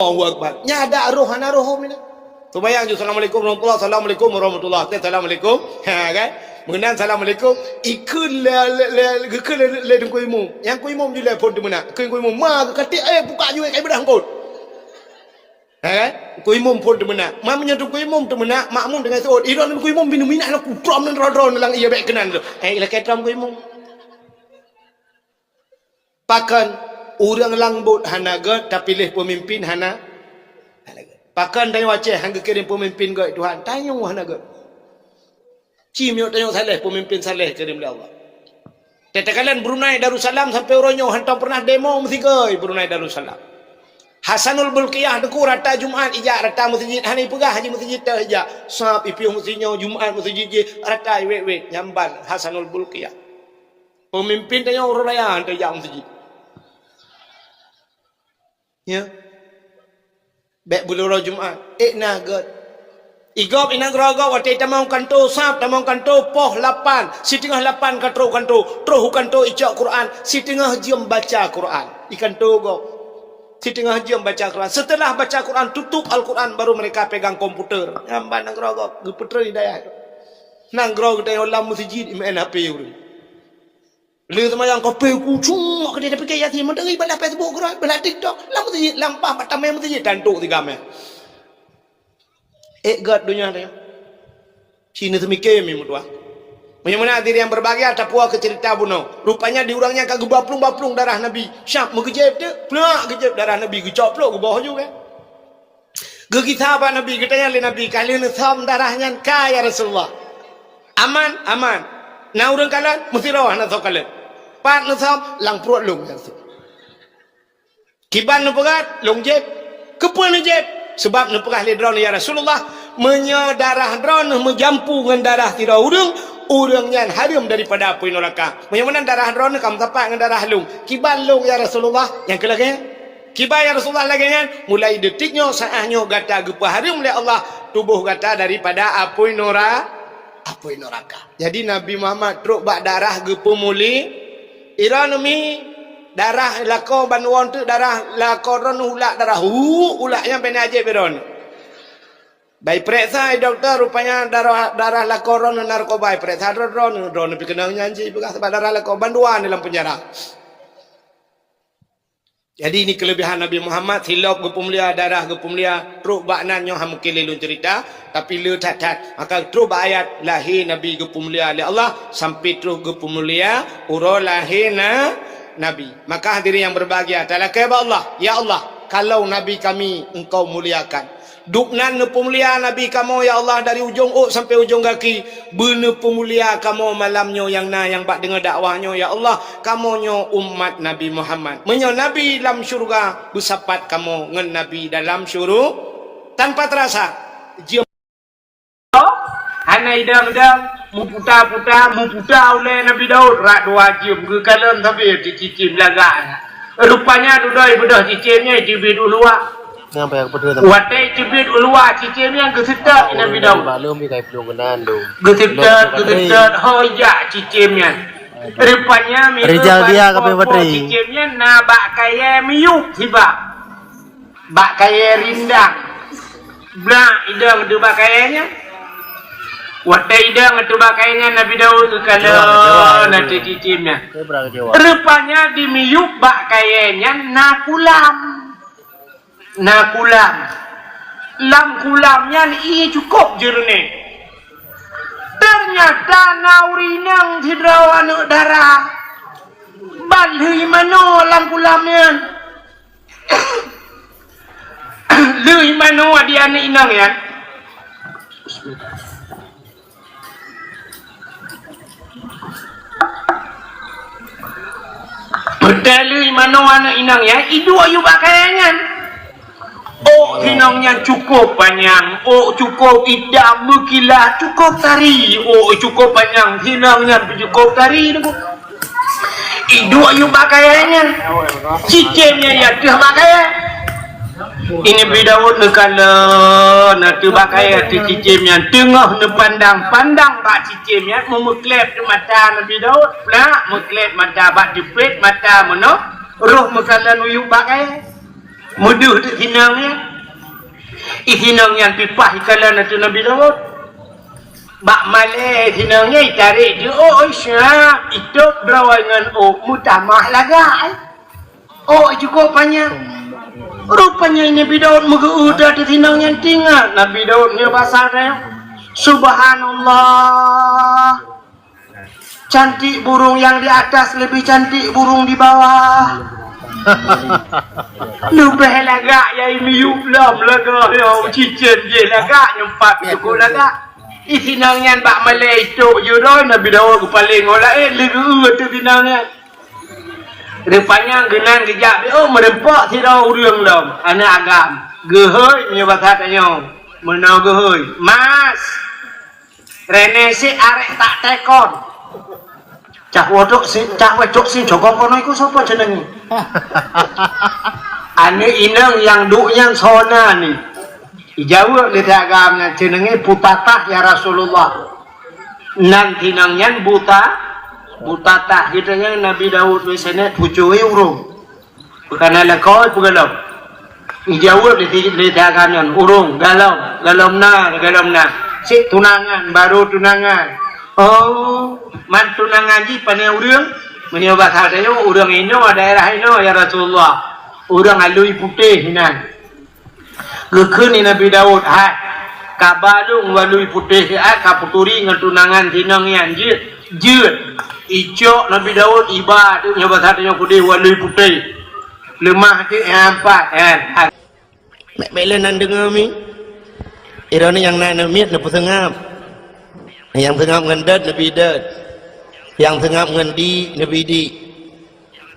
Allahu Akbar. Nyada roh ana roh mina. Tu bayang je assalamualaikum warahmatullahi assalamualaikum warahmatullahi. Assalamualaikum. Ha kan? Mengenal assalamualaikum. Ikun le deng ko imum. Yang ko imum je le pon tu mena. Ko imum ma katik buka je kai bedah kau. Ha kan? Ko imum pon tu mena. Ma menyentuh ko imum tu mena makmum dengan seot. Iron ko imum binu minah nak kutram nan rodron lang ia baik kenan tu. La ketram ko imum. Pakan orang langbut hanaga tapi pilih pemimpin hana. Pakan tanya waceh hangga kirim pemimpin ke Tuhan. Tanya hanaga. Cim yo tanya saleh pemimpin saleh kirim oleh Allah. Tetekalan Brunei Darussalam sampai orangnya hantar pernah demo mesti ke Brunei Darussalam. Hasanul Bulqiyah deku rata Jumaat ijak rata masjid hani pegah haji masjid dah ijak. Sab ipiu mestinya Jumaat masjid je rata wek nyamban Hasanul Bulqiyah. Pemimpin tanya orang raya hantar ijak masjid. Ya. Baik bulur Jumaat. Nagat. Igop ina grogo wate tamang kanto sap tamang kanto poh 8 setengah 8 kanto troh kanto icak Quran setengah jam baca Quran ikan togo setengah jam baca Quran setelah baca Quran tutup Al-Quran baru mereka pegang komputer nyamban nang grogo geputer hidayah nang grogo tayo lam masjid main HP urang le sama yang kopi kucung ke dia pergi yatim menderi bala Facebook gerak bala TikTok lam masjid lampah matamai masjid tantuk tiga me God dunia dia. Sini semikir mi mutua. Bagaimana diri yang berbahagia tapua ke cerita buno. Rupanya diurangnya kagak baplung darah Nabi. Syap mengejep dia, pelak kejep darah Nabi gecok peluk ke bawah juga. Gegita apa Nabi katanya le Nabi kalian sam darahnya kaya Rasulullah. Aman. Na urang kalan mesti rawah na sokalan. Pat na sam lang perut lung Rasul. Kiban na pegat lung jeb. Kepul na jeb. Sebab nak perah le drone ya Rasulullah menyadarah drone menjampu dengan darah tira urang yang haram daripada api neraka. Bagaimana darah drone kamu tapak dengan darah lung. Kiban lung ya Rasulullah yang kelagi. Kiban ya Rasulullah lagi kan mulai detiknya saahnya gata gepa haram oleh Allah tubuh gata daripada api neraka. Jadi Nabi Muhammad truk bak darah gepa muli iranumi darah lako banduan tu darah lako ron ulak darah ulaknya pena aje beron. Baik periksa doktor rupanya darah lako ron narkoba periksa ron tapi kena nyanyi bekas sebab darah lako banduan dalam penjara. Jadi ini kelebihan Nabi Muhammad silap gepumulia darah gepumulia truk baknan nyo ham kelelun cerita tapi le tat maka truk ayat lahir Nabi gepumulia oleh Allah sampai truk gepumulia uro lahirna Nabi. Maka hadirin yang berbahagia, talakai Allah, ya Allah, kalau Nabi kami engkau muliakan. Duknan pemulia Nabi kamu ya Allah dari ujung sampai ujung kaki. Benar pemulia kamu malamnya yang bak dengar dakwahnya ya Allah, kamunya umat Nabi Muhammad. Menyo Nabi dalam syurga bersapat kamu dengan Nabi dalam syurga tanpa terasa. Hana idam-idam muputa oleh Nabi Daud rak dua jam ke kalan sampai dicicim lagak. Rupanya dudai bedah cicimnya cibit ulua. Ngapa yang peduli watai cibit ulua cicimnya gesetak Nabi Daud. Malum ni kai pelung kenan do. Gesetak hoja cicimnya. Rupanya Rizal dia ke bateri. Cicimnya na bak kaya miyuk tiba. Bak kaya rindang. Bla idang tu bak kayanya. Watai idang itu bakainya Nabi Daud kalau nanti cicimnya. Rupanya di miyuk bakainya nakulam. Lam kulamnya ini cukup jernih. Ternyata naurinang hidrawan darah. Balhi mano lam kulamnya. Lui mano dia ni inang ya. Betul mana anak inang ya, itu ayu pakaiannya. Inangnya cukup panjang, cukup idam berkilah, cukup tari, cukup panjang, inangnya cukup tari. Itu ayu pakaiannya, cicirnya ya dah pakaian. Ini bidawut kalau nanti pakai cicimnya tengah pandang bak cicimnya memuklep mata Nabi Daud nak muklep mata bak jepit mata mana roh makanan uyuk pakai muduh tu tinangnya itinang yang pipah ikalan tu Nabi Daud bak malai tinangnya tarik dia syah itu berawangan mutamah laga cukup panjang rupanya Nabi Daud udah di tinang yang tinggal Nabi Daud ni bahasa dia subhanallah cantik burung yang di atas lebih cantik burung di bawah lebih lagak ya ini yuklam lagak ya cicin je lagak nyempat cukup lagak itinangnya bak malai itu judoh Nabi Daud paling oleh lega tu tinangnya rupanya genan kejap merempak tidak urang lam anak agam gehoi punya bahasa tanya mana gehoi mas rene si arek tak tekon cak wedok si jokong kono iku sapa jenenge ane inang yang duknya sona ni dijawab di agamnya jenenge butatah ya Rasulullah nanti nangnya butatah gitu nya Nabi Daud biasanya pucui urung bukan ala kau bukan lo dijawab di agamnya urung galau na si tunangan baru tunangan man tunangan ji pada urang menyobat hartanya urang ini daerah ini ya Rasulullah urang alui putih nan gekun Nabi Daud kabalung walui putih kaputuri ngetunangan tinang yang jid icok Nabi Daud iba tu nyobat hartanya putih walui putih lemah ke empat belenan dengar mi ironi yang nak namit nak pesengap yang tengah mengendat Nabi dat yang tengah mengendi Nabi di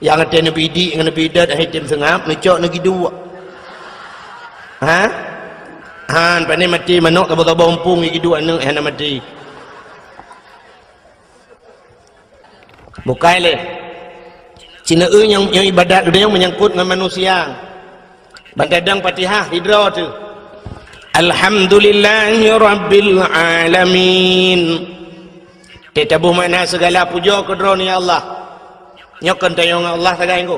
yang ada Nabi di dengan Nabi dat hai tim sengap ngecok lagi dua pandai mati manok kaba-kaba umpung lagi dua nak hana mati bukai le Cina yang ibadat dia yang menyangkut dengan manusia bandadang Fatihah hidra tu Alhamdulillahi Rabbil Alamin. Tetabu mana segala puja kedron ya Allah. Nyokan tayong Allah tagay ko.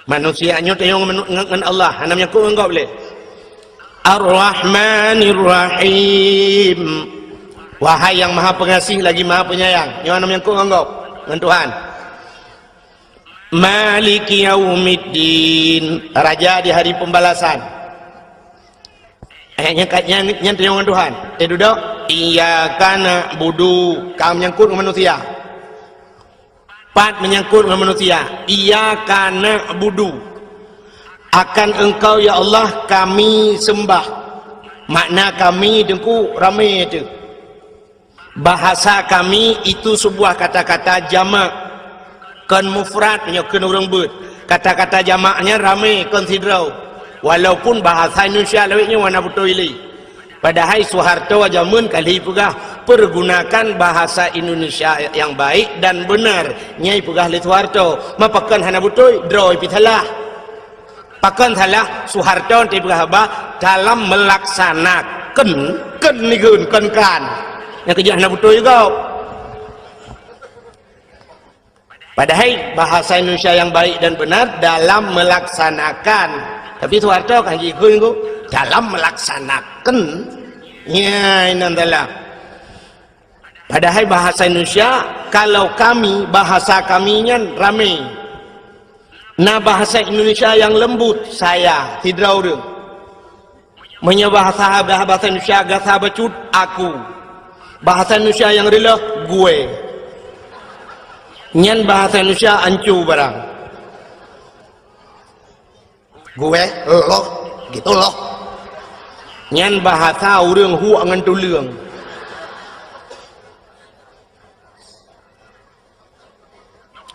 Manusia nyo tayong ngan Allah. Namanya ko engkau boleh. Ar-Rahmanir Rahim. Wahai yang Maha Pengasih lagi Maha Penyayang. Nyo namanya ko engkau ngan Tuhan. Maliki Yaumiddin. Raja di hari pembalasan. Yang dengan Tuhan duduk iyyaka na'budu kaum menyangkut dengan manusia menyangkut dengan manusia iyyaka na'budu akan engkau ya Allah kami sembah makna kami dengku ramai itu bahasa kami itu sebuah kata-kata jamak kan mufrad menyokkan orang ber kata-kata jamaknya ramai konsiderau walaupun bahasa Indonesia lewatnya warna betul ini padahal Soeharto zaman kali pegah pergunakan bahasa Indonesia yang baik dan benar nyai pegah le Soeharto mapakan hana betul draw pitalah pakan salah Soeharto ti pegah ba dalam melaksanakan nigun kan yang kerja hana betul juga padahal bahasa Indonesia yang baik dan benar dalam melaksanakan tapi Soeharto kan ikut dalam melaksanakan ya ini adalah padahal bahasa Indonesia kalau kami bahasa kaminya ramai nah bahasa Indonesia yang lembut saya hidrau dia menyebahasa bahasa Indonesia gasa bacut aku bahasa Indonesia yang relah gue nyan bahasa Indonesia ancu barang gue loh gitu loh nyan bahasa urang hu angan tulung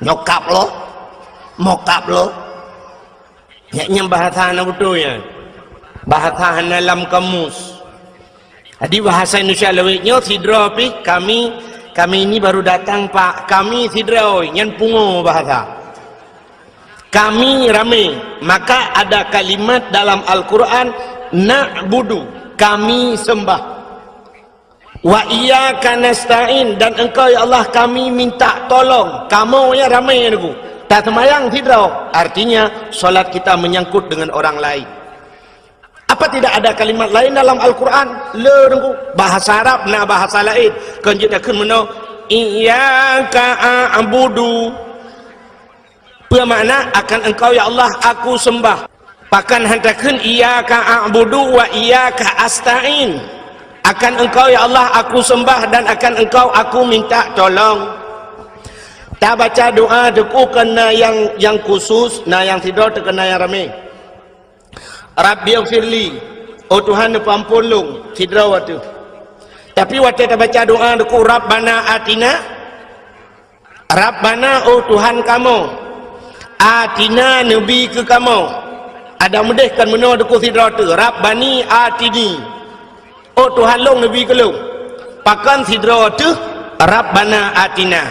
nyokap lo nyan bahasa na betul ya bahasa dalam kamus jadi bahasa Indonesia lewatnya sidra pi kami ini baru datang pak kami sidra nyan pungo bahasa kami ramai maka ada kalimat dalam Al-Quran na'budu kami sembah wa iyyaka nasta'in dan engkau ya Allah kami minta tolong kamu ya ramai aku tak semayang tidak, artinya solat kita menyangkut dengan orang lain. Apa tidak ada kalimat lain dalam Al-Quran? Bahasa Arab na bahasa lain. Kenjutakan mana? Iyyaka a'budu. Bermakna akan engkau ya Allah aku sembah. Pakan hantakan iyyaka a'budu wa iyyaka asta'in. Akan engkau ya Allah aku sembah dan akan engkau aku minta tolong. Tak baca doa deku kena yang khusus, nah yang tidak terkena yang ramai. Rabbi firli, oh Tuhan ampun long, tidak waktu. Tapi waktu tak baca doa deku Rabbana atina, Rabbana oh Tuhan kamu, atina nabi ke kamu. Ada mudahkan menurut deku tidak tu, Rabbani atini, oh Tuhan long nabi ke long. Pakan tidak tu, Rabbana atina.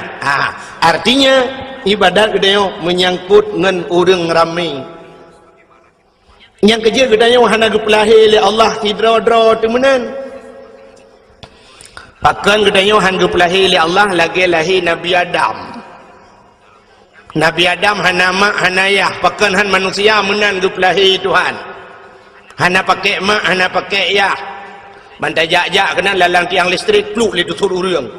Artinya ibadat gedaya menyangkut dengan orang ramai. Yang kerja gedanya wahana gepelahi oleh Allah hidra-dra temenan. Pakan gedanya wahana gepelahi oleh Allah lagi lahir Nabi Adam. Nabi Adam hana mak hana ayah. Pakan han manusia menan gepelahi Tuhan. Hana pakai mak hana pakai ayah. Bantai jak-jak kena lalang tiang listrik pluk le tutur urang.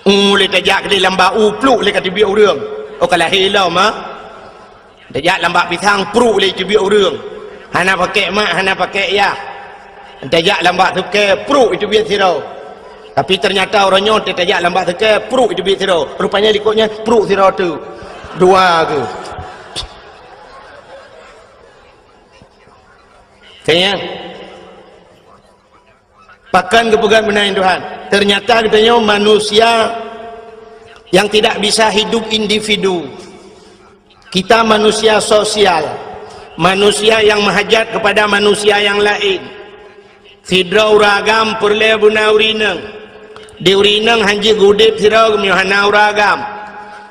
Le tajak ke dalam bau pluk le kata biar urang. Oh kalau hilau mah tajak lambak pisang pruk le tu biar urang. Hana pakai mak hana pakai ayah. Tajak lambak tukai pruk itu biar sirau. Tapi ternyata orangnya tajak lambak tukai pruk itu biar sirau. Rupanya likutnya pruk sirau tu dua ke. Kayaknya pakan kepegang benahin Tuhan. Ternyata katanya manusia yang tidak bisa hidup individu. Kita manusia sosial, manusia yang menghajat kepada manusia yang lain. Sidra uragam perle buna urinang. Di urinang hanji gudip sidra kemihana uragam.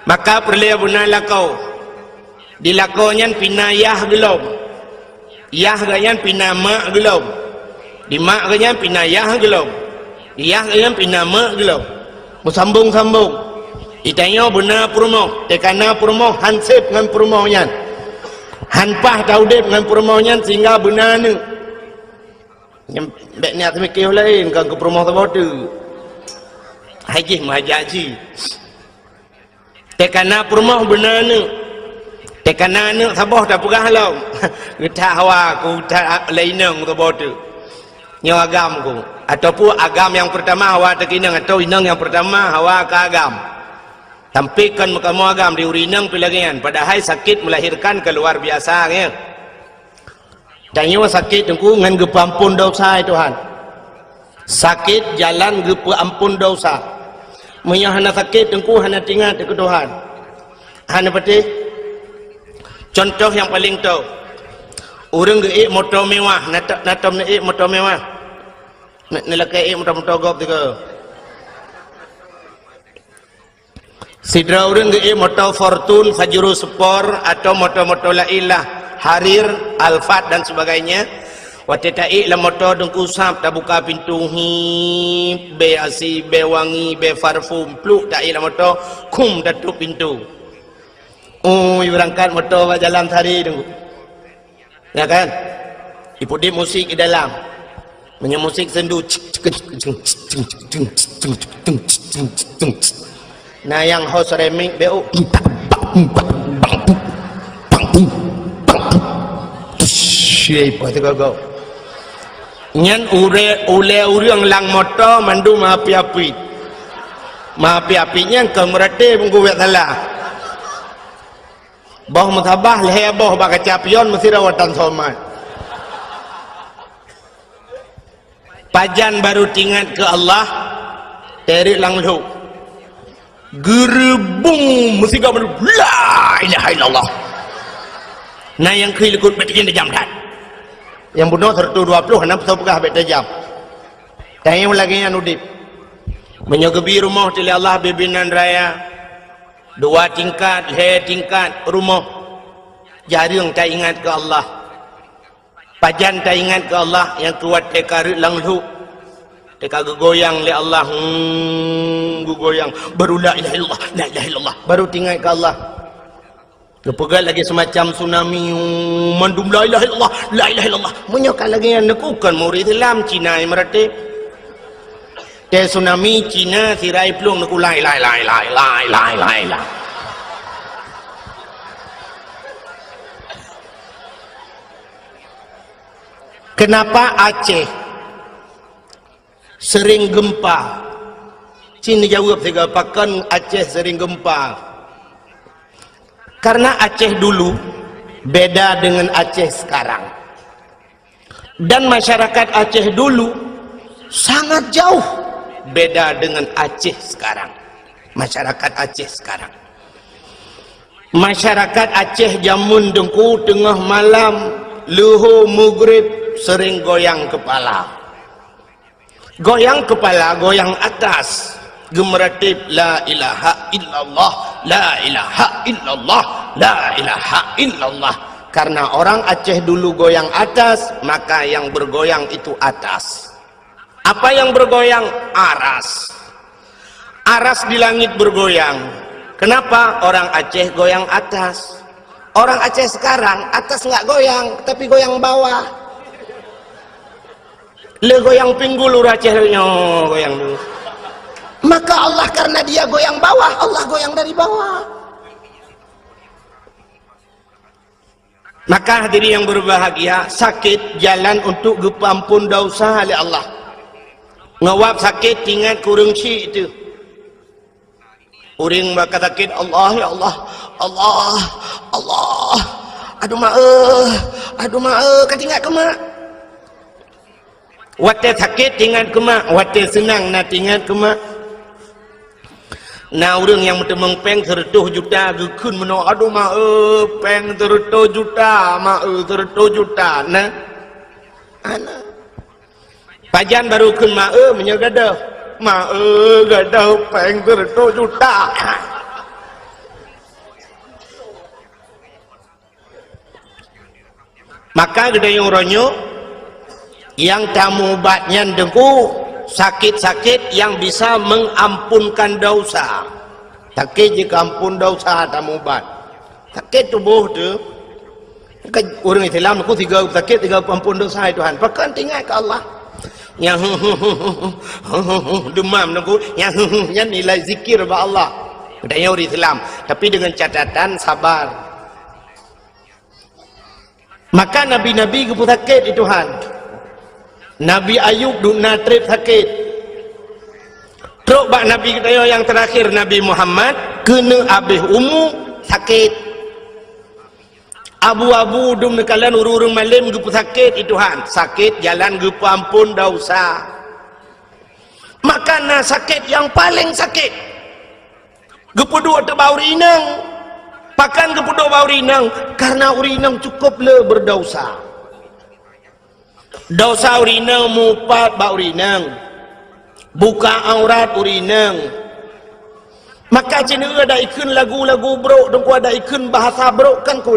Maka perle buna lakau. Di lakonyan pinayah gelom. Yah ganyan pinama gelom. Di mak ganyan pinayah gelom. Yah ganyan pinama gelom. Musambung-sambung. Itanya benar perumoh, tekana perumoh hansip dengan perumohnya, hanpah taudip dengan perumohnya sehingga benar ni. Yang baik ni atas mikir lain kan ke perumoh terbodoh. Haji mahaji. Tekana perumoh benar ni, tekana ni sabah tak pegah lau. Kita hawa ku tak lainang terbodoh. Nyawa agam ku, ataupun agam yang pertama hawa tekinang atau inang yang pertama hawa ke agam. Tampilkan kamu agam di urinang pilagian padahal sakit melahirkan keluar biasa ya. Tanya sakit tengku ngan gepampun dosa Tuhan. Sakit jalan gepampun dosa. Munya hana sakit tengku hana tinggal ke Tuhan. Hana peti. Contoh yang paling tahu. Orang ge motor mewah, natam ne motor mewah. Nelakai motor gop tiga. Sidra orang ge motor Fortune, Fajro Sport atau motor-motor lain lah, Harir, Alphard dan sebagainya. Waktu taik lah motor dengku sap tak buka pintu hi, be asi, be wangi, be parfum, pluk taik lah motor, kum tutup pintu. Berangkat motor jalan hari dengku. Ya kan? Ibu dia musik di dalam. Punya musik sendu. Nah yang host remix BO siapa tu kau nyan ule yang lang motor mandu maapi-api maapi-apinya ke merate menggugat salah bawah mutabah leher bawah baka capion mesti rawatan somat pajan baru tingat ke Allah terik langlu gerebung mesti kau menurut la ilaha illallah. Nah yang kelihut betul jam dah. Yang bunuh 120 hendak tahu pegah betul jam. Tanya lagi yang udip. Menyogebi rumah tili Allah bibinan raya. 2 tingkat, 3 tingkat rumah. Jarang tak ingat ke Allah. Pajan tak ingat ke Allah yang kuat tekarit langlu. Teka goyang le Allah, goyang baru la ilaha illallah, la ilaha illallah, baru tinggal ke Allah. Kepegat lagi semacam tsunami mandum la ilaha illallah, la ilaha illallah. Menyokan lagi yang nekukan murid Islam Cina yang meratip. Te tsunami Cina sirai pelung neku la ilaha illallah. Kenapa Aceh sering gempa? Cina jawab tiga pakan Aceh sering gempa. Karena Aceh dulu beda dengan Aceh sekarang. Dan masyarakat Aceh dulu sangat jauh beda dengan Aceh sekarang. Masyarakat Aceh sekarang. Masyarakat Aceh jamun dengku tengah malam luhur maghrib sering goyang kepala. Goyang kepala, goyang atas. Gemeratip la ilaha illallah, la ilaha illallah, la ilaha illallah. Karena orang Aceh dulu goyang atas, maka yang bergoyang itu atas. Apa yang bergoyang? Aras. Aras di langit bergoyang. Kenapa orang Aceh goyang atas? Orang Aceh sekarang atas nggak goyang, tapi goyang bawah. Le goyang pinggul Aceh goyang dulu. Maka Allah karena dia goyang bawah, Allah goyang dari bawah. Maka hadirin yang berbahagia, sakit jalan untuk gepampun dosa oleh Allah. Ngawap sakit ingat kurung si itu. Uring bakal sakit Allah ya Allah, Allah, Allah. Aduh maaf, kan tinggal kemak. Wate sakit tinggal kemak, wate senang nak tinggal kemak. Nah orang yang bertemang peng 100 juta gekun meno aduh maaf peng 100 juta maaf 100 juta nah ana pajan baru kun maaf menyegadah maaf gadah peng 100 juta maka gede yang ronyo yang tamu obatnya dengku sakit-sakit yang bisa mengampunkan dosa. Sakit jika ampun dosa tamu obat. Sakit tubuh tu kan orang Islam aku 3 sakit 3 ampun dosa Tuhan. Pakan tinggal ke Allah. Yang demam aku yang nilai zikir ba Allah. Budaya orang Islam, tapi dengan catatan sabar. Maka nabi-nabi ke sakit itu Tuhan. Nabi Ayub duna trip sakit. Teruk bak Nabi kita yang terakhir Nabi Muhammad kena habis umur sakit. Abu-abu dum nekalan urung malam gepu sakit itu han. Sakit jalan gepu ampun dosa. Maka sakit yang paling sakit. Gepu dua tebau rinang. Pakan gepu dua bau rinang karena urinang cukup le berdosa. Dosa urinang mupat ba urinang buka aurat urinang maka cina ada ikun lagu-lagu bro dengku ada ikun bahasa bro kan ku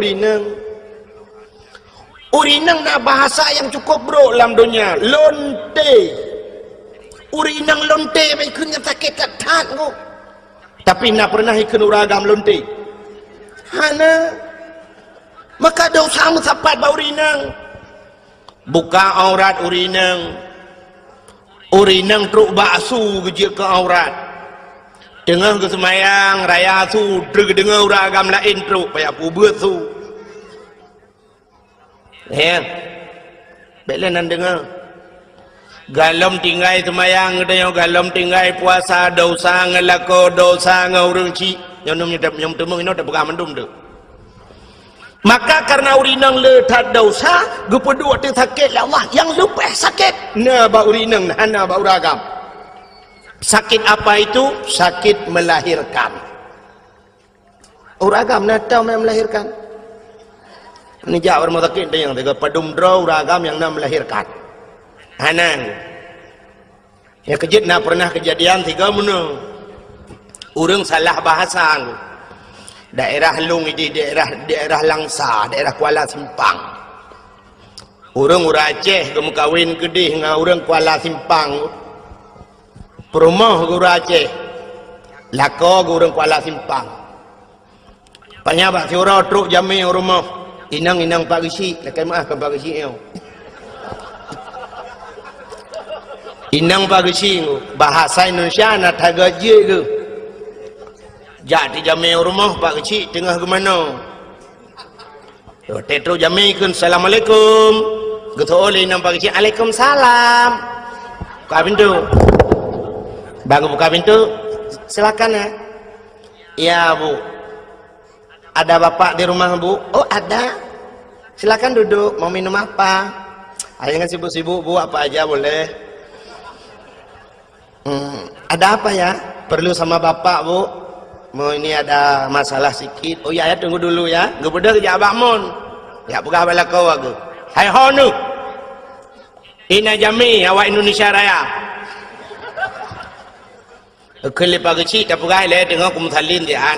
urinang na bahasa yang cukup bro dalam dunia lonte urinang lonte ba ikun yang sakit katan ku tapi nak pernah ikun uragam lonte hana maka dosa musapat ba urinang buka aurat urinang truk baksu kejik ke aurat tengah ke semayang raya su dengar uragam lain truk payah pubut su baiklah dengar galom tinggal semayang galom tinggal puasa dosa ngelako dosa ngurung ci yang temung ini tak buka mendum tu. Maka karena urinang letak dosa, gepedua tu sakit lah Allah yang lupa sakit. Nah ba urinang hana ba uragam. Sakit apa itu? Sakit melahirkan. Uragam nak tahu melahirkan. Ini jawab orang sakit yang tiga padum draw uragam yang nak melahirkan. Hanan. Ya kejut nak pernah kejadian tiga menung. Urang salah bahasa. Daerah Lung ini daerah Langsa, daerah Kuala Simpang. Orang Aceh kamu kawin gede dengan orang Kuala Simpang. Perumah orang Aceh, lako orang Kuala Simpang. Panyabak tiura truk jami rumah. Inang Pak Gisi, lekai maafkan Pak Gisi yo. Inang Pak Gisi bahasa Indonesia nak tagaje ke. Jadi jami rumah Pak Gisi tengah ke mana? Yo tetro jami kun assalamualaikum. Geto oleh Inang Pak Gisi, Waalaikumsalam. Buka pintu. Bang buka pintu. Silakan ya. Ya Bu. Ada bapak di rumah Bu? Oh ada. Silakan duduk. Mau minum apa? Jangan sibuk-sibuk Bu, apa aja boleh. Ada apa ya? Perlu sama bapak Bu? Mau ini ada masalah sikit. Oh ya, tunggu dulu ya. Gue bener kerja abang mon. Ya buka bala kau aku. Hai honu. Ina jami awak Indonesia Raya. Kelip pagi tak pegai le tengok kumsalin dia.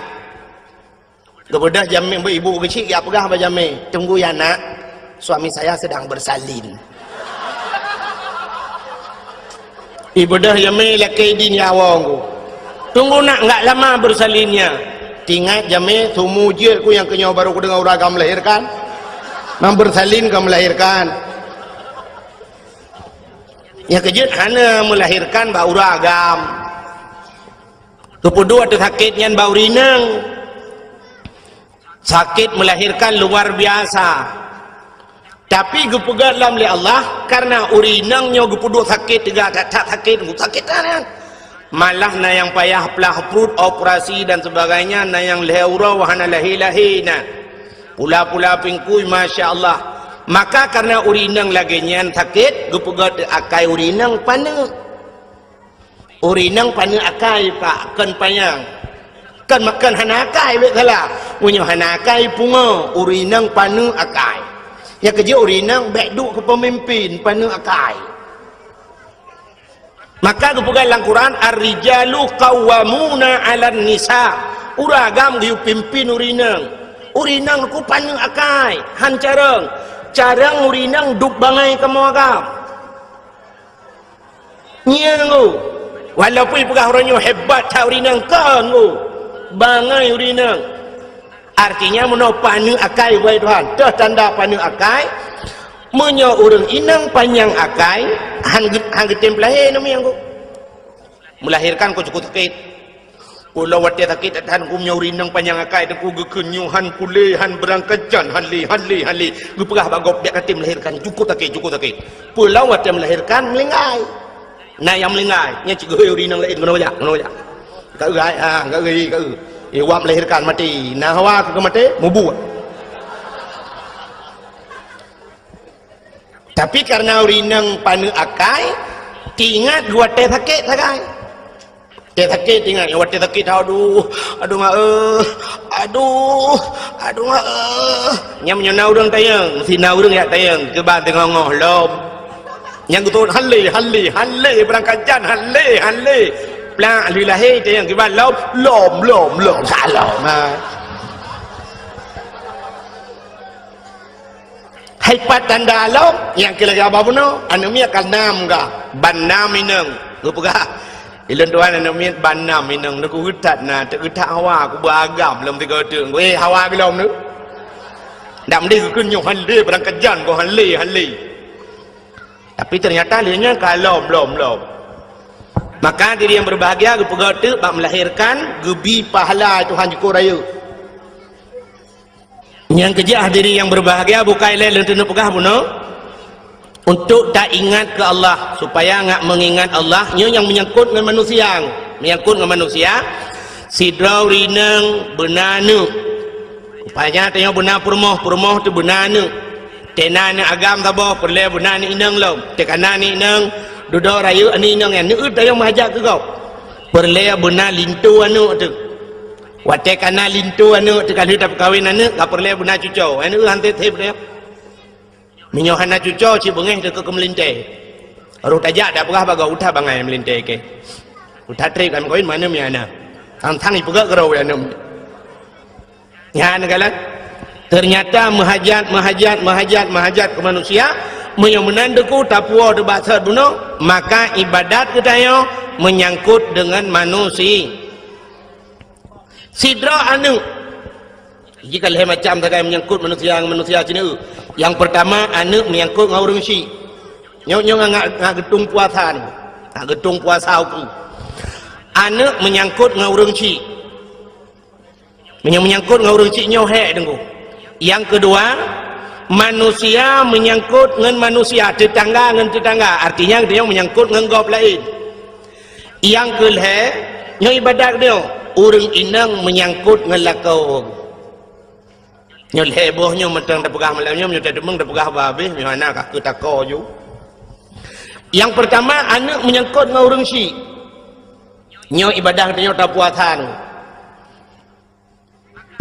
Kemudian jami ibu kecil ya pegang apa jami? Tunggu ya nak. Suami saya sedang bersalin. Ibu dah jami laki din ya awang. Tunggu nak enggak lama bersalinnya. Tingat jami tumujil ku yang kenyau baru ku dengar uragam melahirkan. Mang bersalin ke melahirkan. Ya kejut hana melahirkan bau uragam. Kemudian ada sakitnya bau rinang. Sakit melahirkan luar biasa. Tapi gupegat lam li Allah karena urinangnya gupedu sakit juga tak sakit sakitan. Malah na yang payah pelah perut operasi dan sebagainya na yang leura wahana lahilahina. Pula-pula pingkui masya-Allah. Maka karena urinang lagi nyan sakit gupegat akai urinang paneng. Urinang paneng akai pak kan payang. Kan makan hanakai bekala punya hanakai punga urinang panu akai ya kerja urinang bekduk ke pemimpin panu akai maka kepegang dalam Quran ar-rijalu qawwamuna 'alan nisa uragam diu pimpin urinang ku panu akai han carang urinang duk bangai ke moagam nyengu walaupun pegah orangnya hebat ta urinang kan bangai urinang artinya menopanu akai wahai Tuhan dah tanda panu akai menyo urang inang panjang akai hang getem lahir nami angku melahirkan ku cukup sakit ulah wate sakit dan ku menyo urinang panjang akai dan ku gekenyuhan kulehan berangkajan hanli gu pegah bagop dia kata melahirkan cukup sakit pulau wate melahirkan melingai nah yang melingai nya cigoy urinang lain ngono aja kau gai kau gai kau wap melahirkan mati nah hawa ke mati mubu tapi karena urinang panu akai tingat dua teh sakit sagai teh sakit tingat dua teh sakit aduh nyam nyana urang tayang sina urang ya tayang ke ban tengah ngoh lom yang tu halle berangkat jan halle Plang lilahi dia yang kibat lom salam hai patan dalam yang kira apa puno anu mi akan nam ga banam inang gupega ilen tuan anu mi banam inang nu ku utat na te utat hawa ku beragam lom tiga teung we hawa ke lom nu dam di ku kunyo halle berangkat jan ko halle tapi ternyata lianya kalom lom maka diri yang berbahagia gepegatu bak melahirkan gebi pahala Tuhan syukur raya yang kejah diri yang berbahagia bukai le lentenu pegah puno untuk tak ingat ke Allah supaya ngak mengingat Allah yang menyangkut dengan manusia sidrau rinang benanu rupanya tanya benar purmoh tu benanu tenana agam tabo perle benani inang lom tekanani inang duduk raya ani nang yang neut yang mahajak ke kau perle benar lintu anu tu wate kana lintu anu tu kan hidup kawin anu ka perle benar cucau anu hante tep dia minyo hana cucau ci bengeh ke melinte aru tajak dak pegah baga utah bangai melinte ke utah trip kan kawin mana mi ana tang ipegak kerau anu ya negala ternyata mahajat ke manusia menandaku tapua de bahasa duno maka ibadat kita yo menyangkut dengan manusia sidra anu jika leh macam tak menyangkut manusia cina. Yang pertama anak menyangkut dengan orang Syiah. Nyok ngak getung puasa ni. Ngak getung puasa aku. Anak menyangkut dengan orang Syiah. Menyangkut dengan orang Syiah nyoh hek dengku. Yang kedua, manusia menyangkut dengan manusia, tetangga dengan tetangga. Artinya dia menyangkut dengan gop lain. Yang kelih, nyo ibadat dia, orang inang menyangkut dengan lakau. Nyo lebohnya mentang dak pegah malamnya, nyo tak demeng dak pegah habis, nyo anak kak tako ju. Yang pertama, anak menyangkut dengan orang Syiah. Nyo ibadah dia tak puasan.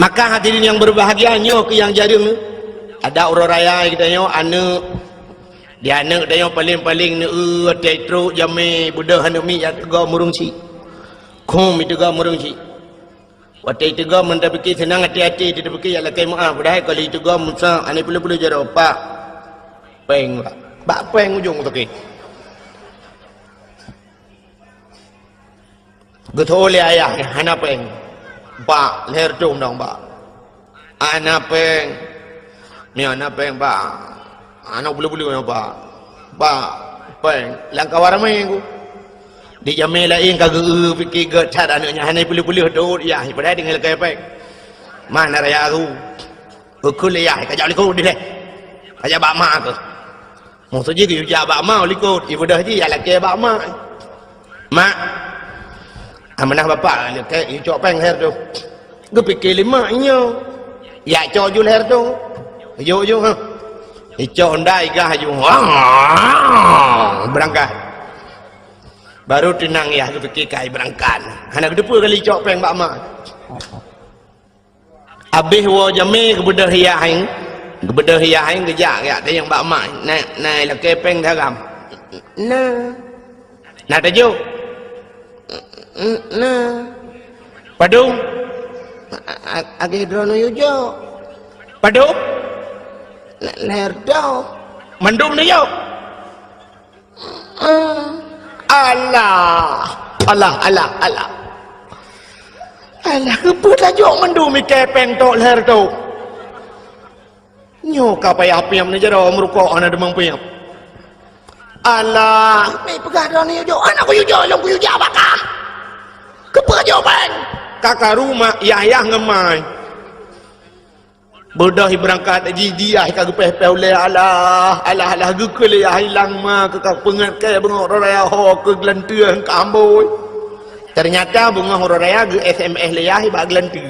Maka hadirin yang berbahagia, nyo ke yang jaring ada orang raya kita nyo anak dia anak dia paling-paling ne tetro jame budak anak mi ya tega murung si kum itu ga murung si watai tega menda fikir senang hati-hati dia fikir ya lakai maaf dah kalau itu ga musa ane perlu jaro pak peng bak peng ujung tu ke getole ayah hana peng ba leher dong dong ba ana peng ni anak peng ba anak bulu-bulu ba peng langkah waramai aku di jamai lain kagak fikir getat anaknya hanai bulu-bulu dot ya pada dengan lekai peng mana raya aku ukul ya kajak likut dia kajak bak mak ke maksud je ke bak mak likut ibadah je ya lekai bak mak mak amanah bapak lekai cok peng her tu gue fikir lima nya ya cok ju her tu yo ha hijau ndai gah ju berangkat baru tenang ya fikir kai berangkat hana kedua kali cok peng bak mak habis wo jame kebedah hiaing gejak ya dia yang bak mak nai la kepeng dalam na tajuk padung age drono yujo padung leher dau mendung ni yo Allah kepa tajuk mendung mi kepeng tok leher tu nyo ka payah piam ni jero merukok ana demang piam Allah ni pegah dah ni yo anak ku yo long ku yo bakah kepa jawapan kakak rumah yah ngemai bodoh berangkat dia kagak peh oleh Allah gukul ya hilang ma kekak pengat ke bengok raya ho ke gelantuan ke amboi ternyata bunga horo raya ge SMS leyah ba gelantu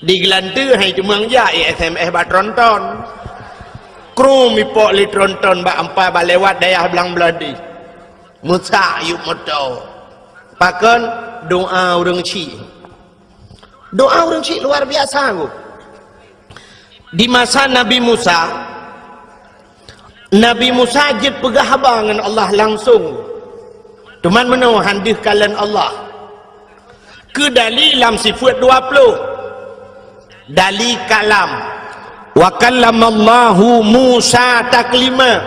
di gelantu hai cumang ja SMS ba tronton kru mi pok li tronton ba ampai ba lewat dayah belang beladi musa yuk moto pakon doa orang Syiah luar biasa aku. Di masa Nabi Musa jet pegah dengan Allah langsung. Tuman menau handih kalian Allah. Ke dalam sifat 20. Dali kalam. Wa kallamallahu Musa taklima.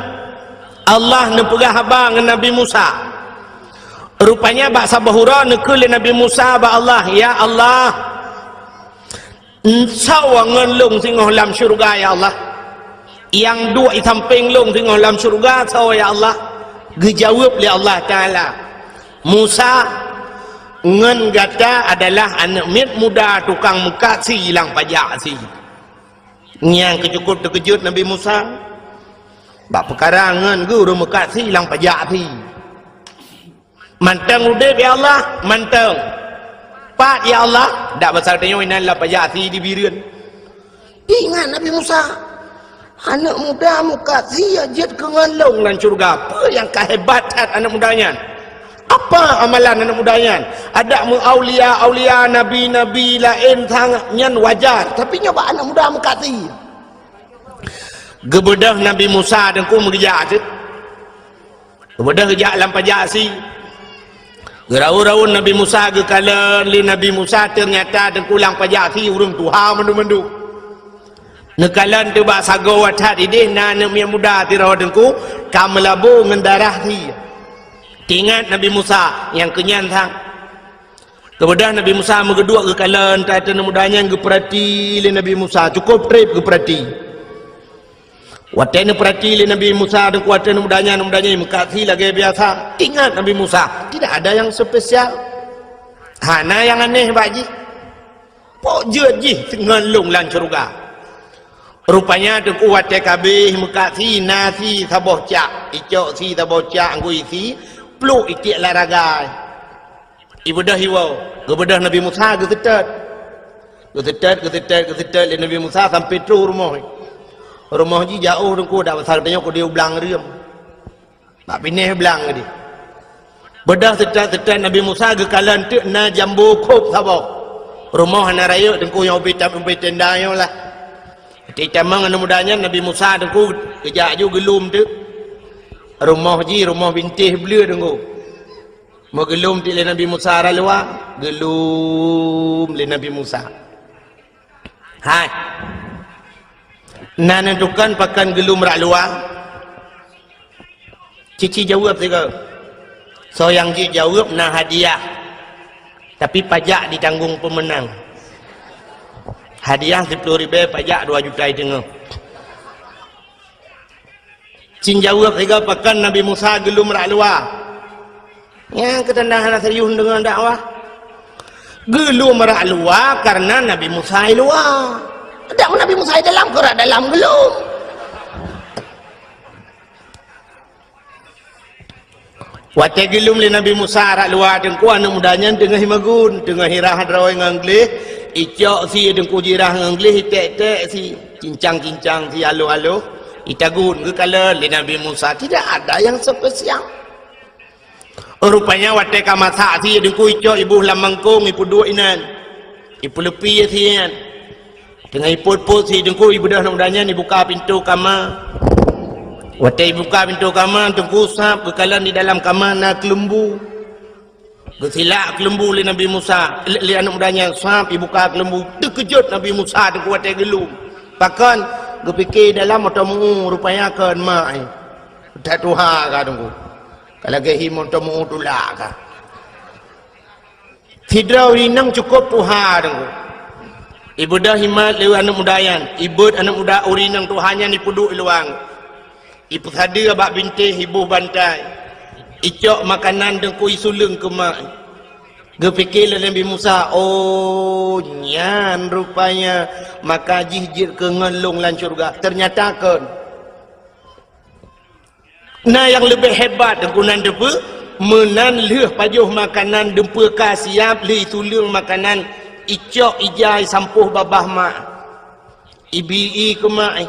Allah ne pegah dengan Nabi Musa. Rupanya bahasa bahura ne ke Nabi Musa ba Allah, ya Allah. Sawangan long singoh dalam syurga ya Allah. Yang dua di samping long singoh dalam syurga saw ya Allah. Dijawab oleh Allah Taala. Musa ngan gata adalah anak mit muda tukang muka si hilang pajak si. Yang kecukup terkejut Nabi Musa. Bak perkara ngan guru muka si hilang pajak si. Mantang udip ya Allah, mantang. Pak ya Allah, dak pasal tanya inan la pajak si di birian. Ingat Nabi Musa, anak muda muka si ajat ke ngalong lan syurga. Apa yang kehebatan anak mudanya? Apa amalan anak mudanya? Ada mu aulia nabi lain sangatnya wajar, tapi nyoba anak muda muka si. Gebedah Nabi Musa dan ku mengejar tu. Gebedah kejak lam pajak si. Gerau-rau Nabi Musa ke kala li Nabi Musa ternyata dan kulang pajak si urung tuha mandu-mandu. Nekalan tu bak sago watat idih na anak muda tirau dengku kamelabu ngan darah si. Ingat Nabi Musa yang kenyan sang. Kemudian Nabi Musa megedua ke kalan tata mudanya geperati le Nabi Musa cukup trip geperati. Watene perati le Nabi Musa dan kuatene mudanya mengkasi lagi biasa. Ingat Nabi Musa, tidak ada yang spesial. Hana yang aneh baji. Pok je ngelung lan surga. Rupanya tu kuat kabeh mengkasi nasi saboh cak, icok si saboh cak anggu isi, pluk itik laragai. Ibadah hiwau, ibadah Nabi Musa gesetet le Nabi Musa sampai terus rumah ji jauh dengku dak pasal tanya ko dia belang riam. Tak pineh belang dia. Bedah setet Nabi Musa ke kalan tu na jambu kop sabok. Rumah na raya dengku yang ubi tenda yo lah. Ketika mang anu mudanya Nabi Musa dengku kejak ju gelum tu. Rumah bintih belia dengku. Mau gelum di Nabi Musa ralua, gelum le Nabi Musa. Hai. Nan nentukan pakan gelum ralua. Cici jawab juga. So yang Ci jawab nah hadiah. Tapi pajak ditanggung pemenang. Hadiah 10.000, pajak 2 juta tengah. Cin jawab juga pakan Nabi Musa gelum ralua. Yang ketendangan serius dengan dakwah. Gelum merak luar karena Nabi Musa luar. Tak Nabi Musa dalam kerak dalam gelum. Waktu gelum le Nabi Musa rak luar dengku anak mudanya tengah himagun, tengah hirah hadrawai nganglih, icok si dengku jirah nganglih, tek si cincang si alo itagun ke kala le Nabi Musa tidak ada yang spesial. Rupanya waktu kamasa si dengku icok ibu lamangkung ibu dua inan ibu lepi sian dengan ibu si dengku ibu dah mudanya ni buka pintu kamar. Waktu buka pintu kamar dengku sap kekalan di dalam kamar nak kelembu kesilak kelembu le Nabi Musa le anak mudanya sap buka kelembu terkejut Nabi Musa dengku waktu gelum pakan gepikir dalam otomu rupanya kan mai tak tuha ka dengku kalau ke himon temu tulak ka. Tidak urinang cukup puha dengku. Ibu dah himat lewa anak mudayan. Ibu anak muda urinang tuhannya ni puduk luang. Ibu hadir abak bintih ibu bantai. Icok makanan dengku isulung ke mak. Gepikir Nabi Musa, oh nyan rupanya maka jihjir ke ngelung lan syurga. Ternyata kan nah yang lebih hebat dengkunan depa menan leh pajuh makanan dempa ka siap le tulung makanan icok ijai sampuh babah mak ibi ke mak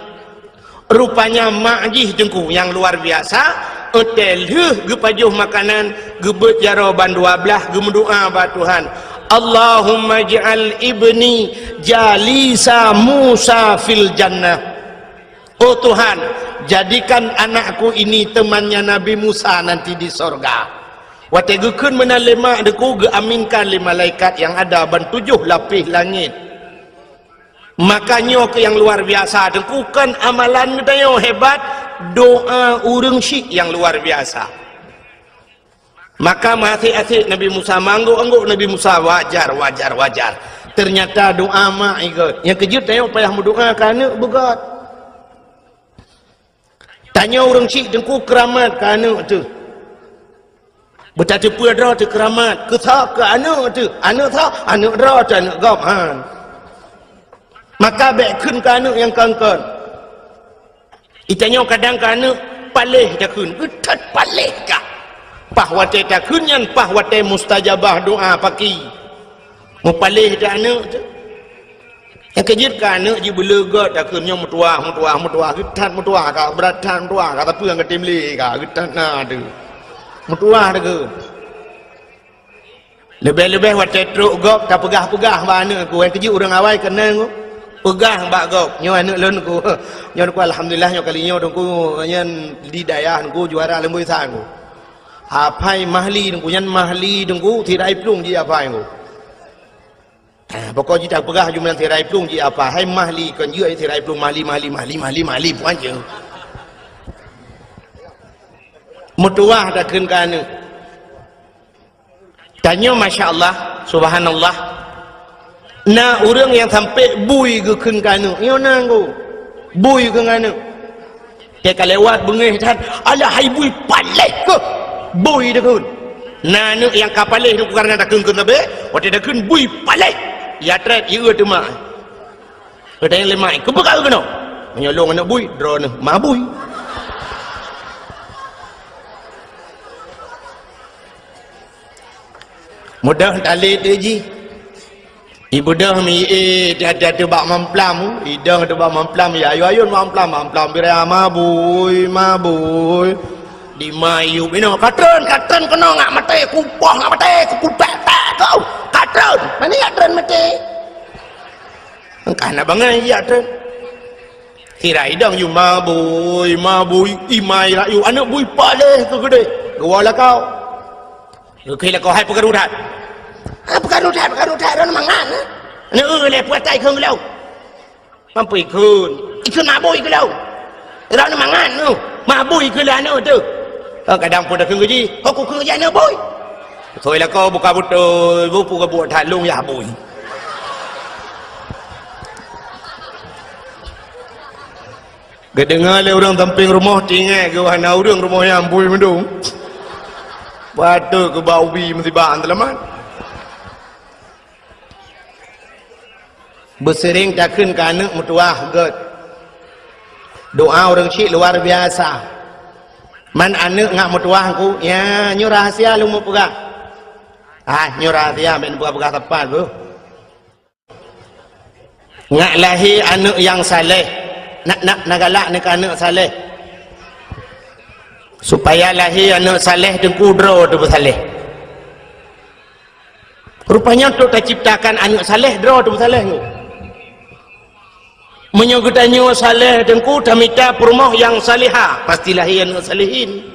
rupanya mak jih dengku yang luar biasa hotel leh ge pajuh makanan ge bet jaroban 12 ge mendoa ba Tuhan Allahumma ja'al ibni jalisa Musa fil jannah. Oh Tuhan, jadikan anakku ini temannya Nabi Musa nanti di sorga. Waktu gekun menalema deku geaminkan le malaikat yang ada ban 7 lapis langit. Makanya ke yang luar biasa deku kan amalan dayo hebat, doa urang syik yang luar biasa. Maka masih Nabi Musa mangguk Nabi Musa wajar. Ternyata doa mak ikut. Yang kejut tayo payah mendoa kerana begat. Tanya orang cik dengku keramat ke anak tu. Betapa dah tu keramat. Kesak ke anak tu. Anak tak? Anak dah tu anak gap. Maka baik ke anak yang kangkan. Itanya kadang ke anak palih dah kun. Betat palih kah? Pahwate tak kun yang pahwate mustajabah doa paki. Mau palih dah anak tu. Yang kejut ke anak je belegat akhirnya mutuah getan mutuah kak beratan mutuah kak tapi yang ketimli kak getan ada mutuah ada ke lebih-lebih waktu truk gop tak pegah-pegah mana aku yang kejut orang awal kena aku pegah mbak gop nyo anak lon aku nyo aku alhamdulillah nyo kali nyo aku nyan di daya aku juara lembui sang aku hapai mahli aku nyan mahli aku tirai plung je apa aku pokok kita pegah jumlah tirai plung je apa hai mahli kan je tirai plung mahli puan je mutuah dah kan tanya masya-Allah subhanallah. Nah orang yang sampai bui ke kena yo nanggo bui ke ngana dia kalewat bengih tan ala hai bui paleh ke bui dah kun nah nu yang kapaleh tu karena dah keun be waktu dah keun bui paleh ya tret ieu tu mah ada yang lemai ke bekal kena menyolong anak bui drone mah bui mudah tali tu ji ibu dah mi dah tu bak mamplam idang tu bak mamplam ya ayo mamplam bira mabui di mayu bino katron kena ngak mate kupoh ngak mate kupek kau katron mana ya katron mate kana bangai ya katron kira idang yu mabui imai la yu anak bui paleh tu gede gawala kau kira kau hai pekarudat pekarudat ron mangan ne le puat tai khung lâu mampu ikun mabui ke lâu ron mangan nu mabui ke la no tu kadang pun dah khung ji kau khung ja no bui thôi là kau buka betul buka buat halung ya bui kedengar le orang tamping rumah tinggal ke wana orang rumah yang bui mendung batu ke bau bi mesti baan telaman bersering takkan ke anak mutuah get doa orang cik luar biasa man anak ngak mutuah ku ya nyu rahasia lu mau pegang nyu rahasia ben pegang tepat bu ngak lahir anak yang saleh nak galak nak anak saleh supaya lahir anak saleh dan kudro tu bersaleh rupanya tu tak ciptakan anak saleh dro tu bersaleh ni menyogotanya saleh dan ku tamita perumah yang salihah pasti lahir anak salihin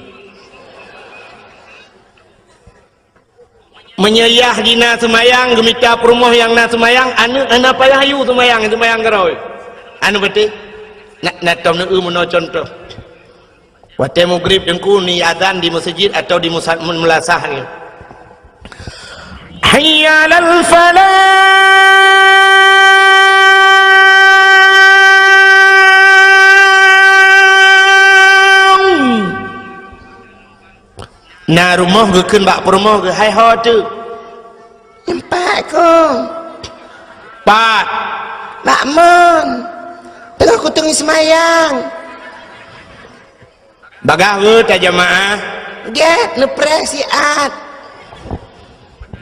menyayah dina semayang gemita perumah yang na semayang anak payah ayu semayang geroi anu betul nak tom nu mono contoh waktu maghrib dengku ni azan di masjid atau di mulasah ni hayya lal falah na rumah ke keun bak rumah ke hai ho tu empat ko pat bak mon tengah ku tengah semayang bagah ke ta jamaah get lepres siat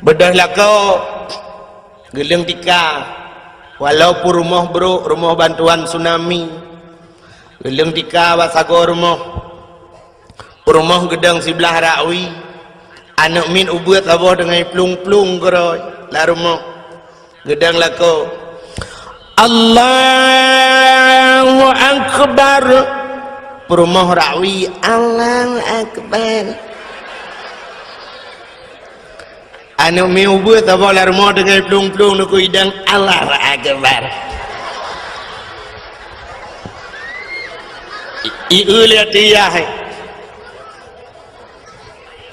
bedah lah kau geleng tika walaupun rumah bro rumah bantuan tsunami geleng tika wasago rumah gedang sebelah rakwi anak min ubuat abah dengan plung-plung keroi lah rumah gedang lah kau Allahu Akbar rumah rakwi Allahu Akbar anak min ubuat abah lah rumah dengan plung-plung nak idang Allahu Akbar lihat dia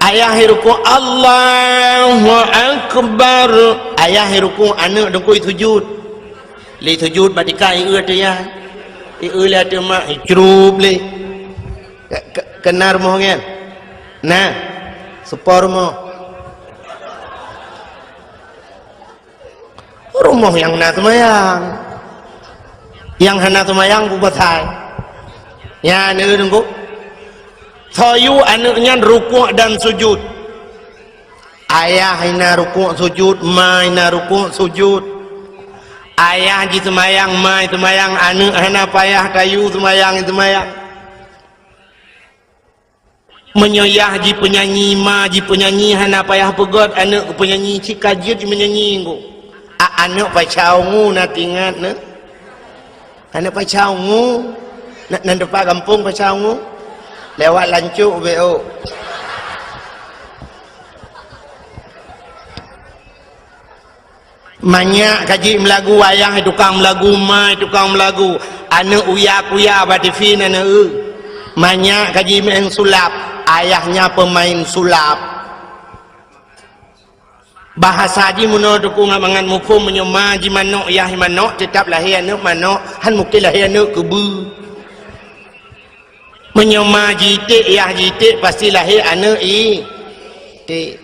ayah ruku Allahu Akbar ayah ruku anak dengku sujud li sujud badika tu ya lihat tu mak curub li kenar mo kan nah sepor mo rumah yang na semayang yang hana semayang buat saya ya ni dengku Sayu anaknya rukuk dan sujud ayah ina rukuk sujud ma ina rukuk sujud ayah ji semayang ma semayang anak hana payah kayu semayang menyoyah ji penyanyi ma ji penyanyi hana payah pegot anak penyanyi cikajut menyanyi nggu anak pacau ngu nak ingat ne anak pacau ngu nak depan kampung pacau ngu lewat lancuk BO banyak kaji melagu wayang tukang melagu mai tukang melagu anak uya-kuya batifin anak banyak kaji main sulap ayahnya pemain sulap bahasa ji muno duku ngamangan mufum menyoma ji manok yah manok tetap lahir anak manok han mungkin lahir anak kebu menyoma jitik yah jitik pasti lahir anak tik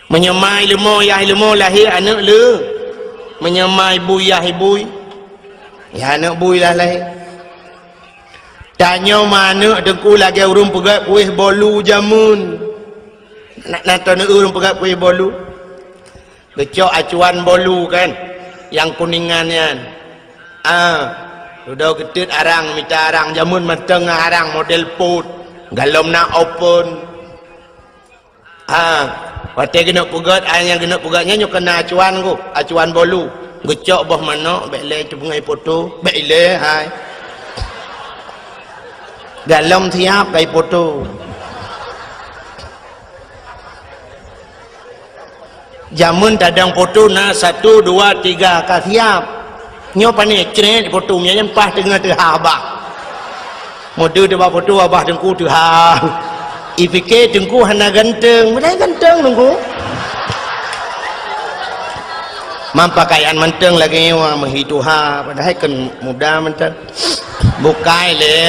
menyoma ilmu yah ilmu lahir anak le menyoma ibu yah ibu ya anak bui lah lahir tanya mana dengku lagi urung pegat kuih bolu jamun nak nonton urung pegat kuih bolu gecok acuan bolu kan yang kuningan yan sudah ketit arang minta arang jamun mateng arang model put galom nak open waktu kena pegat yang kena pegatnya nyok kena acuan ku acuan bolu gecok boh mana bek tu pengai foto bek hai galom tiap kai foto jamun tadang foto na 1 2 3 ka siap nyo pani cret foto nya yang pas tengah tu abah mode de foto abah tengku tu ha ipike tengku hana ganteng mulai ganteng tengku mampakaian menteng lagi wa menghitu ha padahal kan muda menteng bukai le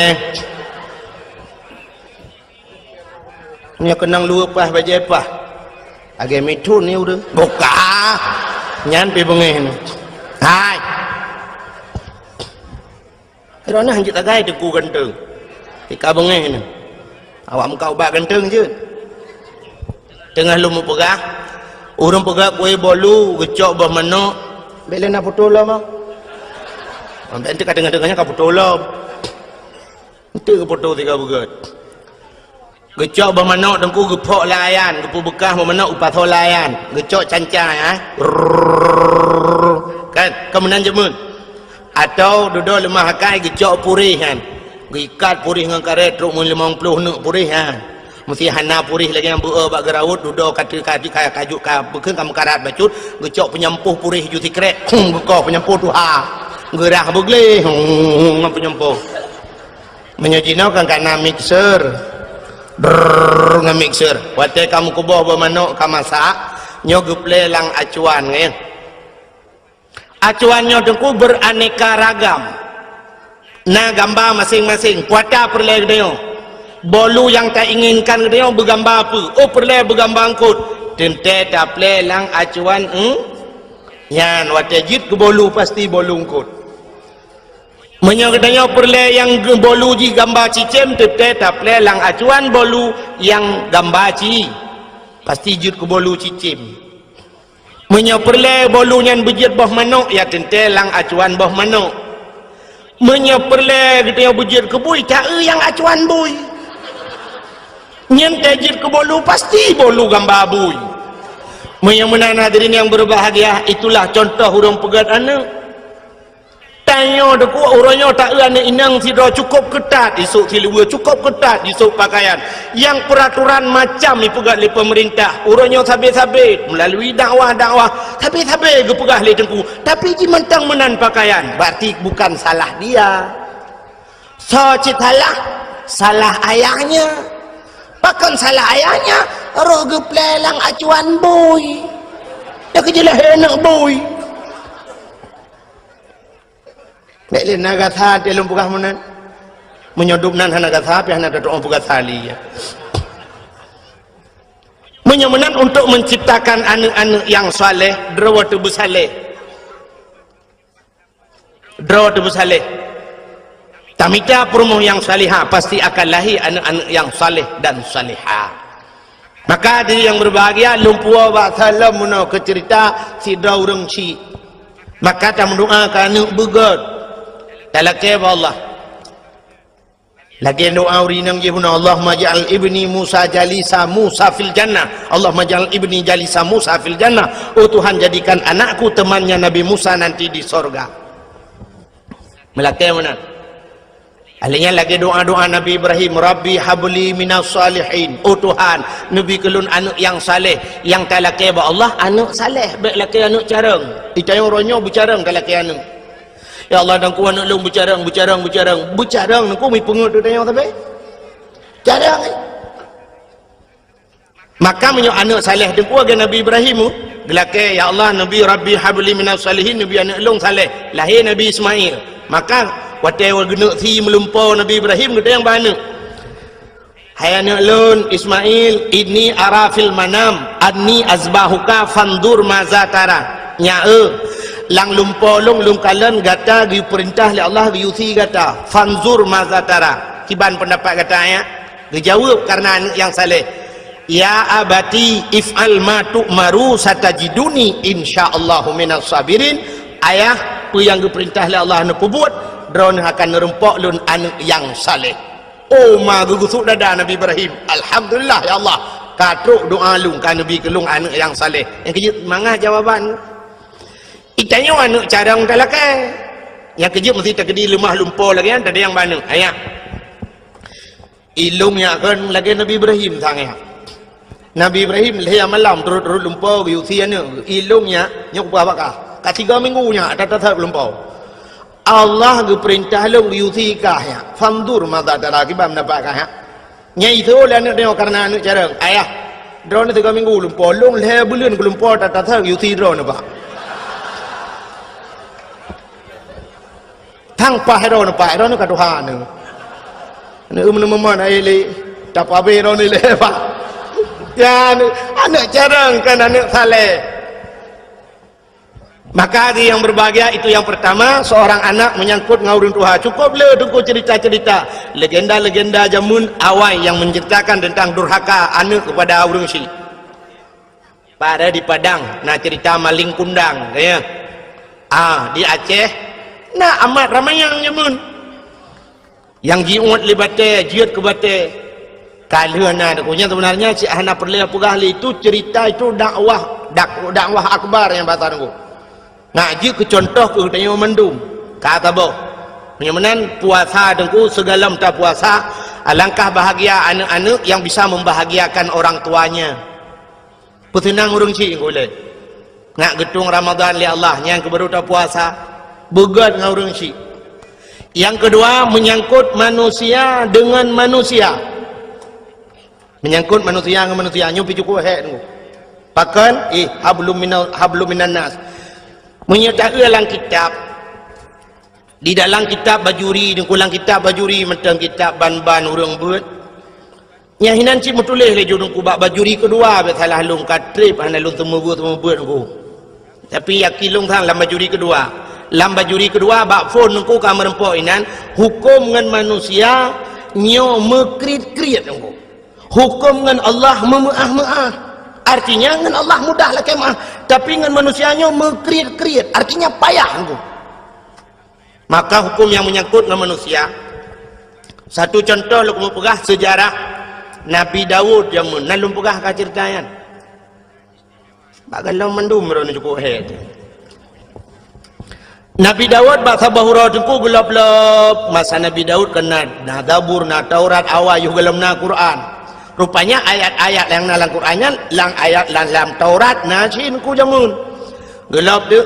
nya kenang lu pas baje pas age mitun ni udah buka nyan pi bengeh ni hai kerana hanjit agai teku ganteng tika bengeh ni awak muka ubat ganteng je tengah lu mau pegah urang pegah kuih bolu gecok bah manok bele nak foto lah mah ambil ente kat tengah-tengahnya ka foto lah ente ke foto tiga begat gecok bah manok dengku gepok layan gepu bekah bah manok upat layan gecok cancai kan kemenan jemun atau duduk lemah hakai gecok purih kan gikat purih dengan karet truk 50 nuk purih kan mesti hana purih lagi yang beu bak gerawut duduk kata kajuk ka bekeun ka mekarat bacut gecok penyempuh purih juti krek gekok penyempuh tu ha gerah begle ngam penyempuh menyajina kan kana mixer ngam mixer wate kamu kubah bermanok ka masak nyo geple lang acuan nge acuannya dengku beraneka ragam na gambar masing-masing kuata perle dia bolu yang tak inginkan dia bergambar apa perle bergambar angkut tente tak ple lang acuan yan watajid ke bolu pasti bolu angkut menyokatanya perle yang bolu ji gambar cicem tente tak ple lang acuan bolu yang gambar ci pasti jid ke bolu cicem menyoperle bolu yang bejit boh manok ya tente lang acuan boh manok menyoperle kita bejit ke bui tak yang acuan bui nyen tajid ke bolu pasti bolu gambar bui menyemenan hadirin yang berbahagia itulah contoh hurung pegat anak tanya deku orangnya tak anak inang tidak cukup ketat esok silua cukup ketat esok pakaian yang peraturan macam ipegat oleh pemerintah orangnya sabit-sabit melalui dakwah-dakwah sabit-sabit gepegah oleh tengku tapi ji mentang menan pakaian berarti bukan salah dia so salah ayahnya bahkan salah ayahnya roh geplelang acuan boy dia kejelah enak boy Beli naga tha telung pugah menan menyodupnan naga tha pi hana doa pugah tali ya menyemenan untuk menciptakan anak-anak yang saleh drawa tubuh saleh tamita perumuh yang salihah pasti akan lahir anak-anak yang saleh dan salihah maka diri yang berbahagia lumpua wa salam muno ke cerita si daureng si maka tak mendoakan anak begat talaknya Allah lagi doa urinang jihuna Allah maj'al ibni Musa jalisa Musa fil jannah Allah maj'al ibni jalisa Musa fil jannah oh Tuhan jadikan anakku temannya Nabi Musa nanti di sorga melaknya mana alihnya lagi doa-doa Nabi Ibrahim Rabbi habli minas salihin oh Tuhan Nabi kelun anak yang saleh yang talaknya Allah anak saleh baik laki anak carang itayang ronyo bercarang talaknya anak ya Allah dan ku anak lu bercarang nangku mi pengut tu tanya tapi carang Maka menyo anak saleh dengku ke Nabi Ibrahim gelake ya Allah Nabi Rabbi habli minas salihin Nabi anak long saleh lahir Nabi Ismail. Maka watai guna thi melumpau Nabi Ibrahim kita yang bana hai anak lun Ismail ini arafil manam anni azbahuka fandur maza tara nya lang lumpau long lum kalan gata di perintah oleh Allah diusi gata fanzur maza tara kiban pendapat kata ya dijawab karena anak yang saleh ya abati if'al ma tu'maru satajiduni insyaallah minas sabirin ayah apa yang diperintah oleh Allah nak buat drone akan nerempok lun anak yang saleh. Oh ma gugusuk dada Nabi Ibrahim. Alhamdulillah ya Allah. Katruk doa lung kan Nabi kelung anak yang saleh. Yang kejut mangah jawaban. Itanya anak carang talakai. Yang kejut mesti terkedi lemah lumpur lagi kan ada yang mana. Ayat. Ilungnya kan lagi Nabi Ibrahim sangat. Nabi Ibrahim leh malam turut lumpur usianya. Ilungnya nyok berapa? Kat 3 minggunya tak lumpur. Allah perintah lu yuti kahya fandur mata darah kibam nampak kahya nyai itu lah nak tengok karena anak cara ayah drone 3 minggu lumpur long le bulan lumpur tak yuti drone nampak thang pa drone ka Tuhan ni mana ai le tak apa drone le pak ya anak cara kan anak saleh. Maka yang berbahagia itu yang pertama seorang anak menyangkut ngaurun Tuhan. Cukuplah tunggu cerita-cerita legenda-legenda jamun awal yang menceritakan tentang durhaka anak kepada urang si. Pada di Padang, nah cerita maling kundang, ya. Di Aceh, nah amat ramai yang jamun. Yang jiut libate, jiut ke bate. Kalau na punya sebenarnya si Ahna Perlia Pugahli itu cerita itu dakwah akbar yang batal nunggu. Ngaji ke contoh ke tanya mendum kata boh menyamanan puasa dengku segala tak puasa alangkah bahagia anak-anak yang bisa membahagiakan orang tuanya petenang urang si boleh nak getung Ramadan li Allah yang kebaru tak puasa begat ngurang si yang kedua menyangkut manusia dengan manusia menyangkut manusia dengan manusia nyupi cukup dengku pakan hablum minan nas menyertai dalam kitab di dalam kitab bajuri dan kulang kitab bajuri mentang kitab ban-ban urang buat nyahinan si metulis le judung kubak bajuri kedua salah lung katrip ana lung temu buat aku tapi yakilung thang lam bajuri kedua bak phone aku ka merempok inan hukum dengan manusia nyo mekrit-krit aku hukum dengan Allah memeah-meah. Artinya dengan Allah mudahlah kemah, tapi dengan manusianya mengkriat-kriat, artinya payah engkau. Maka hukum yang menyangkut dengan manusia. Satu contoh lu kamu pegah sejarah Nabi Daud yang menalum pegah kacirtayan. Bagalau mendum merona cukup head. Nabi Daud bak sabahura tengku gelap-gelap masa Nabi Daud kena na Zabur na Taurat awal yuh galamna Quran. Rupanya ayat-ayat yang dalam Qurannya lang ayat dalam Taurat nasin ku jamun gelap tu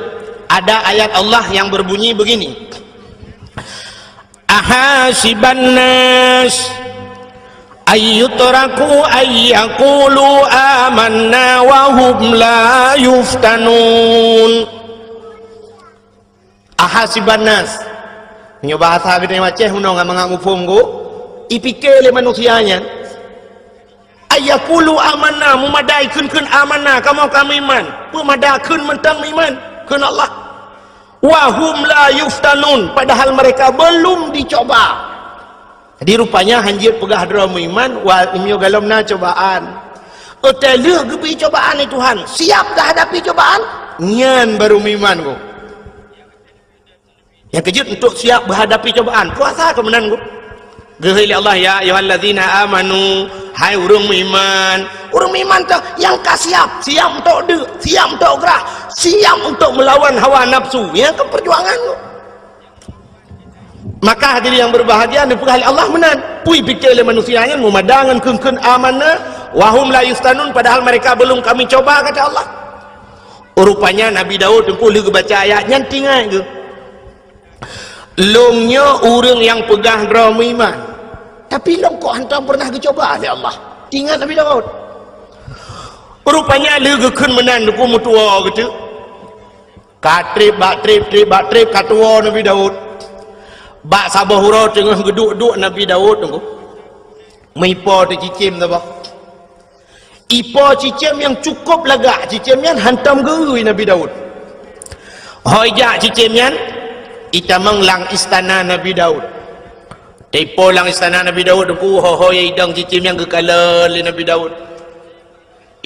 ada ayat Allah yang berbunyi begini ahasiban nas ayyutraku ayyaqulu amanna wa hum la yuftanun ahasiban nas nyo bahasa kita macam uno ngamang ngufung ku ipikir le manusianya ayakulu amanah memadai kun amanah kamu iman memadai kun mentang iman kun Allah wahum la yuftanun padahal mereka belum dicoba jadi rupanya hanjir pegah drum iman wa imyo galamna cobaan oteleh gebi cobaan ni Tuhan siap dah hadapi cobaan nyan baru iman ku yang kejut untuk siap menghadapi cobaan puasa kemenan ku gehil Allah ya ayyuhallazina amanu hai urang iman tu yang siap untuk siap untuk gerah siap untuk melawan hawa nafsu yang ke perjuangan tu maka hadirin yang berbahagia diperhali Allah menan pui fikir le manusianya memadangan kun amanah wahum la yustanun padahal mereka belum kami coba kata Allah rupanya Nabi Daud tengku lu baca ayatnya tinggal ke longnya orang yang pegang drama iman tapi long kok hantar pernah dicoba oleh Allah ingat Nabi Daud rupanya lega kun menan ku mutua gitu katrip bak trip katua Nabi Daud bak sabah hurau tengah geduk-duk Nabi Daud tunggu maipo tu cicim tu bah ipo cicim yang cukup lagak cicim yang hantam gerui Nabi Daud hoi jak cicim yang itamang lang istana Nabi Daud tepo lang istana Nabi Daud ku hoi idang cicim yang kekala le Nabi Daud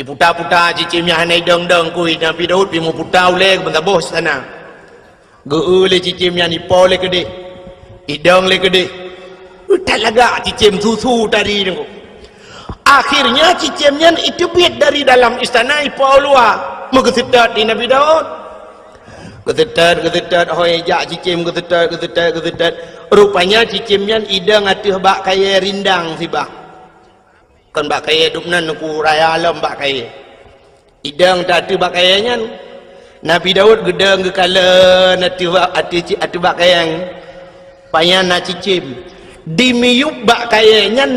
iputa-puta cicim yang hanai dang-dang ku Nabi Daud pi mu puta ule bentar bos istana geu le cicim yang ipo le gede idang le gede tak lagak cicim susu tadi tu akhirnya cicimnya itu biat dari dalam istana ipo luar mengesetat di Nabi Daud getetat hoi jak cicim getetat rupanya cicimnya idang atuh bak kaya rindang sibah kan bak kaya dupnan ku raya alam bak kaya idang tak atuh bak kayanya Nabi Daud gedang gekala atuh bak kaya payah na cicim dimiyup bak kayanya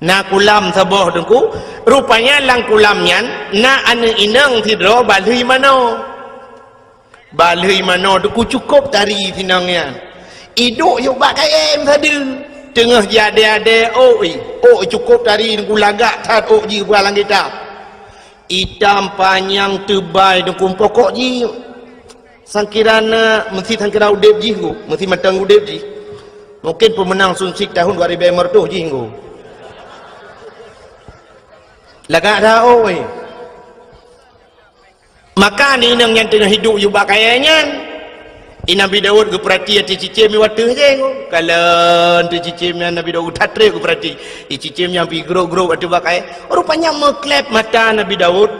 na kulam saboh tengku rupanya lang kulamnya na ane inang tidro balui mano tengku cukup tari tinangnya iduk yuk bak kayem tadi tengah jade cukup tari tengku lagak tat ji balang kita hitam panjang tebal tengku pokok ji sangkirana mesti sangkira udep ji ku mesti matang udep ji mungkin pemenang sunsik tahun 2000 ji ku lagak dah oi maka ni nang yang tengah hidup juga kayaknya Nabi Daud ke perhati hati cicim mi watu je kalau tu cicim yang Nabi Daud tatre ke perhati cicim yang pi grow atu bakai rupanya meklep mata Nabi Daud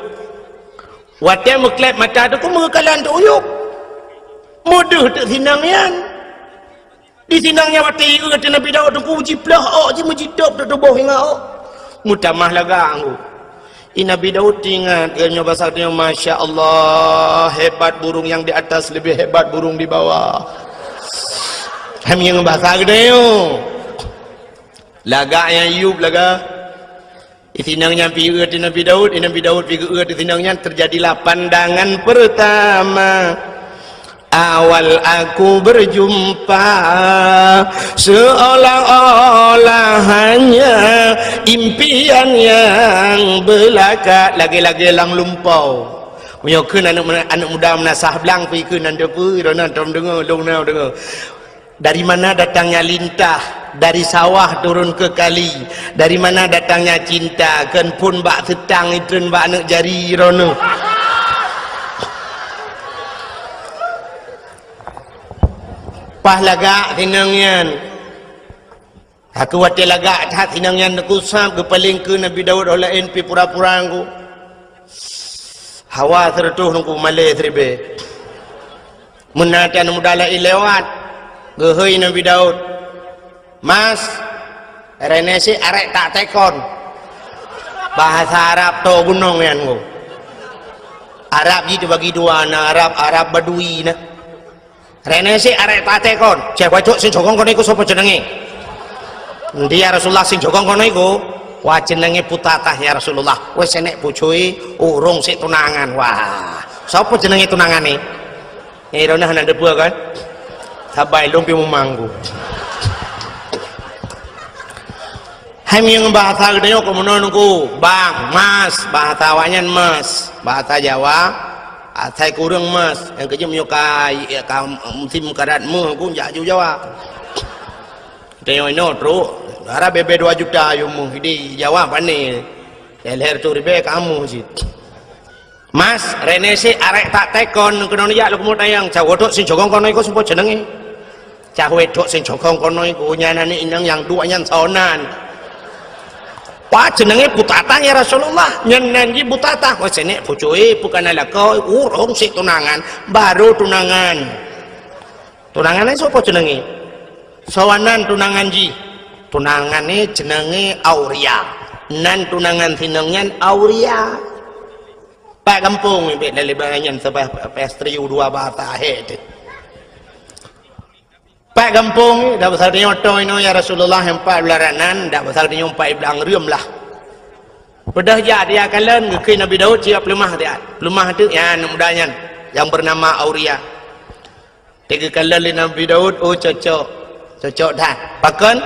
wate meklep mata tu ku mengekalan tu uyup mudah tak sinangnya di sinangnya wate kata Nabi Daud tu jiplah je mejidop tu tubuh hingga mutamah lagang Nabi Daud ingat ilmu bahasa dia Masya Allah hebat burung yang di atas lebih hebat burung di bawah kami yang bahasa dia lagak yang Ayub lagak isinangnya pergi ke Nabi Daud pergi ke isinangnya terjadilah pandangan pertama awal aku berjumpa seolah-olah hanya impian yang belaka lagi-lagi lang lumpau punya ke anak muda menasah belang pergi ke nanti pun dengar dari mana datangnya lintah dari sawah turun ke kali dari mana datangnya cinta kan pun bak setang itu bak anak jari rono pah lagak tinangnya aku wate lagak tak tinangnya aku sam ke paling ke Nabi Daud oleh NP pura-pura aku hawa tertuh nungku malai terbe menatan mudala lewat gehoi Nabi Daud mas renesi arek tak tekon bahasa Arab to gunung yang aku Arab itu bagi dua na Arab Badui na rene si arek tate kon cek wajok sing jokong kono iku sapa jenenge ndi ya Rasulullah sing jokong kono iku wah jenenge Putatah ya Rasulullah wis enek bojoe urung sik tunangan wah sapa jenenge tunangane irona nang debu kan sabai lumpi mumanggu Hemi yang bahasa gede ko menonku bang mas bahasa wanyan mas bahasa Jawa atai kurang mas yang kerja menyukai musim karatmu aku jak Jawa tengok ini terus harap bebe 2 juta yumu di Jawa pani leher tu ribe kamu sih mas renesi arek tak tekon kena ya lu kemudian yang cawodok sing jokong kono iku sapa jenenge cawedok sing jokong kono iku nyanane inang yang duanya sonan Pak jenenge Putatah ya Rasulullah nyenengi Putatah wis enek bojoe bukan alako urung sik tunangan baru tunangane sapa jenenge sawanan tunangan ji tunangane jenenge Auria nan tunangan sinengnya Auria Pak kampung mbek lelebangan sampai pestri dua bahasa het Pak kampung dah besar dia oto ino ya Rasulullah empat belaranan dah besar dia empat belang rium lah Pedah ja dia kalen ke Nabi Daud dia pelemah dia. Pelemah tu ya mudanya yang bernama Auria. Tiga kalen Nabi Daud cocok. Cocok dah. Bahkan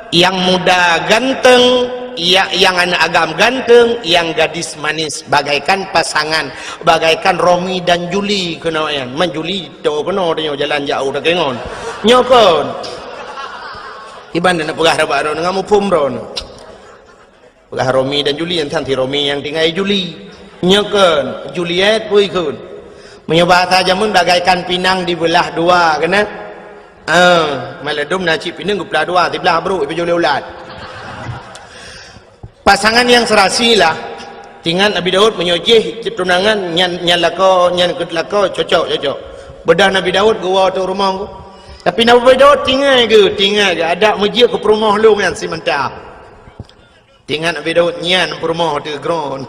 yang muda ganteng, yang anak agam ganteng, yang gadis manis, bagaikan pasangan, bagaikan Romi dan Juli kena yan. Man Juli do kena dia jalan jauh dah kengon. Nyokon. Iban nak pegah rabak dengan mu pumron. Pegah Romi dan Juli yang tanti Romi yang tinggal Juli. Nyokon, Juliet pun ikut. Menyebab jamun bagaikan pinang dibelah dua kena. Maladum nacip pinang dibelah dua, dibelah bro ibu juli ulat. Pasangan yang serasi lah tinggal Nabi Daud menyojih tunangan nyan lako cocok bedah Nabi Daud gua tu rumah ku tapi Nabi Daud tinggal ke ada masjid ke rumah lu yang si mentah tinggal Nabi Daud nyan rumah tu gron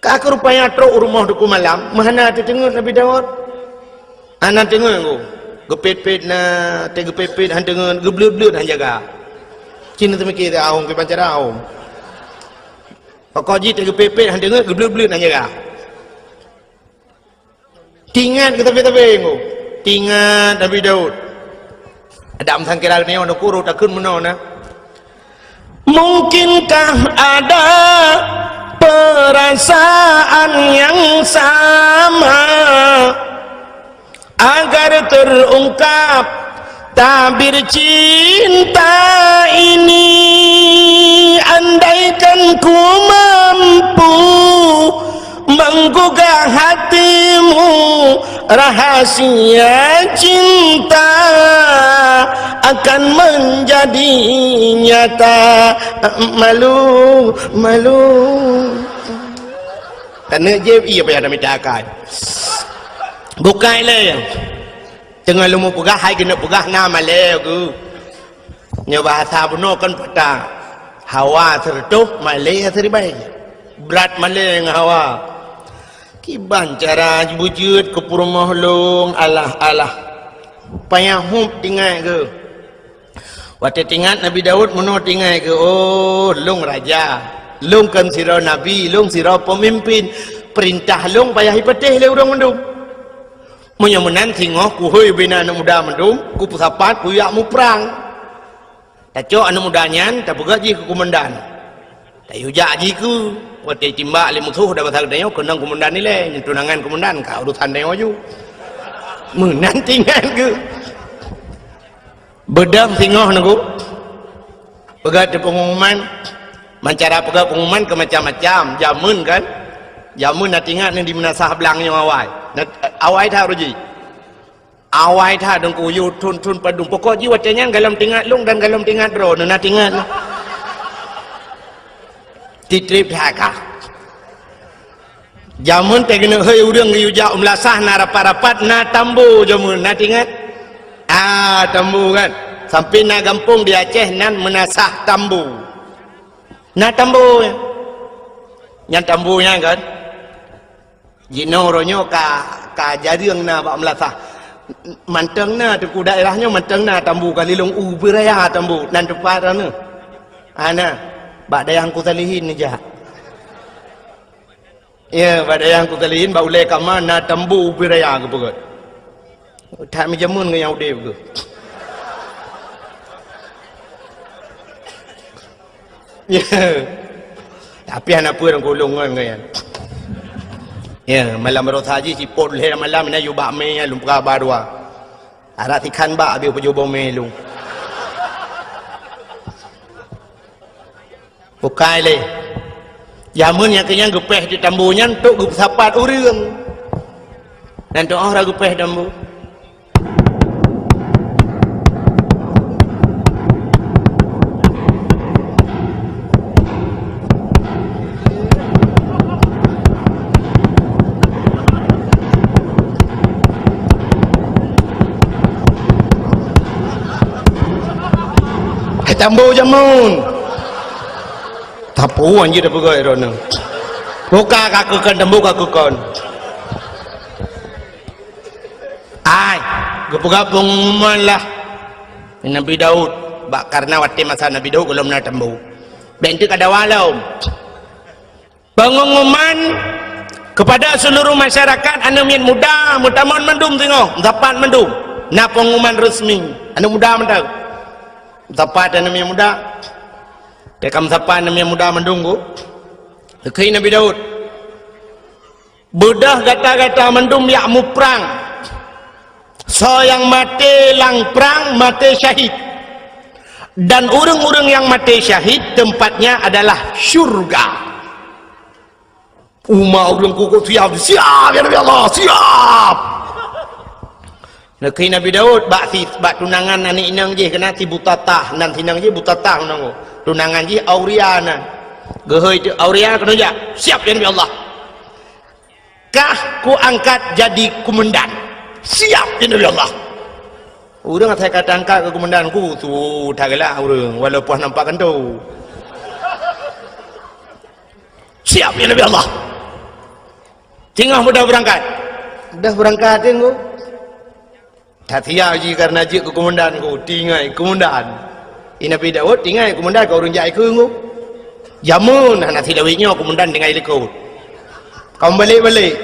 kak rupanya truk rumah tu malam mana tu tengok Nabi Daud anak tengok ku gepet-pet na tegepet-pet han tengok geblut-blut han jaga Cina tu mikir dia aung ke pancar aung. Kau ji tega pepet hang dengar geblut-geblut nak jaga. Tingat ke tepi-tepi ngo. Tingat Nabi Daud. Ada amsan kira ni ono kuru takun menona. Mungkinkah ada perasaan yang sama agar terungkap tabir cinta ini andaikan ku mampu menggugah hatimu rahasia cinta akan menjadi nyata malu karena je iya payah dah minta akal bukan lah tengah lu mau pegah hai kena pegah nama leh ku nya bahasa buno kan pada hawa tertuh maleh terbaik berat maleh dengan hawa kiban cara wujud ke rumah long alah payah hup tinggal ke waktu tinggal Nabi Daud muno tinggal ke long raja long kan sira nabi long sira pemimpin perintah long payah hipatih le urang mendung menyemenan tengok ku hoi bina anak muda mendum ku pusapat ku yak mu perang tak cok anak mudanya tak pegat ji ke komandan tak hujak ji ku waktu timbak le musuh dah pasal dia kenang komandan ni le tunangan komandan ka urusan dia ju menang tinggal ke bedam tengok naku pegat pengumuman mancara pegat pengumuman ke macam-macam jamun kan jamun nak tinggal ni di menasah belangnya awai tha ruji awai tha dong ku yu tun padung pokok ji watanya galam tinggal long dan galam tinggal ro na tinggal titrip thaka jamun te kena heu urang yu ja umlasah na rapat-rapat na tambu jamun na tinggal tambu kan sampai na gampung di Aceh nan menasah tambu na tambu yang tambunya kan jino ronyo ka jariang na bak melasah manteng na tu ku daerahnya manteng na tambu kalilong beraya tambu nan tepat ana ana bak dayang ku talihin ni jah ya bak dayang ku talihin bak ulai kama na tambu beraya ke pegot tak menjamun ke yang udah ke ya tapi anak pun golong kan ya malam berot haji si pot le malam na yu ba me lum ka barwa ara ti khan ba bi pujo bo me lum bukai le jamun yang kenyang gepeh di tambunya untuk gup sapat urang dan tu orang gepeh tambu tambu jamun tapu anjir dah pegai rona buka kakukan tambu kakukan ai gepugapung malah Nabi Daud bak karena waktu masa Nabi Daud belum nak tambu bentuk ada walau pengumuman kepada seluruh masyarakat anu mian muda mutamon mendum tengok dapat mendum na pengumuman resmi anu muda mendau dapat anu mian muda tekam dapat anu mian muda mendunggu Kei Nabi Daud bedah gata-gata mendum yak mu perang so yang mati lang perang mati syahid dan orang-orang yang mati syahid tempatnya adalah syurga. Umar orang kuku siap ya Nabi Allah siap. Nakui Nabi Daud bak tunangan anak inang je kena ti butatah nan tinang je butatah nang tunangan je Auriana gehoi tu Auriana kena ja siap ya Nabi Allah. Kah ku angkat jadi komandan siap ya Nabi Allah. Orang saya kata angkat ke komandanku tu tak gelak orang walaupun nampak kentu siap ya Nabi Allah. Tengah mudah berangkat dah berangkat tengok tak tiap je karena je ke komandanku tinggal komandan Nabi Daud tinggal komandan ke orang jai ke nguk jamun anak tidak wiknya komandan tinggal ikut kau balik-balik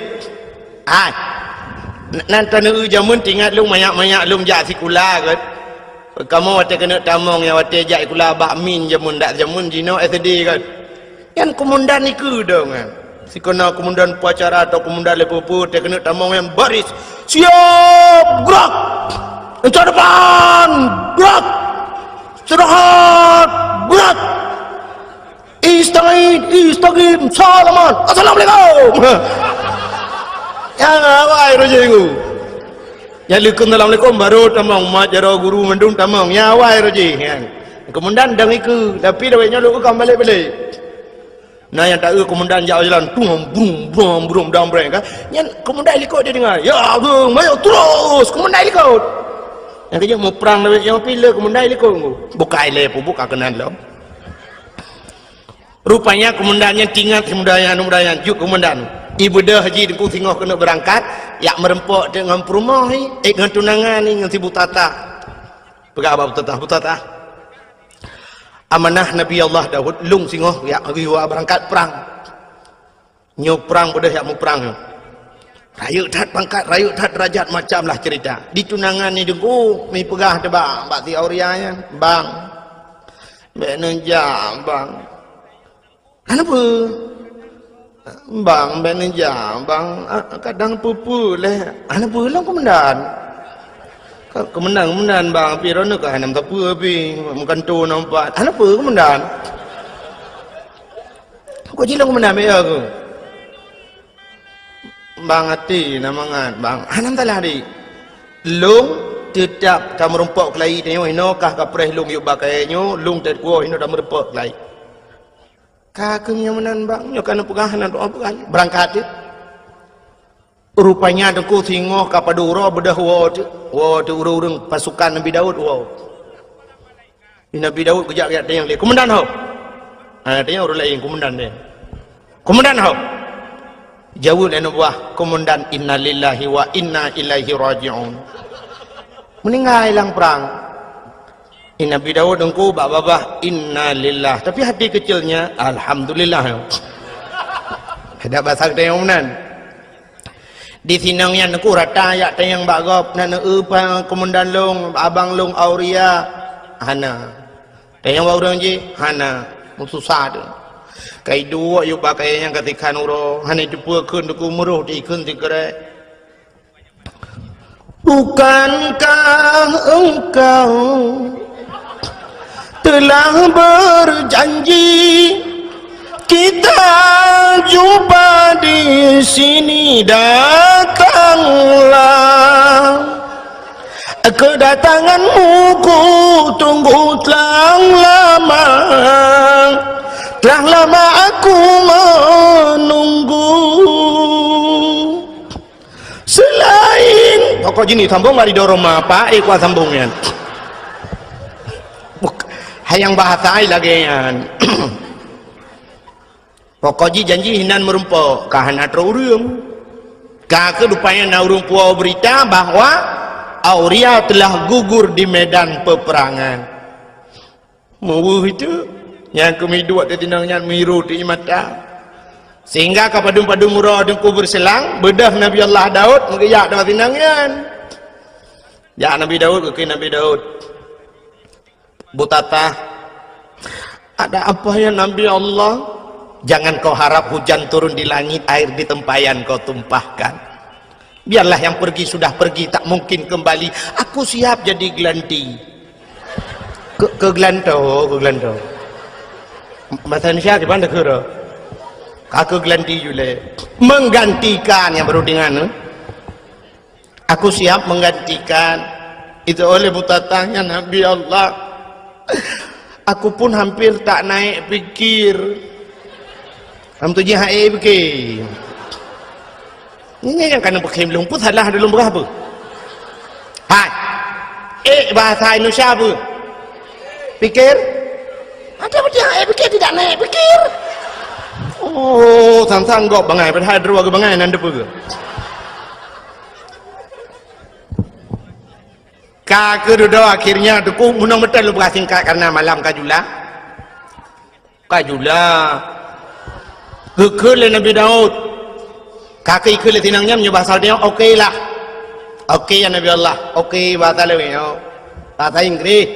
nanti nu jamun tinggal lu banyak-banyak lu jak sikula kan kamu wate kena tamong yang wate jak kula bakmin jamun dak jamun jino SD kan yang komandan ni ke dong kan si kena komandan upacara atau komandan lepo-lepo te kena tamong yang baris siap gerak encar depan gerak istirahat gerak istagim salaman assalamualaikum yang awai rojiku yang likum assalamualaikum baru tamang majaro guru mendung tamang yang awai roji yang komandan dang iku tapi dawainya lu kam balik-balik nah yang tak komandan jalan brum brum dam breng kan yang komandan ikut dia dengar ya agung mayo terus komandan ikut yang kerja mau perang yang pilih komandan ikut buka lepo buka kenan lo rupanya komandannya tinggal kemudahan juk komandan ibu dah haji dengku tengok kena berangkat yak merempok dengan perumah ni dengan tunangan ni dengan si butata pegang apa butata amanah Nabi Allah Daud lung singoh yak riwa berangkat perang nyo perang bedah yak mu perang rayuk tat pangkat rayuk tat derajat macam lah cerita di tunangan ni dengku mi pegah de bang bakti aurianya bang benenja bang kenapa bang benenja bang kadang pupu leh ana pulang komandan komandan bang pirona ka hanam tapu api makan tu nampak ana apa komandan kau jilang komandan me aku bang ati namangan bang hanam talah di lung tetap tam rumpok kelai tengok inokah ka preh lung yuk bakainya lung tet kuo ino tam rumpok kelai kakengnya menan bang nyokan pegahan doa pegahan berangkat dia rupanya dengku tengok kapadura bedah wa tu urang pasukan Nabi Daud wa Nabi Daud kejak kat yang dia komandan ho tanya orang lain komandan dia komandan ho jawab anu buah komandan innalillahi wa inna ilaihi raji'un meninggal hilang perang Nabi Daud engkau babah innalillah tapi hati kecilnya alhamdulillah ada bahasa ketemuan di sinangnya engkau rata ayat yang bagop nan upang komandan long abang long auria hana yang orang je hana susah tu kai dua yuk pakai yang ketika nuro hana jumpa kun tu muruh di kun tikere bukankah engkau telah berjanji kita jumpa di sini datanglah kedatanganmu ku tunggu telah lama aku menunggu selain pokok jini sambung mari dorong apa kuat sambungnya yang bahasa lagi yang pokoknya janji hinan merumpok kahana terurung kakek rupanya naurung puau berita bahwa Auria telah gugur di medan peperangan mau itu Yang kami dua tinangnya miru di mata. Sehingga kepada murah dan kubur selang bedah Nabi Allah Daud mengiyak dalam tinangan. Ya Nabi Daud ke Nabi Daud. Butata, ada apa ya Nabi Allah? Jangan kau harap hujan turun di langit, air di tempayan kau tumpahkan. Biarlah yang pergi sudah pergi, tak mungkin kembali. Aku siap jadi gelanti. Ke gelanto. Bahasa Indonesia di mana kira? Aku gelanti juga. Menggantikan yang baru dengan. Aku siap menggantikan. Itu oleh butatanya Nabi Allah. Aku pun hampir tak naik fikir. Kamu tu jihai fikir. Ini yang kena pakai belum pun salah dalam berapa? Hai. Bahasa Indonesia apa? Fikir? Ada apa jihai fikir tidak naik fikir? Oh, sang-sanggop bangai pada hadru ke bangai nanda apa? Kakak duduk akhirnya tuku munang betul lu berasingkat karena malam kajula kekal Nabi Daud kakak ikut tinangnya bahasa dia okey lah okey ya Nabi Allah okey bahasa lebihnya bahasa Inggris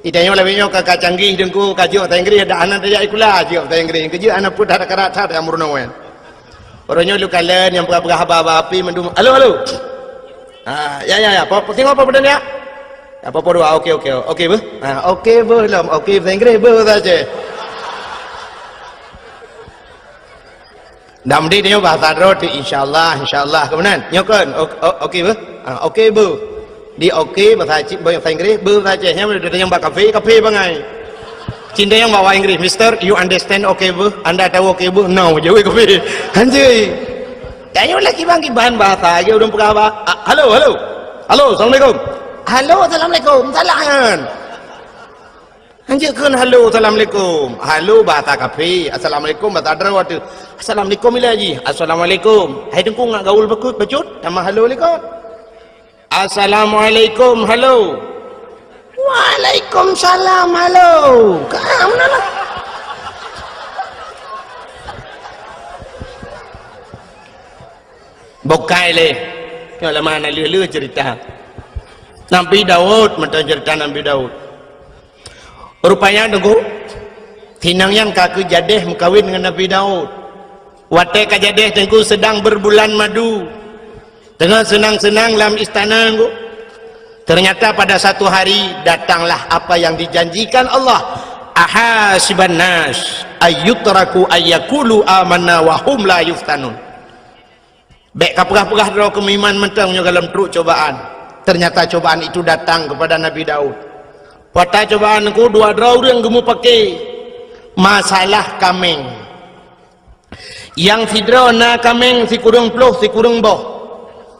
idanya lebihnya kakak canggih dengku kaji bahasa Inggris ada anak dia ikulah kaji bahasa Inggris kaji anak pun ada karat yang murnawan orangnya lu kalian yang berapa api mendum halo ya. Tengok apa benda ni ya? Apa dua? Okey bu. Okey bu, lam. Okey bahasa Inggeris bu saja. Nam di ni bahasa roti insyaallah. Kemudian nyokon. Okey bu. Okey bu. Di okey bahasa bahasa Inggeris bu saja. Yang yang bawa kafe bangai. Cinta yang bawa Inggeris, Mister, you understand okey bu? Anda tahu okey bu? No, jauh kafe. Anjay. Tanya lagi bang bahan bahasa aja udah apa? Halo, assalamualaikum. Halo, assalamualaikum. Salam. Anjir kan halo, assalamualaikum. Halo bahasa kafe. Assalamualaikum bahasa Darawat. Assalamualaikum lagi. Assalamualaikum. Hai dengkung nak gaul becut. Nama halo lekot. Assalamualaikum. Halo. Waalaikumsalam. Halo. Kamu mana? Bokai le. Kalau mana lulu cerita. Nabi Daud, macam cerita Nabi Daud. Rupanya tunggu. Tinang yang kaku jadeh mengkawin dengan Nabi Daud. Watai kajadeh tengku sedang berbulan madu. Tengah senang-senang dalam istana tengku. Ternyata pada satu hari datanglah apa yang dijanjikan Allah. Ahasiban nas ayyutraku ayyakulu amanna wa hum la yuftanun. Baik kapurah-purah draw kemiman mentangnya dalam teruk cobaan. Ternyata cobaan itu datang kepada Nabi Daud. Pada cobaan aku dua draw yang gemu pakai masalah kameng. Yang sidro na kameng si kurung ploh si kurung boh.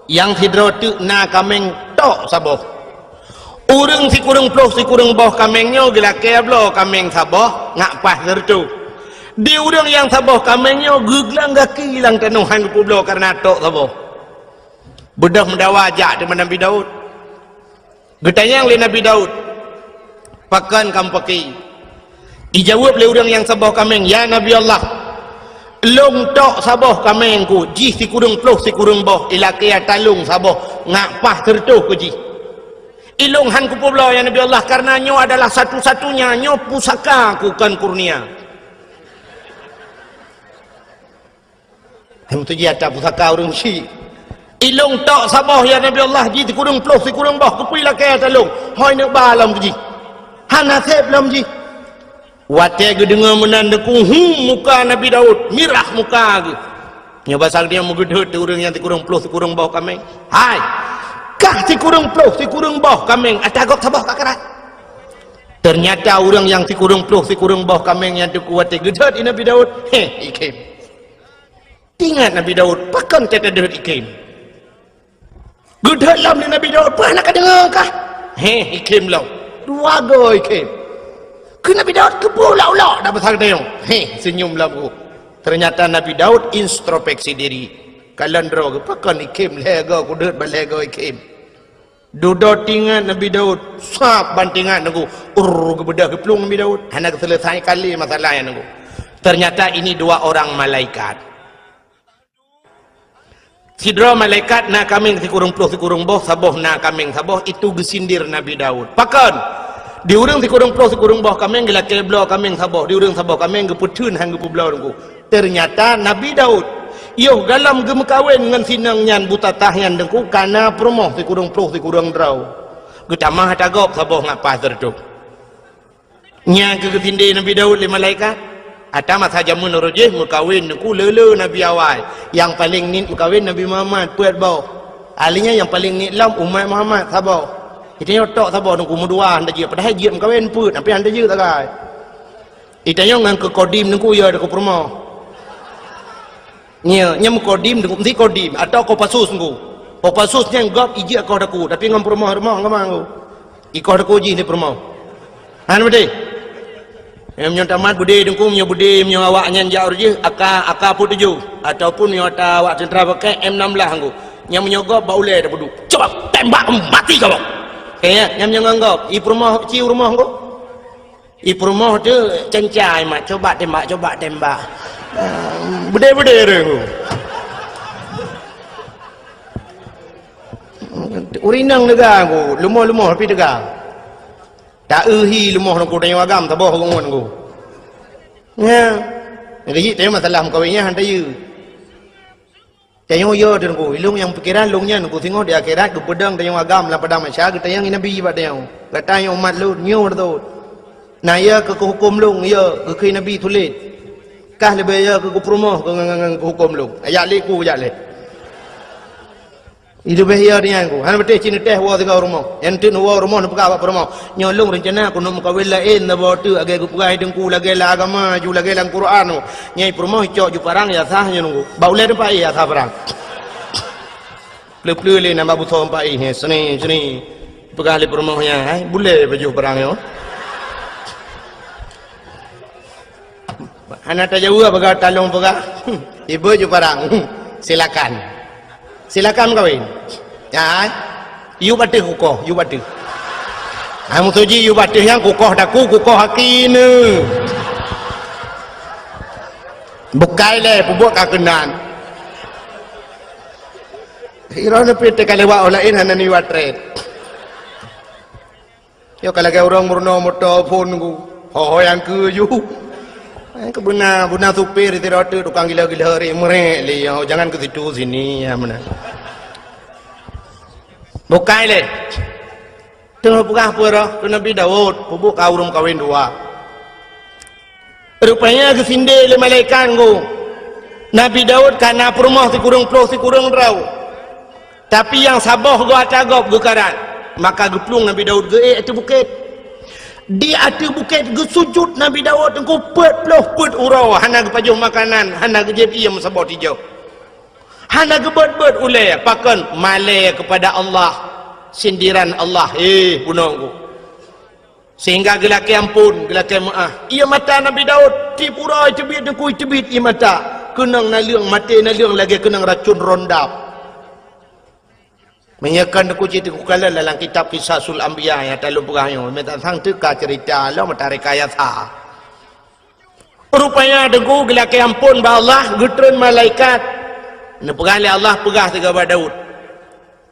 Yang sidro tu na kameng tok saboh. Urang si kurung ploh si kurung boh kamengnya gila keblo kameng saboh ngak pas tertu. Di urang yang saboh kamengnya geglang gaki hilang tanuhan kublo karena tok saboh. Bedah mendawajak dengan Nabi Daud. Getanya oleh Nabi Daud. Pakan kamu pakai. Dijawab oleh urang yang saboh kameng, ya Nabi Allah. Long tok saboh kamengku, ji si kurung ploh si kurung boh ilakia talung saboh ngak pah tertuh ku ji. Ilung han kublo ya Nabi Allah karena nyo adalah satu-satunya nyo pusaka ku kan kurnia. Hem tu dia tak pusaka urang si. Ilung tok saboh ya Nabi Allah ji kurung ploh si kurung boh kupui lah kaya talung. Hoi nak balam ji. Hana sep lam ji. Wate ge dengar menandaku muka Nabi Daud, mirah muka ge. Nya basal dia mugedut urang yang ti kurung ploh si kurung boh kameng. Hai. Kah si kurung ploh si kurung boh kameng atagok saboh kakarat. Ternyata orang yang si kurung ploh si kurung boh kameng yang tu kuat gedut Nabi Daud. Ikem. Ingat Nabi Daud, pakan kata dehut ikim. Gedut lam ni Nabi Daud, pernah nak dengar kah? Ikim lau. Dua go ikim. Ke Nabi Daud kebulau-lau dah besar dia. Senyum lau. Ternyata Nabi Daud introspeksi diri. Kalandro ke pakan ikim lego kudut balego ikim. Duduk tinggal Nabi Daud, sap bantingan nunggu, kebedah keplung Nabi Daud, hendak selesai kali masalah yang nunggu. Ternyata ini dua orang malaikat. Sidra malaikat nak kaming si kurung boh saboh nak kaming saboh itu gesindir Nabi Daud. Pakan diurang si kurung boh kaming gila keblo kaming saboh, diurang saboh kaming geputun hang gepublo nunggu. Ternyata Nabi Daud yo galam gemekawin dengan sinang nyan buta tahyan dengku karena promoh si kurung draw. Getamah tagap saboh ngapa tertuk. Nya kegetinde Nabi Daud le malaikat. Atama saja menurut je mukawin ku lele Nabi awal. Yang paling nit mukawin Nabi Muhammad puat bau. Alinya yang paling nit lam umat Muhammad sabau. Itanya tok sabau nungku mudua anda je padahal je mukawin put tapi anda je tak kai. Itanya ngan ke kodim nungku ya deku promo. Nya mukodim nungku mesti kodim atau kopasus nungku. Kopasus yang gop iji akau deku tapi ngam promo ngamang. Ikau deku ji ni promo. Han betul. Yang menyontamat bude dengku punya awaknya jauh je aka pun tuju ataupun yang awak tentera pakai M16 angku yang menyogop baulai dah bodoh coba tembak mati kau kayaknya yang menganggap i rumah ciu rumah angku i rumah tu cencai mak coba tembak bude rengku urinang negara angku lumah tapi tegak tak uhi lumah nunggu tanya agam tak boh ngungun nunggu ya jadi tanya masalah mukawinnya hantar you tanya yo nunggu ilung yang pikiran lungnya nunggu tengok di akhirat ke pedang tanya agam lah pedang masyarakat tanya nabi bat tanya kata yang umat lu nyu tu nah ya ke hukum lung ya ke nabi tulis kah lebih ya ke promoh ke hukum lung ayat liku ayat lek itu bahaya dia aku. Han betul cina teh wa tiga rumah. Yang tu wa rumah nak apa rumah. Nyolong rencana aku nak mukawin lain na bawa tu agai aku pegai dengku lagi la agama ju lagi lang Quran. Nyai rumah cok ju parang ya sahnya nunggu. Baulai tempat ya sah parang. Pleu le nama buto tempat ini seni pegai le rumahnya. Boleh baju parang yo. Anak tak jauh pegai talong pegai. Ibu ju parang. Silakan kawin. Ya, you batu kukoh, you batu. Kamu tuji you batu yang kukoh kukoh hakine. Bukai le, pubuk kakenan. Irona pete kalewa olain hanan you atret. Yo kalau kau orang murno motor phone ku, yang ke you. Buna supir itu rotu tukang gila-gila hari merek le jangan ke situ sini ya mana bukai le tengok buka apa tu Nabi Daud pubuk kaurum kawin dua rupanya ke sinde le malaikat go Nabi Daud karena perumah si kurung rau tapi yang saboh go atagop go karan maka geplung Nabi Daud ge itu bukit di atas bukit gesujud Nabi Daud engkau pet urau hana kepajuh makanan hana kejep ia mesabot hijau hana kebet ulai pakan malai kepada Allah sindiran Allah punongku sehingga gelaki ampun gelaki maaf ia mata Nabi Daud tip urau cebit dengku cebit ia mata kenang naliang mati naliang lagi kenang racun rondap menyakan aku cerita kukala dalam kitab Qisasul Anbiya yang tak lupa yang minta sang teka cerita Allah mata rekayasa rupanya dengku gelaki ampun ba Allah getren malaikat nepegah le Allah pegah tiga ba Daud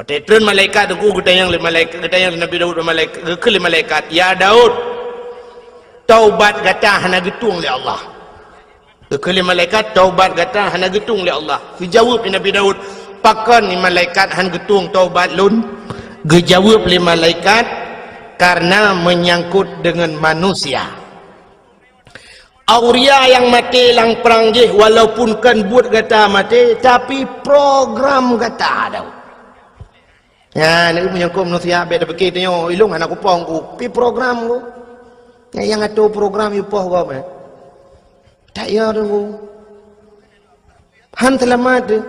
petren malaikat dengku getayang le malaikat getayang Nabi Daud malaikat ke malaikat ya Daud taubat gata hana getung le Allah ke malaikat taubat gata hana getung le Allah dijawab Nabi Daud pakan ni malaikat han getung taubat lun gejawab le malaikat karena menyangkut dengan manusia auria yang mati lang perang je walaupun kan buat kata mati tapi program kata ada ya ni menyangkut manusia beda begitu nyo ilung anak kupong ku pi program ku yang atau program yupoh ku apa tak ya tu han selamat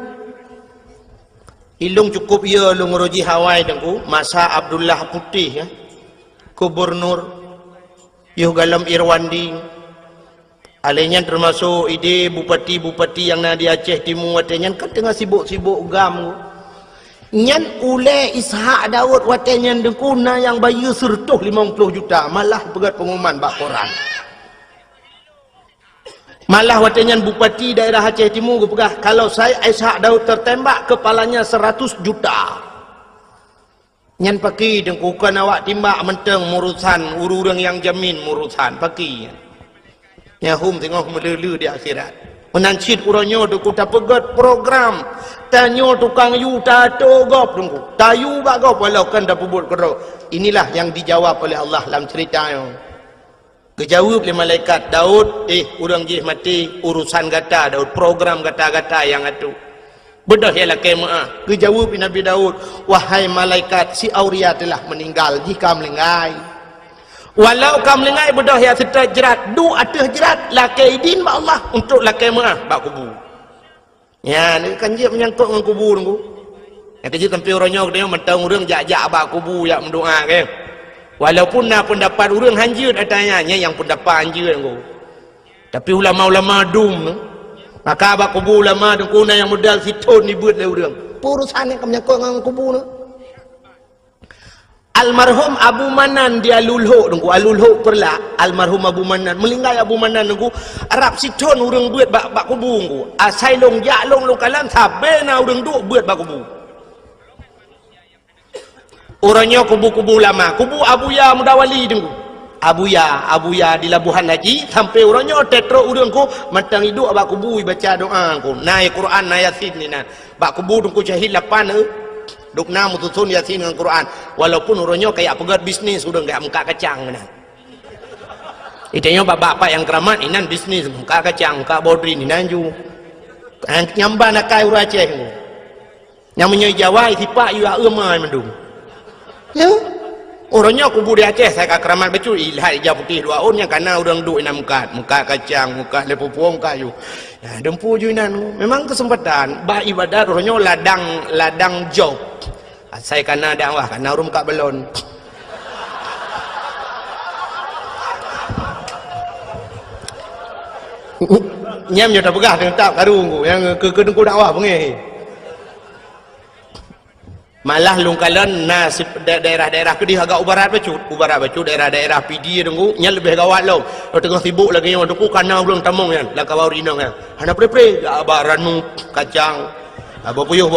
ilung cukup ya lung roji Hawaii dengku masa Abdullah Putih ya gubernur yuh galam Irwandi alenya termasuk ide bupati yang na di Aceh Timur watenya kan tengah sibuk gam Nyan ule Ishak Daud watenyan dengkuna yang bayar 150 juta malah pegat pengumuman bak koran. Malah watenyan bupati daerah Aceh Timur pegah kalau saya Ishak Daud tertembak kepalanya 100 juta. Nyan paki dengkukan awak timbak menteng murusan urang yang jamin murusan paki. Nyahum tengok melelu di akhirat. Menancit uranyo tu ku tak pegat program tanyo tukang yu tato gop dengku tayu bak gop walau kan dah pubut kero. Inilah yang dijawab oleh Allah dalam ceritanya. Kejawab oleh malaikat Daud, urang jih mati urusan gata Daud, program gata-gata yang atu. Bedah ialah kemah. Kejawab Nabi Daud, wahai malaikat si Auria telah meninggal jika melengai. Walau kamu lengai bedah ya serta jerat du atah jerat lakai idin ba Allah untuk lakai maah bak kubur. Ya ni kan dia menyangkut dengan kubur tu. Yang kerja tempi orangnya dia mentang urang jak-jak bak kubur yak mendoa ke. Walaupun nak pendapat urang hanjut atanya yang pendapat hanjut tu. Tapi ulama-ulama dum tu. Maka bak kubur ulama tu kuna yang modal siton ni buat le urang. Urusan yang menyangkut dengan kubur tu. Almarhum Abu Manan dia lulhuk nunggu alulhuk perla almarhum Abu Manan melinggai Abu Manan nunggu Arab siton urang buat bak kubur nunggu asai long jak long kalan sabena urang duk buat bak kubur orangnya kubur lama kubur Abu Ya Mudawali nunggu Abu Ya di Labuhan Haji sampai orangnya tetro urang ku matang hidup bak kubur baca doa ku naik Quran naik Yasin ni nah bak kubur nunggu syahid 8 duk nama tusun Yasin dengan Quran walaupun orangnya kayak pegat bisnis sudah enggak muka kacang nah. Itanya bapak-bapak yang keramat inan bisnis muka kacang muka bodri ni nanju nyamba nak kai ura Aceh yang menyai Jawa sipak yu amai mendung ya orangnya kubur di Aceh saya keramat betul ilhai hijau putih 2 on yang kana orang duk ina muka kacang muka lepupuang kayu ya dempu ju inan memang kesempatan bah ibadat orangnya ladang job saya kana dakwah kana rum kak belon nyam nyo tak pegah tak karung yang ke dengku dakwah pengen malah lungkalan nasib daerah-daerah ke dia agak ubarat bacut daerah-daerah PD dengku nya lebih gawat lo tengah sibuk lagi yang dengku kana belum tamong kan lah kawau rinang kan hana pre-pre abaranu kacang bapuyuh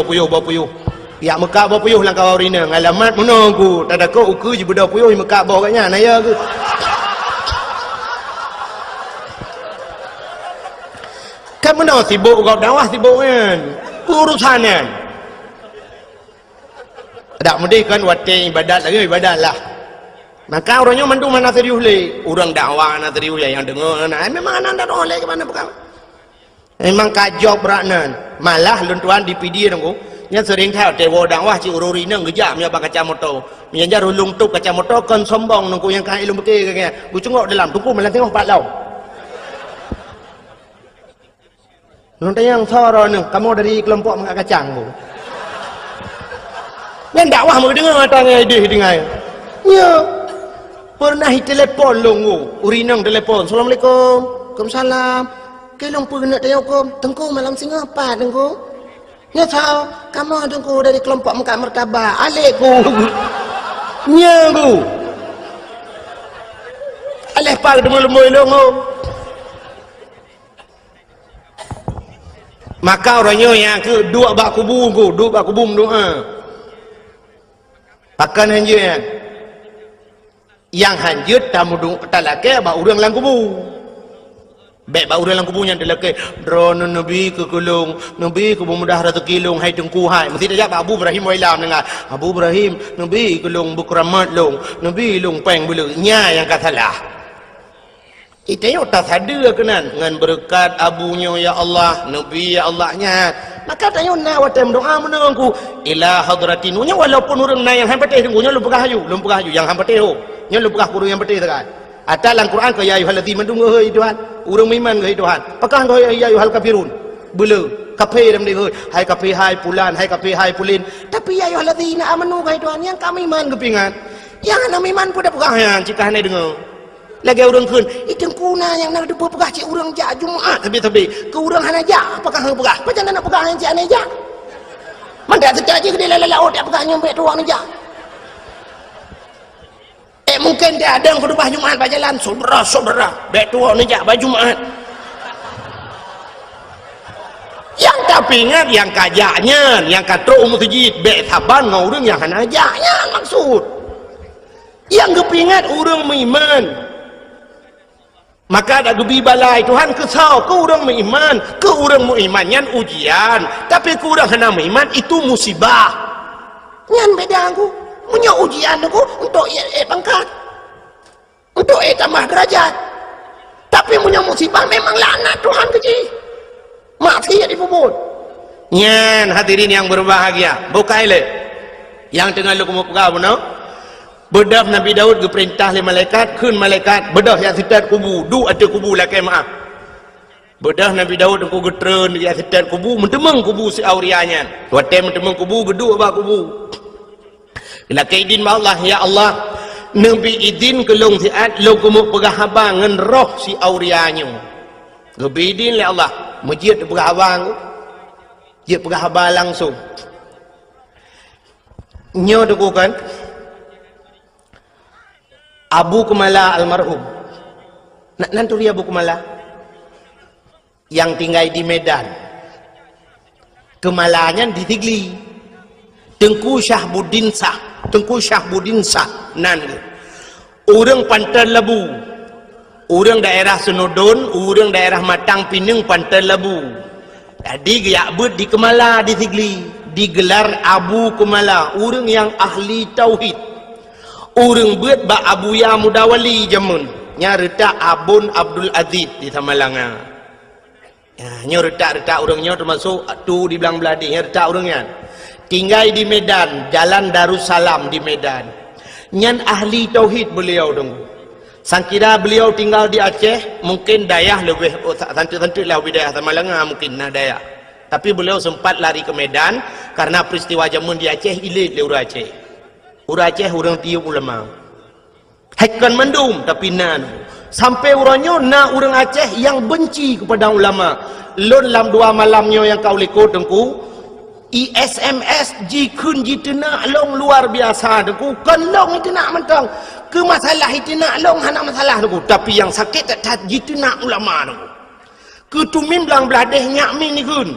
ya Mekah bapuyuh lang kawau rinang alamat menunggu tak ada kau uku je budak puyuh Mekah bawah katnya naya ke kan mana sibuk kau dakwah sibuk kan urusan kan tak mesti kan wate ibadat lagi ibadat lah maka orangnya mandu mana serius le orang dakwah mana serius yang dengar memang anak dah oleh ke mana bukan memang kajok beraknan malah luntuan di PD dengku nya sering tahu tewo dakwah ci ururi nang gejak nya bak kacamoto nya jar ulung tup kacamoto kan sombong nengku yang kai ilmu betul ke ku cengok dalam tuku malah tengok pak lau nonton yang soro neng kamu dari kelompok mengak kacang bu yang dakwah mau dengar tanya ide dengar ya pernah telepon longu urinang telepon assalamualaikum waalaikumsalam kelong pun nak tanya hukum tengku malam singa apa tengku nya sao kamu tengku dari kelompok Mekah Mertabah alekku nya ku aleh pak demul-demul longu maka orangnya yang ke dua bak kubur doa akan hanjut yang hanjut tamu talake ba urang lang kubu baik ba urang lang kubu yang talake drone nabi ke kulung nabi kubu mudah rezeki long hai tengku hai mesti dia Abu Ibrahim wailam dengar Abu Ibrahim nabi kulung bukramat long nabi long peng bulu nya yang katalah itu tak sadar kenan dengan berkat abunya ya Allah nabi ya Allahnya maka tanya na watem doa menengku ila hadratinunya walaupun urang na yang hampateh tenggunya lu pegah hayu yang hampateh nya lu pegah kurang yang peteh tekan atalan Quran ke ya ayyuhallazina mandung heuy Tuhan urang iman ke Tuhan pakah ke ya ayyuhal kafirun bela kafir dem heuy hai kafir hai pulan hai kafir hai pulin tapi ya ayyuhallazina amanu ke Tuhan yang kami iman kepingan yang ana iman pun dah pegah yang cikah ni dengar lagi orang kun itu kuna yang nak depa pegah cik orang jak Jumaat tapi ke orang hana jak apakah hang pegah macam nak pegah yang cik ane jak Mandat terjadi ke dia laut dia pegang nyumbek ruang ni je. Mungkin dia ada yang kedua Jumaat berjalan saudara baik tua ni je baju Jumaat. Yang tapi ingat yang kajaknya, yang kata umur tujid baik saban dengan orang yang hana ajaknya maksud. Yang kepingat orang beriman. Maka ada gebi balai Tuhan kesal ke orang beriman, ke orang beriman yang ujian, tapi ke orang hana beriman itu musibah. Yang beda aku, punya ujian aku untuk pangkat, untuk tambah derajat. Tapi punya musibah memang laknat Tuhan kecil. Mati ya dipuput. Nyan hadirin yang berbahagia, bukai le. Yang tengah lu mau pegang benar. Bedah Nabi Daud diperintah oleh malaikat, kun malaikat bedah yang setat kubu, du ada kubu lakai maaf. Bedah Nabi Daud aku getren yang setat kubu, mentemeng kubu si aurianya. Tuate mentemeng kubu, gedu ba kubu. Lakai idin Allah, ya Allah, Nabi idin kelong siat lo kumu pegah habang ngan roh si aurianya. Nabi idin le Allah, masjid pegah habang. Dia pegah habang langsung. Nyo deku kan Abu Kumala almarhum. Nanturi Abu Kumala yang tinggal di Medan. Kemalanya di Tigli. Tengku Syahbuddin Sah nan. Orang Pantai Labu. Orang daerah Senodon, orang daerah Matang Pinang Pantai Labu. Jadi giak bet di Kemala di Tigli, digelar Abu Kumala, orang yang ahli tauhid. Orang buat ba Abu Ya Mudawali jamun nya retak Abun Abdul Aziz di Tamalanga. Ya, nya retak orangnya termasuk tu di belang beladi nya retak orangnya. Tinggal di Medan, Jalan Darussalam di Medan. Nyan ahli tauhid beliau dong. Sangkira beliau tinggal di Aceh, mungkin dayah lebih tentu lah wilayah Tamalanga mungkin nah dayah. Tapi beliau sempat lari ke Medan karena peristiwa jamun di Aceh ilit le urang Aceh. Urang Aceh orang tiup ulama. Haikan mendum tapi nan. Sampai orangnya na orang Aceh yang benci kepada ulama. Lon lam dua malamnya yang kau likut dengku. SMS jikun jitena long luar biasa dengku. Kan long itu nak mentang. Ke masalah itu nak long hana masalah dengku. Tapi yang sakit tak jitena ulama dengku. Ketumin belang beladeh nyakmin ni kun.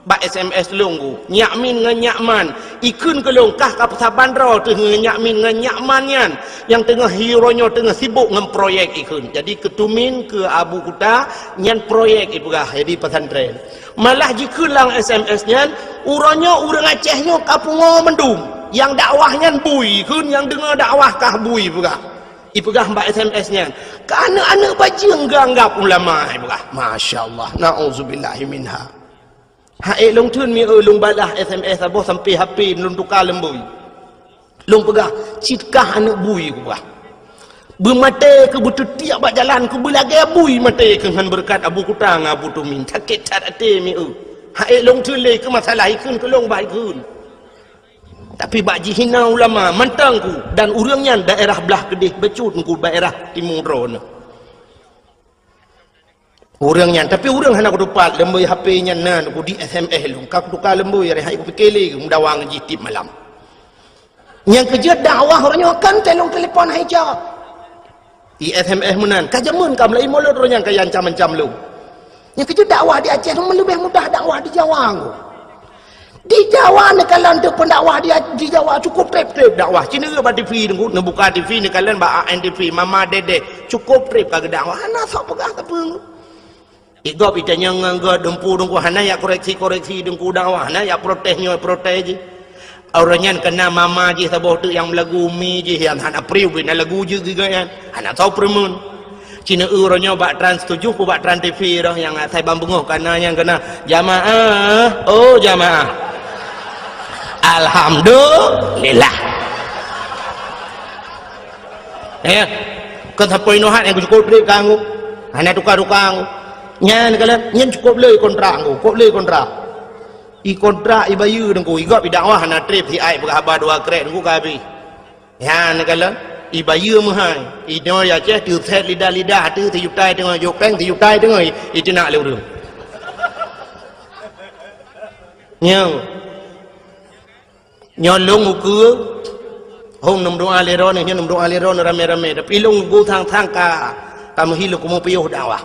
Ba SMS longgu nyakmin ngan nyakman ikun kelong kah ka pesaban ro tengah nyakmin ngan nyakmannya yang tengah hero-nya tengah sibuk ngan proyek ikun. Jadi ketumin ke Abu Kuta nyan proyek ipugah jadi pesantren. Malah jikun lang SMS-nya urangnya urang Acehnya kapungo mendum yang dakwahnya bui kun yang dengar dakwah kah bui pugah. Ipugah mbak SMS-nya. Ka anak-anak bajing ganggap ulama ipugah. Masya-Allah. Nauzubillahi minha. Hai long tun mi long balah SMS aboh sampai HP long tukar lembui. Long pegah citkah anak bui ku bah. Bermata ke butuh tiap bak jalan ku belagai bui mata ke han berkat Abu Kutang Abu Tumin sakit ate mi hai long tun le ke masalah ikun ke long bai kun. Tapi bak jihina ulama mantang ku dan urangnya daerah belah Kedih becut ku daerah Timur Ron. Orangnya tapi orang hana ku dapat lembui HP-nya nan ku di SMS lu kau tukar lembui hai ku pikir ke mudawang jitip malam. Yang kerja dakwah orangnya kan telefon hai jawab. Di SMS menan kajamun kam lai mulut orangnya kaya ancam-ancam lu. Yang kerja dakwah di Aceh lebih mudah dakwah di Jawa ku. Di Jawa ni kalian tu pendakwah dia di Jawa cukup trip dakwah. Cina ke TV ku nak buka TV ni kalian ba ANTV Mama Dede cukup trip kagak dakwah. Hana sok pegah apa Igop itanya ngangga dempu dengku hana ya koreksi dengku dakwah hana ya protesnya protes je. Orangnya kena mama je sabah tu yang lagu mi je yang hana priu bina lagu je gigayan. Hana tahu premun. Cina orangnya bak Trans 7 pu bak Trans TV dah yang saya bambungoh karena yang kena jamaah. Oh jamaah. Alhamdulillah. Ya. Kan sampai nohat yang cukup trip kanggu. Hana tukar-tukang. Nyan kalian nyan cukup le kontrak ku kok le kontrak I kontrak I bayu dengku igap I dakwah na trip si ai berhabar dua krek dengku kabi nyan kalian I bayu mahai I no ya ceh tu set lidah tu ti yutai tengah yok peng ti yutai tengah I nak le urang nyang nyolong uku hong nom doa leron ni nom doa leron rame-rame tapi long go thang ka kamu hilu kumu piyuh dakwah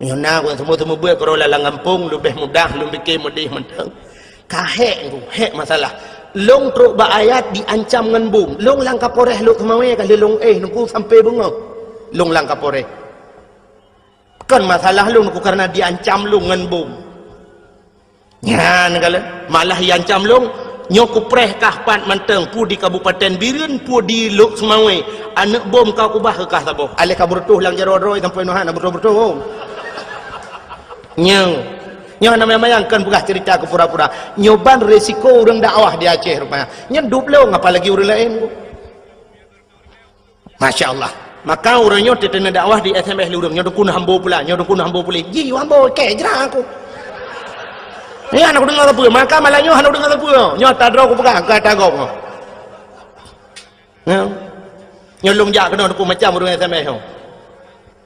nyona ko semua buat kalau lalang kampung lebih mudah lebih ke mudih mentang kahek tu hek masalah long truk ba ayat diancam ngan bom long lang kaporeh lu kemawe ka long nungku sampai bengok long lang kaporeh kan masalah long nungku karena diancam long ngan bom ya negala malah diancam long nyoku preh kah pat manteng pu di Kabupaten Biren pu di Luk Semawe anak bom kau kubah ke kah taboh ale kaburtuh lang jaro-roi sampai nohan bertuh nyang nama bayangkan bukan cerita ke pura-pura nyoban resiko orang dakwah di Aceh rupanya nyedup lo apalagi orang lain Masya Allah maka orangnya tetena dakwah di SMS lurung nyodukun hambo pula ji hambo ke jerang aku ni anak dengar apa maka malahnya anak dengar apa nyata draw aku pegang kata gop nyolong jak kena aku macam orang SMS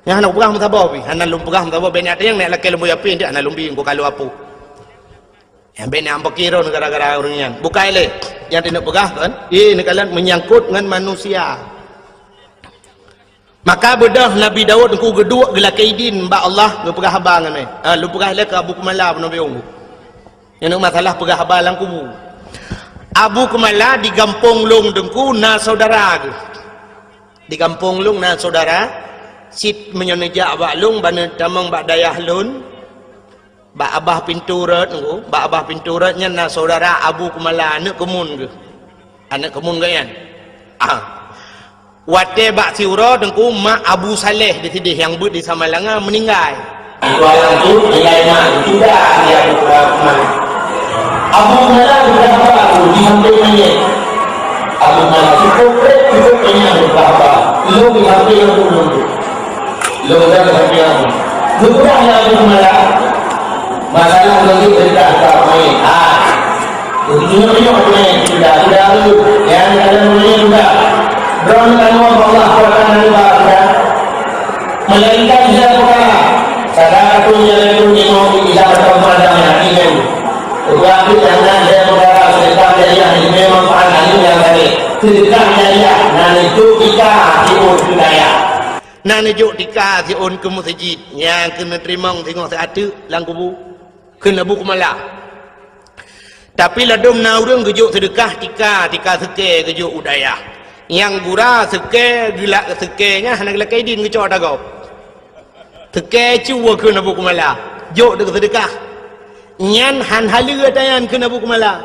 yang anak pegang mata bawa anak lum pegang mata bawa banyak yang nak laki lembu yapin dia anak lumbi aku kalau apa yang banyak ampak kira gara-gara orang yang bukai le yang tidak pegang kan ini kalian menyangkut dengan manusia maka bedah Nabi Daud aku geduk gelak kaidin mbak Allah ngepegah habang ni lu pegah le ke Abu Kumala Nabi Ung yang masalah pegah habalang kubu Abu Kumala di Gampong Long dengku na saudara di Gampong Long na saudara sit menyonejak abak long bana tamang bak dayah lun bak abah pintu rat ngku bak abah pintu ratnya na saudara Abu Kumala anak kemun ke kan wate bak siura dengku mak Abu Saleh di sini yang but di Samalanga meninggal itu alam tu nilai mak sudah dia Abu Kumala berapa di hampir ni Abu Kumala cukup banyak berapa lu di hampir tu lu dah hampir tu bukannya Abu Kumala masalah lagi cerita tak main begini apa ni sudah lu yang kalian mulai sudah drone Allah Subhanahu wa taala melainkan dia perkara sadar punya itu mau tidak bertemu dengan waktu jangan dia berkata sedekah jariah ini memang pahala yang tadi sedekah jariah nan itu kita diun budaya nan itu kita diun ke masjid yang kena terima tengok seatu lang kubu kena Abu Kumala tapi ladum naurung gejuk sedekah tika seke gejuk udaya yang gura seke gila sekenya hana gila kaidin gejuk dagau seke cuwa kena Abu Kumala jok de sedekah nyan han halu tayan kena Abu Kumala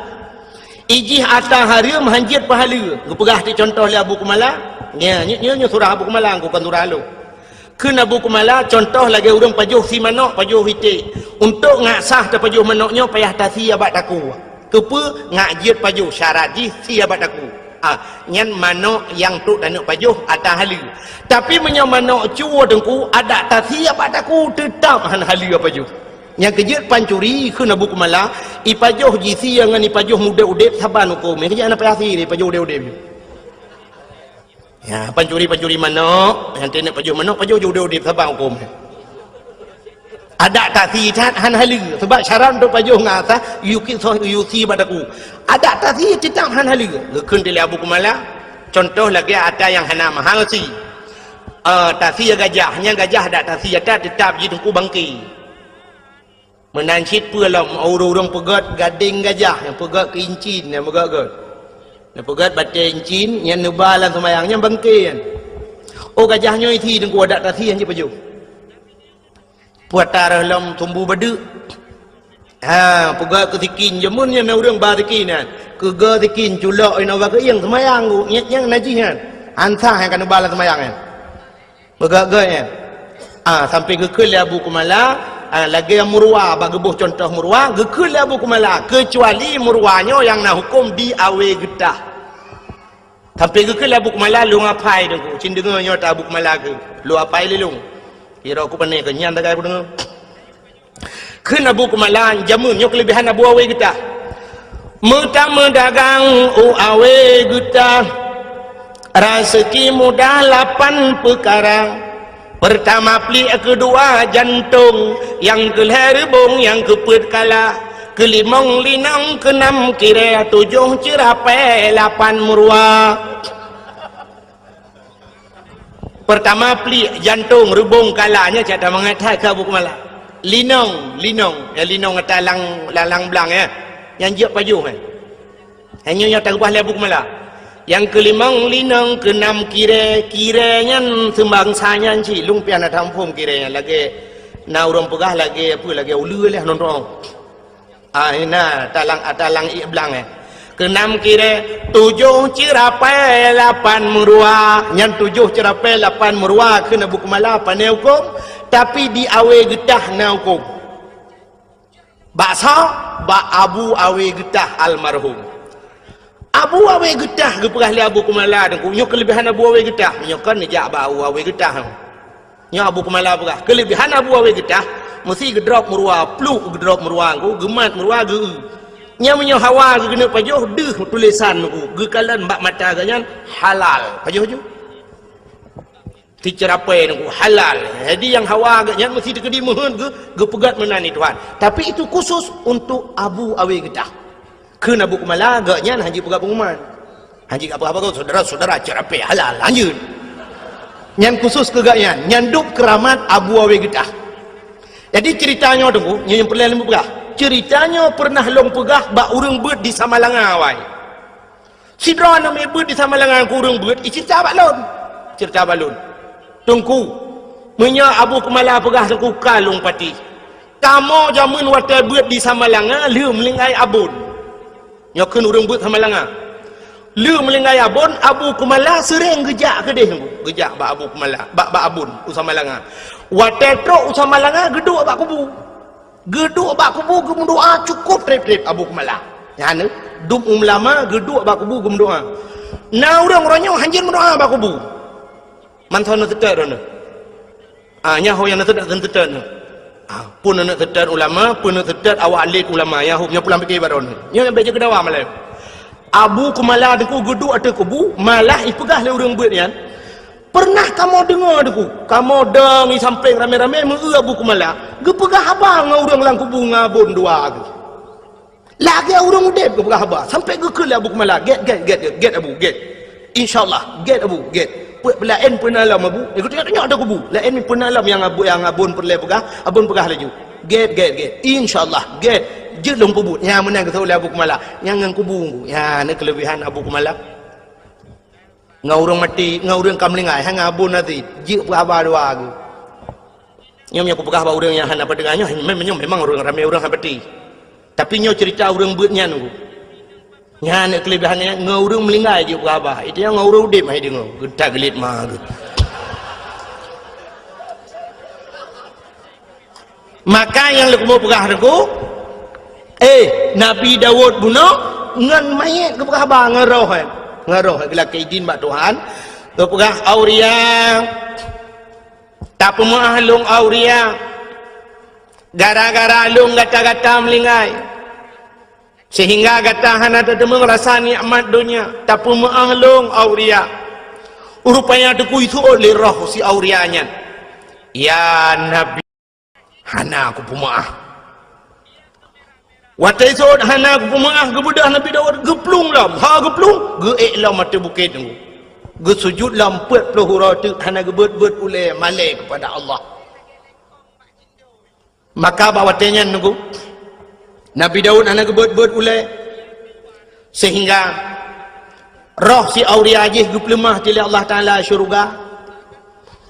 ijih atah harium hanjit pahala gepegah ti contoh le Abu Kumala nya surah Abu Kumala aku kan surah lu kena Abu Kumala contoh lagi urang pajuh si manok pajuh hiti untuk ngasah ta pajuh manoknya payah tasi abat aku kepe ngajit pajuh syarat ji si abat aku nyan manok yang tu danuk pajuh atah halu tapi menyo manok cuo dengku ada tasi abat aku tetap han halu pajuh yang kejut pancuri kena Abu Kumala ipajuh jisi yang ipajuh muda udep saban hukum yang kejut anak payasi ipajuh udep ya pancuri manok yang tenek pajuh manok pajuh udep saban hukum ada tasi han halu sebab syarat untuk pajuh ngasa yuki badaku ada tasi tetap han halu lekun dili Abu Kumala contoh lagi ada yang hana mahal si tasi gajahnya gajah ada tasi ada tetap jidungku bangki menancit pulam orang pegat gading gajah yang pegat keincin yang pegat batai incin yang nebalan semayangnya bangkai gajahnya itu dengku ada tasi yang paju puatar lam tumbuh badu pegat ketikin jemunnya na orang barikinan kega tikin culak ina wa yang semayang yang najihan ansah yang kan nebalan semayangnya pegat sampai ke Abu Kumala lagi yang murwa bagebuh contoh murwa gekul Abu Kumala kecuali murwanya yang nak hukum di awe getah sampai gekul Abu Kumala lu ngapai dengku cin dengarnya tak Abu Kumala ke lu apai lelung kira aku pandai ke nyan tagai aku dengar ken Abu Kumala jamun nyok kelebihan Abu awe getah metama dagang awe getah rezeki mudah 8 perkara. Pertama pli, kedua jantung, yang kelihar bong, yang keput kalah, kelimong linang keenam kira tujuh cerapai lapan murwa. Pertama pelik jantung rubung kalanya cara mengatai ke Abu Kumalah. Linong ya linong atas lalang belang ya. Yang jiak paju kan. Hanya yang tak ubah Abu Kumalah. Yang kelimang linong keenam kiranya sembangsanya ci lumpian ada tampum kiranya lagi na urang pegah lagi apa lagi ulu lah nonton. Ina talang iblang keenam kira tujuh cerapai lapan murwa. Yang tujuh cerapai lapan murwa kena Abu Kumalah pandai hukum tapi di awe getah na hukum. Baksa ba Abu awe getah almarhum. Abu awe getah ke perah li Abu Kumalah dengku nyo kelebihan Abu awe getah nyo kan nejak ba awe getah nyo Abu Kumalah perah kelebihan Abu awe getah mesti gedrop murwa pluk gedrop murwa ku gemat murwa ge nya hawa ge kena pajoh deh tulisan ku ge kalan bak mata ganyan halal pajoh ju ti cerapai ku halal jadi yang hawa ganyan mesti dikedi mohon ge pegat menani Tuhan tapi itu khusus untuk Abu awe getah. Kena Abu Kumalah agaknya haji pegat pengumuman. Haji apa-apa kau saudara-saudara cerapai halal lanjut. Yang khusus kegaknya nyanduk keramat Abu Awe Getah. Jadi ceritanya tunggu, yang pernah lembu pegah. Ceritanya pernah long pegah bak urang beut di Samalanga awai. Sidra nama beut di Samalanga ku urang beut, cerita balon. Cerita balon. Tunggu. Menya Abu Kumalah pegah tunggu kalung pati. Kamu jamun watai beut di Samalanga liu melingai abun. Nyokan urang beut Samalanga. Liu melingai abun Abu Kumalah sering gejak ke dia gejak bak Abu Kumalah bak abun Samalanga. Watetro Samalanga geduk bak kubu. Geduk bak kubu gem doa cukup trip Abu Kumalah. Ya ne dum lama geduk bak kubu gem doa. Na urang-urangnya hanjin mendoa bak kubu. Mantan tetet ron. Nya ho yang tetet tetet. Pun nak tetet ulama, pun nak tetet awak alit ulama yang hubnya pulang fikir baron. Nya baca kedawa malam. Abu Kumalah deku geduk atas kubu, malah ipegah le urang beut nian. Pernah kamu dengar deku? Kamu dengi sampai rame-rame mengeu Abu Kumalah, ge pegah abang ngau urang lang kubu ngabon dua ge. Lagi urang udep ge pegah abang, sampai ge ke Abu Kumalah, get Abu, get. Insyaallah, get Abu, get. Lain pun alam Abu, ikut tengok ada kubu. Lain pun alam yang abun perle pegah, abun pegah laju. Get. Insyaallah, get. Je long kubu. Yang menang ke oleh Abu Kumalah, yang ngang kubu. Ya, ni kelebihan Abu Kumalah. Ngau urang mati, ngau urang kamlingai, hang abun nanti. Je pegah dua ge. Nyom yang pegah ba urang yang hana padengahnya, memang urang ramai urang hapati. Tapi nyo cerita urang beutnya nunggu. Nya nak kelebihannya ngau urang melingai je pegah ba. Itu yang ngau urang udip mai dengo. Getak gelit mah ge. Maka yang lu mau pegah deku Nabi Daud bunuh ngan mayat ke pegah ba ngaroh bila kaidin bak Tuhan ke pegah auria tak pemah long auria gara-gara long gata-gata melingai sehingga gata hana tetemu rasa nikmat dunia tak pemah long auria rupanya deku itu oleh roh si aurianya ya Nabi hana aku pemah watai sod hana aku pemaah gebudah Nabi Daud geplung lam geplung geek lam mata bukit tu ge sujud lam 40 huruf hana gebet oleh malai kepada Allah maka bawatenya nunggu Nabi Daud hana gebet oleh sehingga roh si auria ajih geplemah tili Allah Taala syurga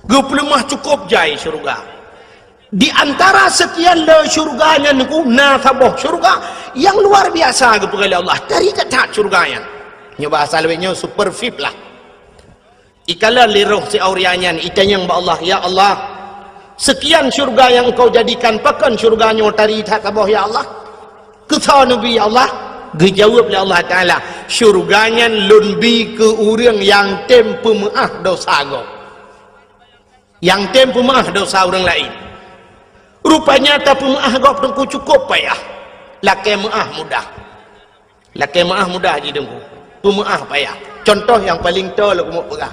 geplemah cukup jai syurga. Di antara sekian le syurganya niku nasabah syurga yang luar biasa kepada Allah dari kata syurganya nya bahasa lewenya super fit lah ikala liroh si aurianya itanya ba Allah ya Allah sekian syurga yang engkau jadikan pakan syurganya dari takabah ya Allah kata Nabi ya Allah dijawab oleh Allah Taala syurganya lebih ke urang yang tempu maaf dosa go yang tempu maaf dosa orang lain. Rupanya tak pemaah gop dengku cukup payah. Laki maah mudah je dengku. Pemaah payah. Contoh yang paling tol aku mau pegang.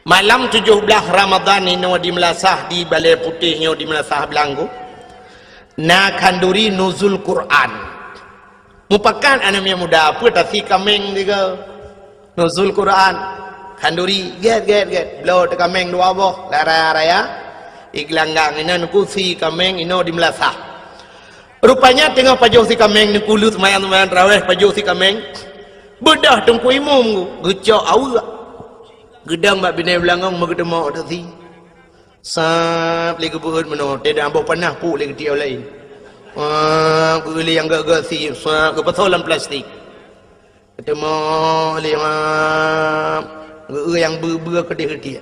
Malam 17 Ramadan ini di Melasah di Balai Putihnya di Melasah Belanggu. na kanduri nuzul Quran mupakan anak yang muda apa tasi kameng juga nuzul Quran kanduri get blow te kameng dua boh raya iglanggang ina nuku si kameng ino di melasah rupanya tengah pajoh si kameng ni kulut mayan raweh pajoh si kameng bedah tengku imum gecok awak gedang mak binai belangong magedemo tasi sap lagi buat mana tidak ambil panah pu lagi dia lain beli yang gak si sap kebetulan plastik ketemu yang ber kedih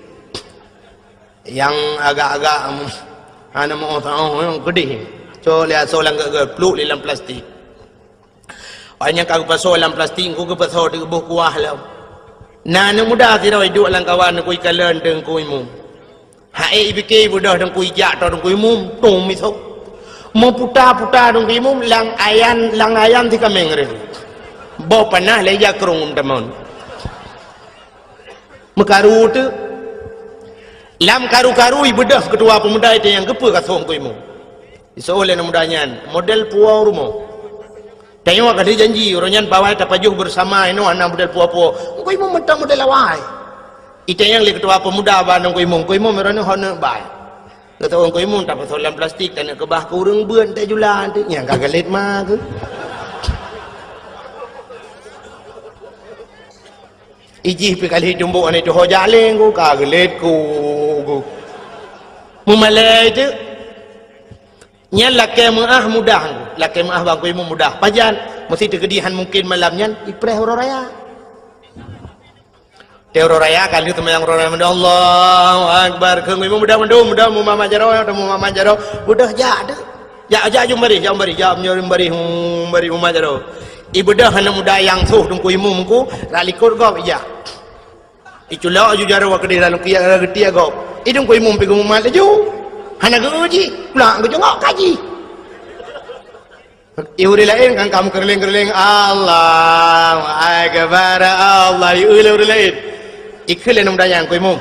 yang agak-agak ana mau tahu yang kedih so lihat solang gak peluk dalam plastik banyak aku pasal dalam plastik aku pasal di buah kuah lah nah mudah tidak hidup lang kawan aku ikalan dengan kuimu hai ibike budah dong kui jak to dong kui mum tung mi sok mo puta dong kui mum lang ayan ti kameng re bo panah le ya krung tamon mekaru tu lam karu ibedah ketua pemuda itu yang gepe ka song kui mum iso oleh mudanya model puau rumo tengok kali janji oranyan bawai tapajuh bersama ino anak model puau kui mum mentang model awai ite yang li ketua pemuda bandung kuimung merana hona bai kata orang kuimung tak pasal dalam plastik tak nak kebah ke urang beun tak julan tu yang kagalit mah ke iji pi kali jumbo ane tu hojaleng ku kagalit ku mumalai tu nya laki maah mudah laki maah bang kuimung mudah pajan mesti tegedihan mungkin malamnya ipreh horo raya Teoro raya kali itu yang raya Allahu Akbar keung ibu mudah mu mama jaro udah jum bari mama jaro ibu dah hana muda yang suh tungku imu mungku ralikor go iya iculo aju jaro wa kedira lu kia getia go idung ku imu pigu mama laju hana guji pulang go jongok kaji iuri lain kan kamu kerling Allahu Akbar Allah iuri lain ikhlas nama dayang kuimum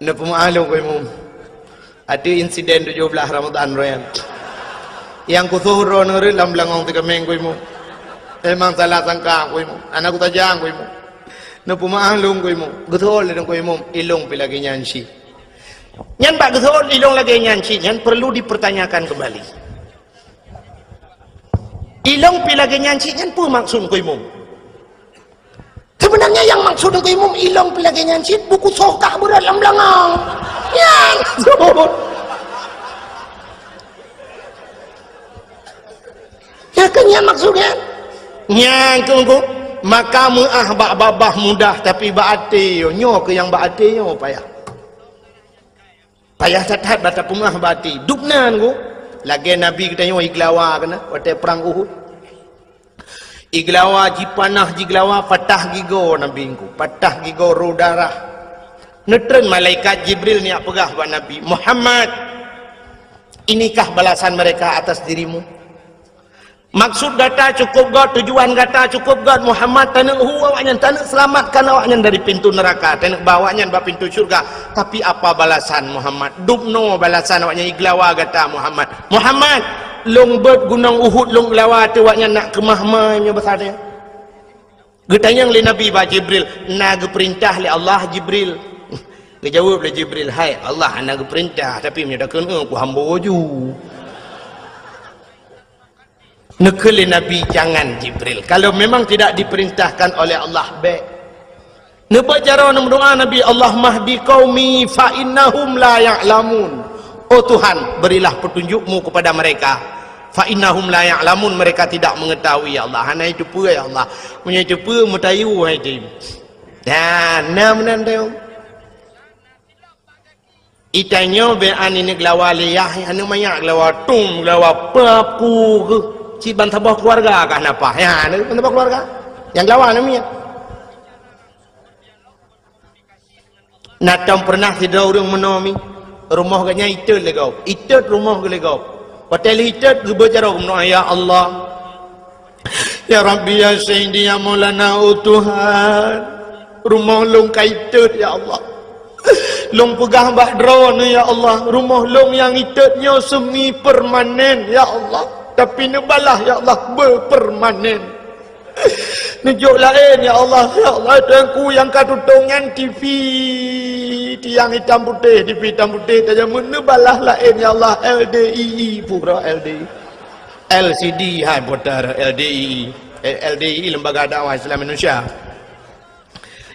napa maalung kuimum ada insiden 17 Ramadan royan yang kusuhro nuri lam langong tiga minggu kuimum emang salah sangka kuimum anak ku tajang kuimum napa maalung kuimum gethol dan kuimum ilung pilagi nyansi nyan pak gethol ilung lagi nyansi nyan perlu dipertanyakan kembali ilung pilagi nyansi nyan pu maksud kuimum sebenarnya yang maksud dengan imam ilong pelagainya cip buku sokak berat dalam belakang yang ya kan maksudnya yang tunggu maka muah babah mudah tapi baati nyo ke yang baati nyo payah tatat bata pemah baati dupnan ku lagi nabi kita nyo iglawa kena waktu perang Uhud iglawa jipanah jiglawa patah gigo nabingku patah gigo darah netren malaikat Jibril ni pegah buat Nabi Muhammad inikah balasan mereka atas dirimu maksud gata cukup god tujuan gata cukup god Muhammad tanak awaknya tanak selamatkan awaknya dari pintu neraka tanak bawanya ba pintu syurga tapi apa balasan Muhammad dubno balasan awaknya iglawa gata Muhammad long bird gunung Uhud long lawat awaknya nak ke mahmahnya besarnya getanyang li Nabi ba Jibril nak perintah li Allah Jibril dijawab li Jibril hai Allah nak perintah tapi nya dak kena ku hamba ju nekeli Nabi jangan Jibril kalau memang tidak diperintahkan oleh Allah baik napa cara berdoa Nabi Allah mahdi qaumi fa innahum la ya'lamun oh Tuhan berilah petunjukmu kepada mereka fa innahum la ya'lamun mereka tidak mengetahui ya Allah hana itu pun ya Allah punya itu pun mutayu hai tim dan nam teu itanyo be ani neglawa liyah anu maya glawa tum glawa papu ke si bantabah keluarga kah napa ya anu bantabah keluarga yang glawa namanya natam pernah tidak orang menomi rumah ganya itu legau itu rumah legau hotel itu berbicara ya Allah ya Rabbi ya Sayyidi ya Maulana Tuhan rumah long kaitu ya Allah Long pegah bak drone ya Allah. Rumah long yang itetnya semi permanen ya Allah. Tapi nebalah ya Allah berpermanen. Nujuk lain ya Allah. Ya Allah tengku yang katutungan TV tiang hitam putih, TV hitam putih saja menebalah lain ya Allah. LDII pura LDI. LCD hai putar LDII. LDII Lembaga Dakwah Islam Indonesia.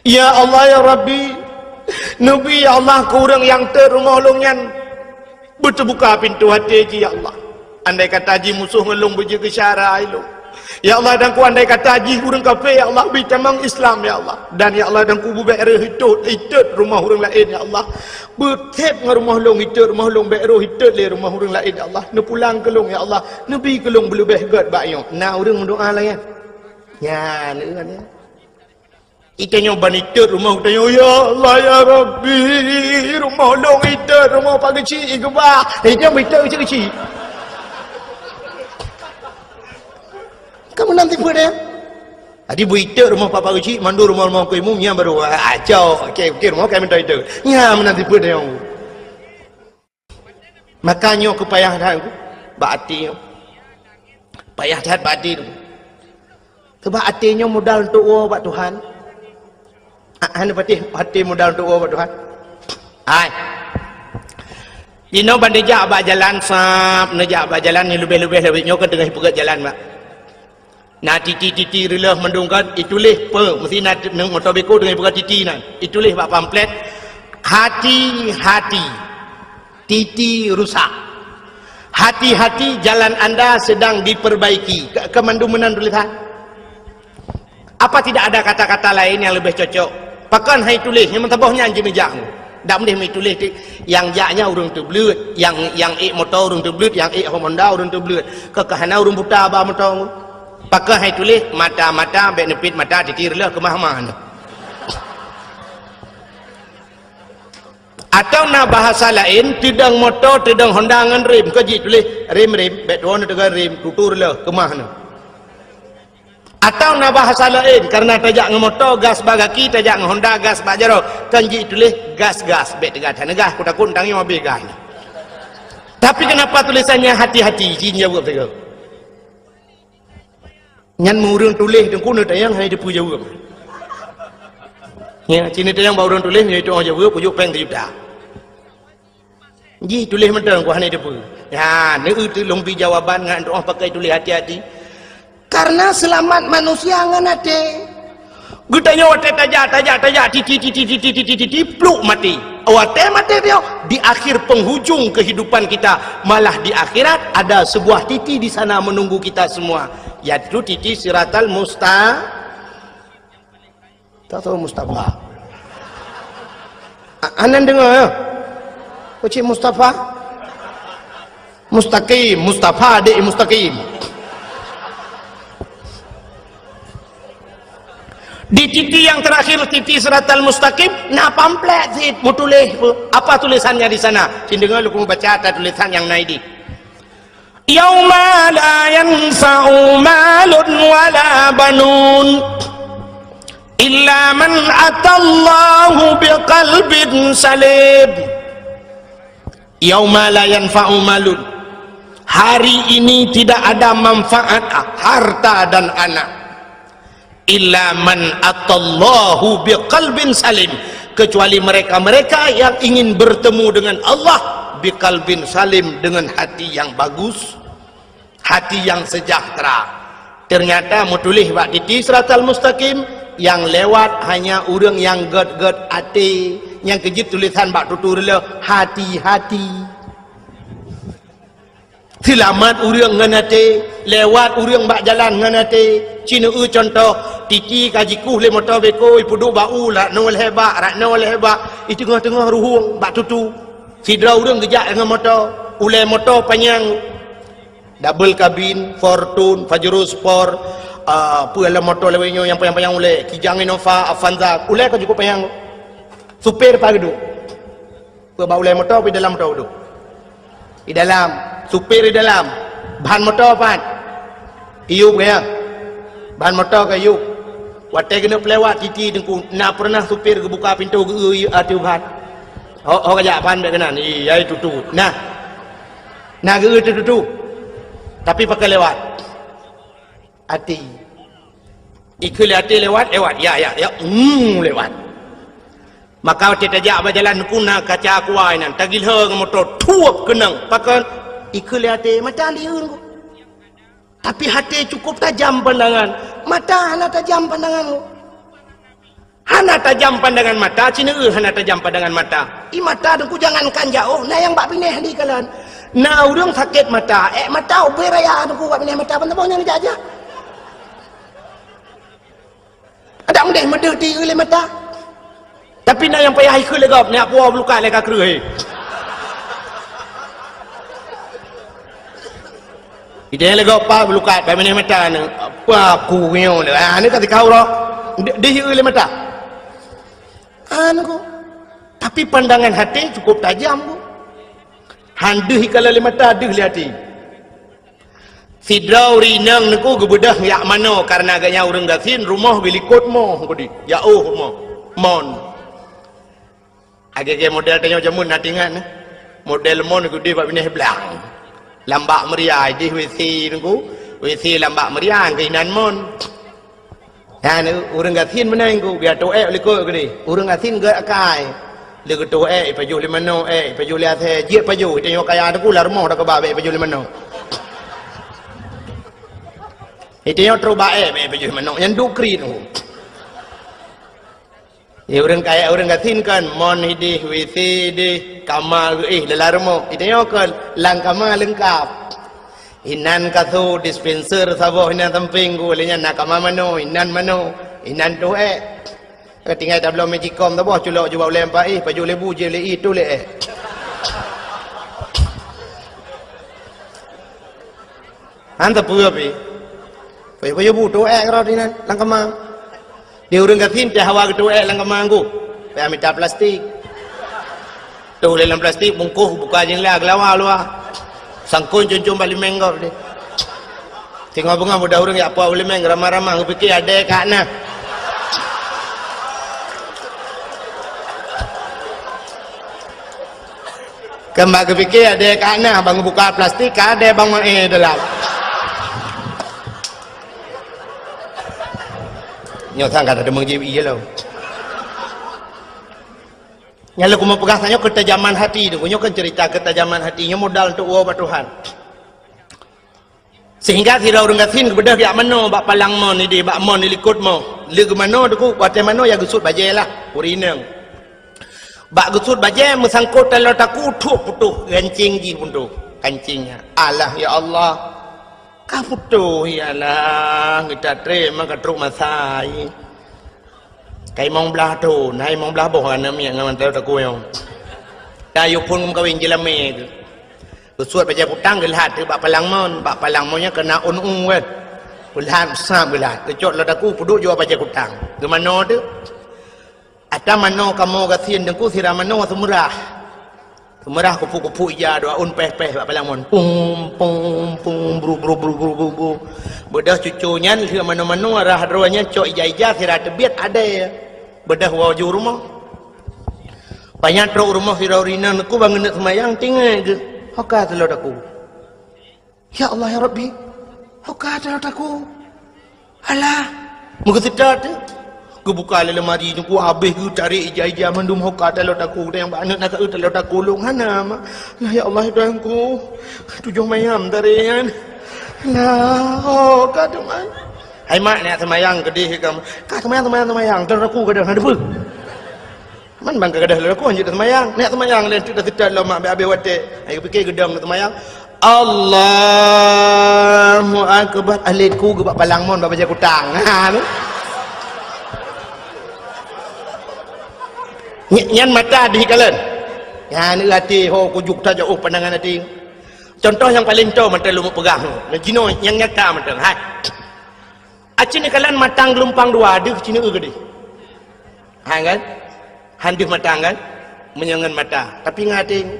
Ya Allah ya Rabbi, Nabi ya Allah ke orang yang terumah longan berterbuka pintu hati ji ya Allah. Andai kata ji musuh ngelung berjaga syara ilmu. Ya Allah dan ku andai kata ji orang kafir ya Allah bitamang Islam ya Allah. Dan ya Allah dan ku berbe'erah hitut rumah orang lain ya Allah. Bertep dengan rumah long hitut rumah long be'erah hitut le rumah orang lain ya Allah. Ne pulang ke long ya Allah. Nabi ke long belebih god bayo. Nah orang doa lah ya. Ya ni kan ya. Itanya banitut rumah utanya ya Allah ya Rabbi rumah long itut rumah pak kecil ke bah itanya itut kecil kamu nanti pada adi bu itut rumah pak kecil mandu rumah ku imumnya baru acau okey rumah kami minta itu nya menanti pada yang makanya aku payah dah aku baati payah dah baati tu sebab hatinya modal untuk buat Tuhan. Anda hati modal untuk buat Tuhan. Hai. Ino bandejak abak jalan sap, nejak abak jalan ni lebih-lebih lebihnya ke tengah pegat jalan mak. Nah titi relah mendungkan itulah pe mesti nak motor beko dengan pegat titi nan. Itulah bak pamflet hati-hati. Titi rusak. Hati-hati jalan anda sedang diperbaiki. Kemandumenan tulisan. Apa tidak ada kata-kata lain yang lebih cocok? Pakan hai tulis yang mentabahnya anjing mejak. Dak mendih mai tulis yang jaknya urang tu belut, yang motor urang tu belut, yang Honda urang tu belut. Kekahana urang buta ba motor. Pakan hai tulis mata-mata benefit mata ditirlah ke mahmah. Atau na bahasa lain tidang motor, tidang Honda ngan rem kaji tulis rem bet dua dengan rem tuturlah ke mahna. Atau na bahasa lain karena tajak ngemotor gas bagaki tajak Honda gas bajaro kanji tulis gas bet tegat gas ku takut tangi mobil gas. Tapi kenapa tulisannya hati-hati jin jawab tegak. Nyan murung tulis dengku ne tayang hai depu jawab. Ya cini tayang bau urang tulis ni itu orang jawab pujuk peng juta. Ji tulis mentang ku hanai depu. Ya ne itu lompi jawaban ngan doa pakai tulis hati-hati. Karena selamat manusia nganate. Gudanya wate tajak titi pluk mati. Wate mati dia di akhir penghujung kehidupan kita, malah di akhirat ada sebuah titi di sana menunggu kita semua. Yaitu titi siratal Mustafa. Anan dengar ya? Uci Mustafa? Mustaqim, Mustafa adik mustaqim. Di titi yang terakhir titi siratal mustaqim nah pamflet sih mau tulis apa tulisannya di sana dengar lu baca ada tulisan yang naidi yauma la yanfa'u malun wala banun illa man atallahu biqalbin salim. Yauma la yanfa'u malun, hari ini tidak ada manfaat harta dan anak illa man atallahu biqalbin salim, kecuali mereka-mereka yang ingin bertemu dengan Allah biqalbin salim, dengan hati yang bagus, hati yang sejahtera. Ternyata mutulih bak titi siratal mustaqim yang lewat hanya orang yang god hati, yang kejip tulisan bak tutur le hati-hati. Selamat urang nganate, lewat urang bak jalan nganate. Cina contoh titi kajiku le motor beko ipudu bau lah nol hebat itu tengah ruhung bak tutu sidra urang gejak dengan motor ulai motor panjang double cabin Fortune Pajero Sport apa motor lewenya yang panjang ulai Kijang Innova Avanza ulai kau cukup panjang supir pagi duduk bawa ulai motor di dalam motor duduk di dalam supir di dalam bahan motor apa iup ya bahan motor kayu watai kena pelewat titi dengku nak pernah supir ke buka pintu ke ati bahan kajak pan baik kenan iya tutu nah ge tutu tapi pakai lewat hati ikul hati lewat ya lewat maka kita jak berjalan kuna kaca kuai nan tagil hang motor tuap kenang pakai ikul hati mata liun tapi hati cukup tajam pandangan mata hana tajam pandangan hana tajam pandangan mata cina hana tajam pandangan mata mata dengku jangankan jauh nah yang bak pineh di kalan nah urang sakit mata mata ubi raya dengku bak pineh mata pantabang yang aja ada mendeh medeti oleh mata tapi nah yang payah ikut legap ni apa belukat leka kerui ide legap apa belukat bak pineh mata ni apa aku nyo ni kata kau roh dia oleh mata anu tapi pandangan hati cukup tajam ku handih kalau mata adih li hati sidrau rinang niku gebedah yak mano karena agaknya urang gasin rumah bilikot mo gudi jauh mo mon agak model tanya jamun natingan model mon gudi bab ini belang lambak meriah di WC niku WC lambak meriah keinan mon ya ni urang gasin menang ku biar toek likot gede urang gasin ge akai le ke toek paju limano paju li athe je paju tengok kaya ada kula rumah dak babe paju limano tengok trobae paju limano yang dukri tu ya urang kaya urang gasin kan mon hidi WC di kamar lelarmo tengok kan lang kamar lengkap inan katho dispenser sabo inan tamping ku lenya nak mano inan toek ketinggal dah belum magicom tu boh culok jual lempah baju lebu je le itu le anta puyo pi baju bu toek ro dinan langkamang dia urang gatin teh hawa toek langkamang ku pe amita plastik tu le dalam plastik bungkuh buka jeng lag lawa luah sangkun cuncung balik menggor deh tengok bunga muda urang ya apa boleh meng ramah-ramah aku fikir ada kak nah kembali ke fikir ada kak nah bang buka plastik ada bang dalam nyotang kata demang jiwi iya lo nyala ku mau pegang tanya ketajaman hati tu kunyo kan cerita ketajaman hatinya modal untuk uang Tuhan sehingga tidak orang gasin kebedah yak mano bak palang mon ni di bak mon ni likut mo le ke mano tu buat mano ya gesut baje lah urineng bak gesut baje mesangkut telot aku putuh gancing ji punduh kancingnya Allah ya Allah ka putuh ya Allah kita terima ka truk masai kai mong belah tu nai mong belah boh ana mi ngaman teu tak kuyong dayu pun kawin jelame tu suat baca putang gelat tu bak palang monnya kena un we gelat sam gelat kecot ladaku puduk jua baca putang ke mano tu ada mano kamu gasin dengku sira mano semurah kupu-kupu ija doa un peh bak palang mon pum bru bedah cucunya sira mano arah roanya cok ija sira tebiat ada ya bedah waju rumah banyak truk rumah sira urina aku bangun nak semayang tinggal je hoka telot aku ya Allah ya Rabbi hoka telot aku alah muka sedar tu aku buka lemari tu aku habis aku cari ija mandum hoka telot aku yang banyak nak telot aku long hana lah ya Allah Tuhanku tujuh mayam tarian lah hoka tu man hai mak nak semayang gede kamu ka semayang telot aku kadang ada apa man bang kegadah lalu aku anjut semayang nak semayang dan sudah sedar lah mak habis watek ai fikir gedang nak semayang Allahu akbar alitku gebak palang mon baca kutang nyan mata di kalen ya ni hati ho kujuk ta jauh pandangan hati contoh yang paling tahu mata lu pegang jino yang nyata mata hai acini kalian matang gelumpang dua ada cini gede ha kan handih matang kan menyangan mata tapi ngating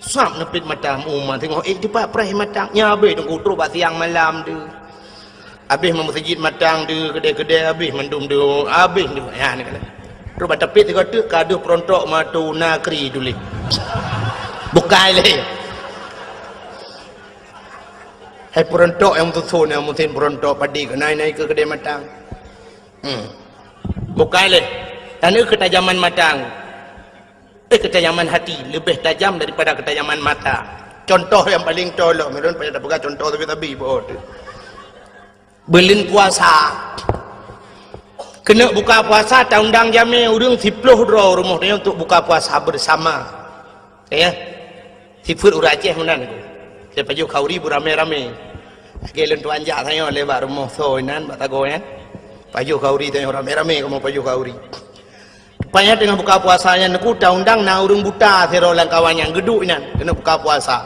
sap nepit mata umma tengok cepat perih matang nyabe tunggu terus bak siang malam tu habis masjid matang tu kedai-kedai habis mendum tu habis tu ya ni kala Rupa tapi tiga tu kaduh perontok matu nakri dulu. Bukai leh. Hai perontok yang tusun yang mungkin perontok padi ke naik ke kedai matang. Bukai leh. Dan itu ketajaman matang. Ketajaman hati lebih tajam daripada ketajaman mata. Contoh yang paling tolong, mereka pada pegang contoh tapi bodoh. Belin puasa. Kena buka puasa tak undang jami urang 10 draw rumah dia untuk buka puasa bersama. Ya. Sifut urang Aceh menan ku. Saya paju kauri beramai-ramai. Gelon tu anjak saya lewat rumah soinan batago ya. Paju kauri tanya ramai-ramai kamu paju kauri. Rupanya dengan buka puasanya neku tak undang na urang buta serolan kawan yang geduk nan kena buka puasa.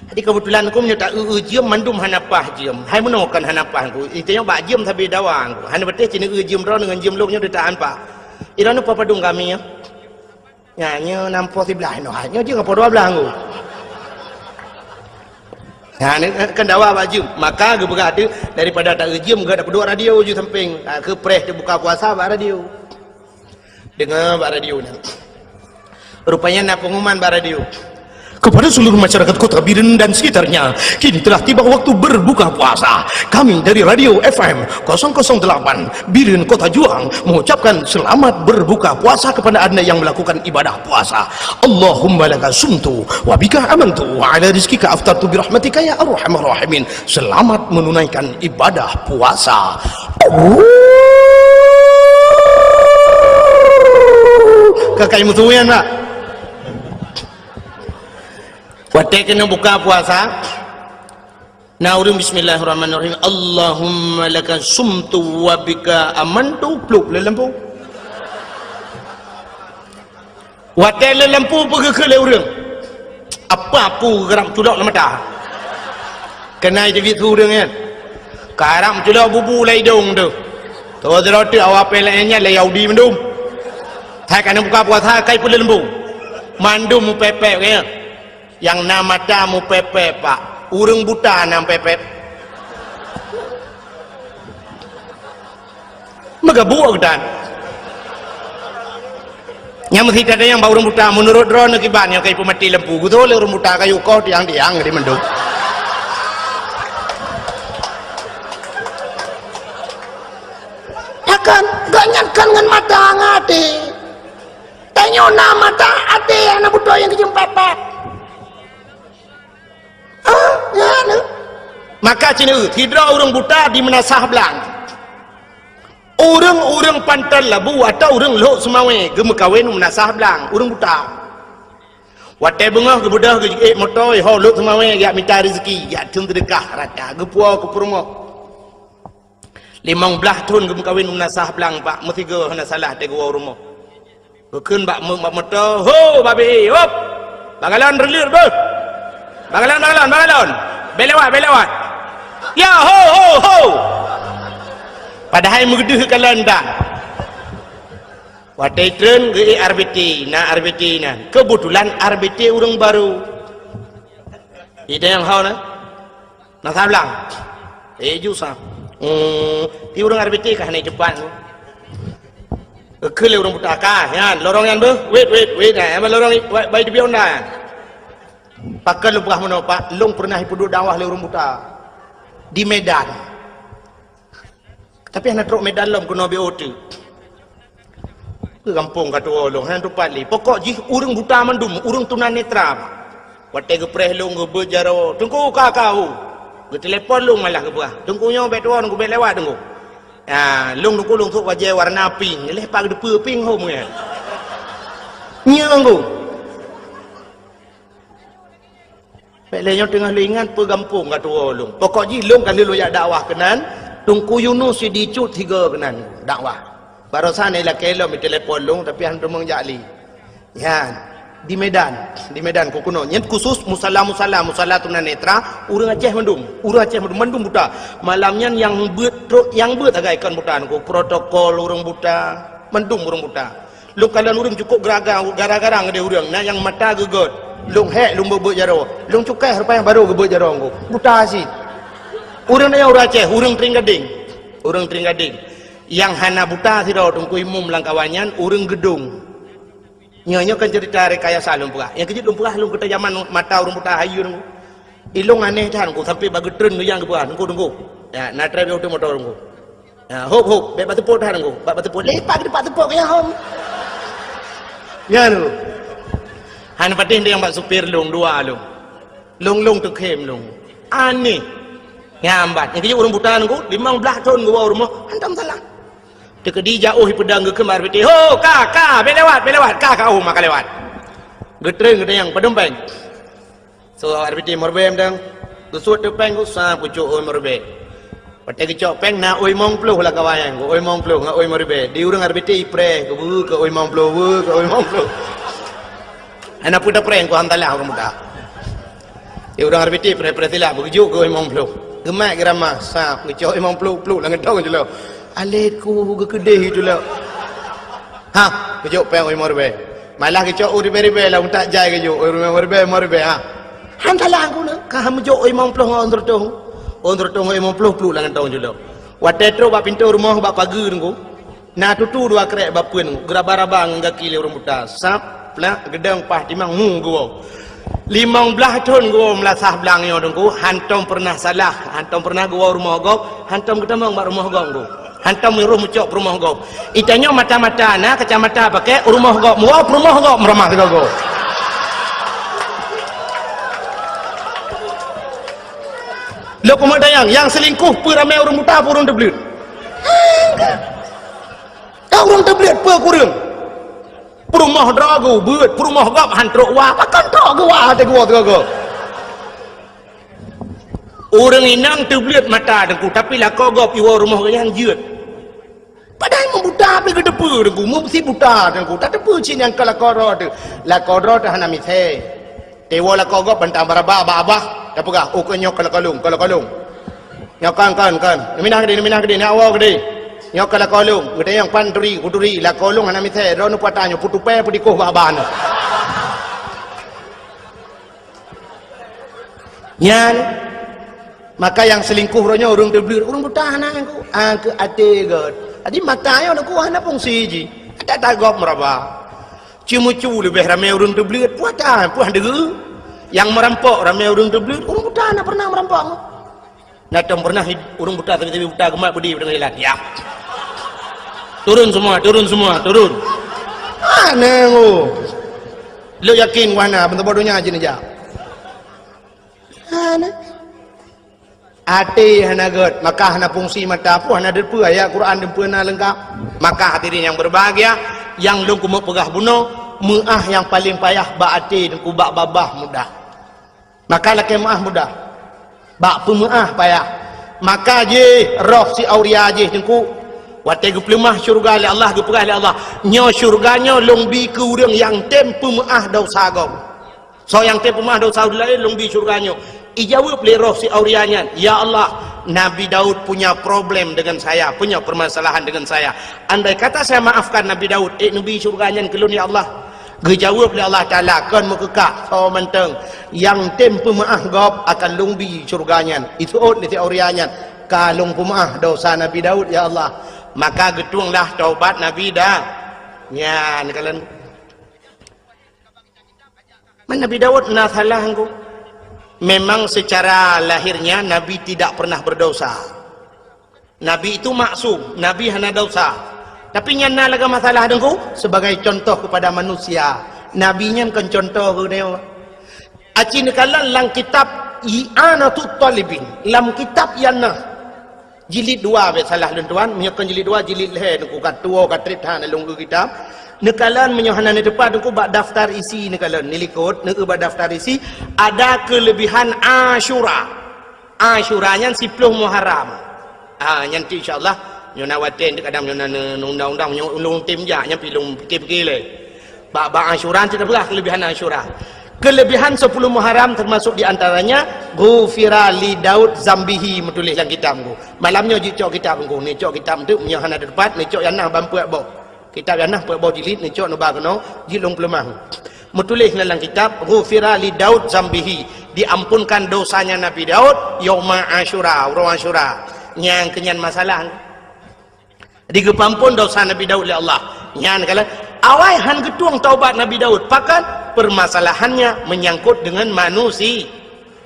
Jadi kebetulan aku menyata jiem mandum hanapah jiem. Hai menokan hanapah aku. Itanya bak jiem tapi dawang aku. Han betul cina jiem ro dengan jiem loknya detaan pak. Irano apa padung kami ya. Nyanyi nampo sebelah no. Hanya je ngapa 12 aku. Nah, ni kan dawa bak jiem. Maka ge berada daripada tak jiem ge dapat 2 radio je samping. Ke press dia buka puasa bak radio. Dengar bak radio ni. Rupanya nak pengumuman bak radio. Kepada seluruh masyarakat Kota Biren dan sekitarnya, kini telah tiba waktu berbuka puasa. Kami dari Radio FM 008 Biren Kota Juang mengucapkan selamat berbuka puasa kepada anda yang melakukan ibadah puasa. Allahumma laka sumtu wa bika amantu wa ala rizkika aftartu birahmatika ya arhamar rahimin. Selamat menunaikan ibadah puasa. Kakak mutuyan pak. Watek kena buka puasa. Naurim bismillahirrahmanirrahim. Allahumma laka sumtu wa bika amantu. Pluk le lampu. Watek le lampu pergi ke le urang. Apa pu geram tulak nama dah. Kena jadi tu urang kan. Karam tulak bubu lai dong tu. Tu deroti awak pelanya le yaudi mendum. Thai kena buka puasa kai pun le lampu. Mandum pepek kan. Yang nama tamu pepek pak, urang buta nam pepek. Maka buat dan. Yang mesti ada yang bau urang buta menurut drone kiban yang kayak pemati lampu. Betul urang buta kayu kau tiang di mendung. Akan ganyakan dengan mata ngati. Tanya nama mata ate yang nak buta yang kejem pepek. Ya, no. Maka cina tidak orang buta di menasah belang. Orang pantal labu atau orang lok semawe gem kawin menasah belang. Orang buta. Watai bengah ke budak ke motor ho lok semawe ya minta rezeki ya tung sedekah rata ge puau ke rumah. 15 tahun gem kawin menasah belang pak mesti ge hana salah te gua rumah. Keun bak motor ho babi hop. Bagalan relir beuh. Bangalon. Belewat. Ya ho. Padahal mengedeh kalan dah. Watai tren ke RBT na. Kebetulan RBT orang baru. Itu yang hau na. Nak sablang. Jusah. Ti orang RBT kah naik cepat. Kele orang buta kah. Yan, lorong yang ber. Wait. Emang lorong baik di bion dah. Pakai lupah mana pak? Long pernah hidup dakwah le orang buta di Medan. Tapi anak truk Medan lom kena BOT. Ke kampung kata orang hang tempat li. Pokok ji urang buta mandum, urang tunanetra. Watai ke preh long ke berjaro. Tunggu kakau. Ke telefon long malah ke buah. Tunggunya bet tuan ku bet lewat tunggu. Long tu wajah warna pink. Lepas ke depa pink home kan. Nyang ku. Pelenya tengah lingan pegampung kat orang. Pokok ji long kali lo ya dakwah kenan, tungku Yunus di cut 3 kenan dakwah. Barusan ni lah kelo mi telefon long tapi han remeng jali. Ya, di Medan ku kuno. Nyet khusus musalla tunanetra urang Aceh mendum buta. Malamnya yang beut agak ikan buta ku protokol urang buta, mendum urang buta. Lu kalian urang cukup gara-gara ngade urang nah yang mata gegot. Long hek long bebek jaro long cukai rupanya baru bebek jaro aku buta asyik urang yang orang Aceh urang Tring Gading yang hana buta tidak tungku imum langkawanyan urang gedung nyonya kan cerita rekayasa lum pegah yang kejut lum pegah lum kita zaman mata urang buta hayu nunggu ilung aneh tan ku sampai bagi tren yang ke pegah nunggu ya na trebe auto motor nunggu ya hop be batu pot tan nunggu batu pot lepak di batu pot ya hom ya lu han patin dia yang bak supir lung dua lung tu kem lung aneh nyambat yang kejut urang buta nunggu 15 tahun gua rumah hantam salah tekedi jauh pedang ke kemar beti ho ka belewat ka maka lewat getreng yang pedompeng so arbiti morbem dang gusut tepeng usah pucuk oi morbe pate kecok peng na oi mong ploh la kawayang oi mong ploh nga oi morbe di urang arbiti pre ke oi mong ploh ke oi mong ploh ana puta preng ko hantalah ko muda di urang arbiti pre tilah begitu ke oi mong ploh gemak grama sa kecok oi mong ploh la ngedong jelo aleku gede itu lah. Ha, kejok peng oi morbe. Malah kejok uri beri lah untak jai kejok oi morbe ha. Hantalah aku nak. Kah menjok oi momploh ngon tong oi momploh lah ngentong jelo. Watetro ba pintu rumah ba pagar ngku. Na tutu dua krek ba pun geraba-raba ngaki le urang buta. Sap lah gedang pah timang gua. 15 tahun gua melasah belangnya dengku. Hantom pernah salah, hantom pernah gua rumah gop, hantom ketemu mak rumah gop ngku. Hantam miruh mucok rumah gop. Itanya mata-mata na kacamata pakai rumah gop. Muap rumah gop meramah ke gop. Lo pemadayang yang selingkuh peramai orang muta purun deblit. Kau orang deblit pe kurang. Perumah drago beut, perumah gop hantrok wa, akan tok gua te gua te. Orang inang deblit mata dengku tapi lah kau gop iwa rumah yang jeut. Padahal membuta pergi ke depan dengku, mesti buta dengku. Tak depan cin yang kalau korot tu, la korot tu hana mithe. Tewa la kogop bentang barabah abah, dah pegah. Oh kenyok kalau kalung. Nyok kan. Minah gede, nak awal gede. Nyok kalau kalung, gede yang panturi, kuturi, la kolung hana mithe. Ronu patanya putu pe pudikoh baban. Nyan. Maka yang selingkuh ronya orang terblir, orang buta anak aku ate god. Adi matanya nak kuah na fungsi ji. Tak tagop meraba. Cimu-cimu lebih ramai orang terblir, puan degu. Yang merampok ramai orang terblir, orang buta anak pernah merampok. Natam pernah orang buta tapi buta gemak budi dengan hilang. Ya. Turun semua. Mana ngo? Lo yakin wana bentuk bodohnya aja nih ja. Mana? Hati hana god, maka hana fungsi mata pu hana depu ayat Quran depu na lengkap. Maka hadirin yang berbahagia, yang lung kumuk pegah bunuh, muah yang paling payah ba hati dan kubak babah mudah. Maka laki muah mudah. Bak pemuah payah. Maka je roh si auria je dengku. Watai geplemah syurga li Allah gepegah li Allah. Nyo syurganya lung bi ke urang yang tem pemuah dosa gau. So yang tem pemuah dosa lain lung bi syurganya. Ijawab li roh si aurianya, ya Allah, Nabi Daud punya problem dengan saya, punya permasalahan dengan saya. Andai kata saya maafkan Nabi Daud, Nabi syurganya kelun ya Allah. Dijawab li Allah Ta'ala, kan mekekak, so menteng, yang tem pemaah gop akan lungbi syurganya. Itu out li si aurianya, kalung pemaah dosa Nabi Daud ya Allah. Maka getuanglah taubat Nabi dah. Ya, ni kalian. Man Nabi Daud na salah engkau. Memang secara lahirnya Nabi tidak pernah berdosa. Nabi itu maksum, Nabi hana dosa. Tapi nyana laga masalah dengku sebagai contoh kepada manusia. Nabi nya kan contoh ke dia. Aci nekalan lang kitab I'anatut Talibin, lam kitab yana jilid 2 be salah tuan, menyakan jilid 2 jilid leh dengku kat tua kat trithan lunggu kitab. Nekalan menyohana ni depan dengku bak daftar isi nekalan nilikut nek bak daftar isi ada kelebihan Asyura. Asyuranya 10 Muharram. Nanti insyaallah nyona waten kadang nyona undang-undang nyulung tim ja nya pilung fikir-fikir le. Bak Asyura tidak belah kelebihan Asyura. Kelebihan 10 Muharram termasuk di antaranya ghufira li Daud zambihi menulis dalam kitabku. Malamnya cok kitabku ni cok kitab tu menyohana depan ni cok yana bampu bau. Kitab yang nak bawa jilid ni cok nubah kena jilung pelemah. Menulis dalam kitab ghufira li Daud zambihi, diampunkan dosanya Nabi Daud yauma Asyura, orang Asyura. Yang kenyan masalah. Digepampun dosa Nabi Daud oleh Allah. Nyan kala awai han getuang taubat Nabi Daud, pakan permasalahannya menyangkut dengan manusia.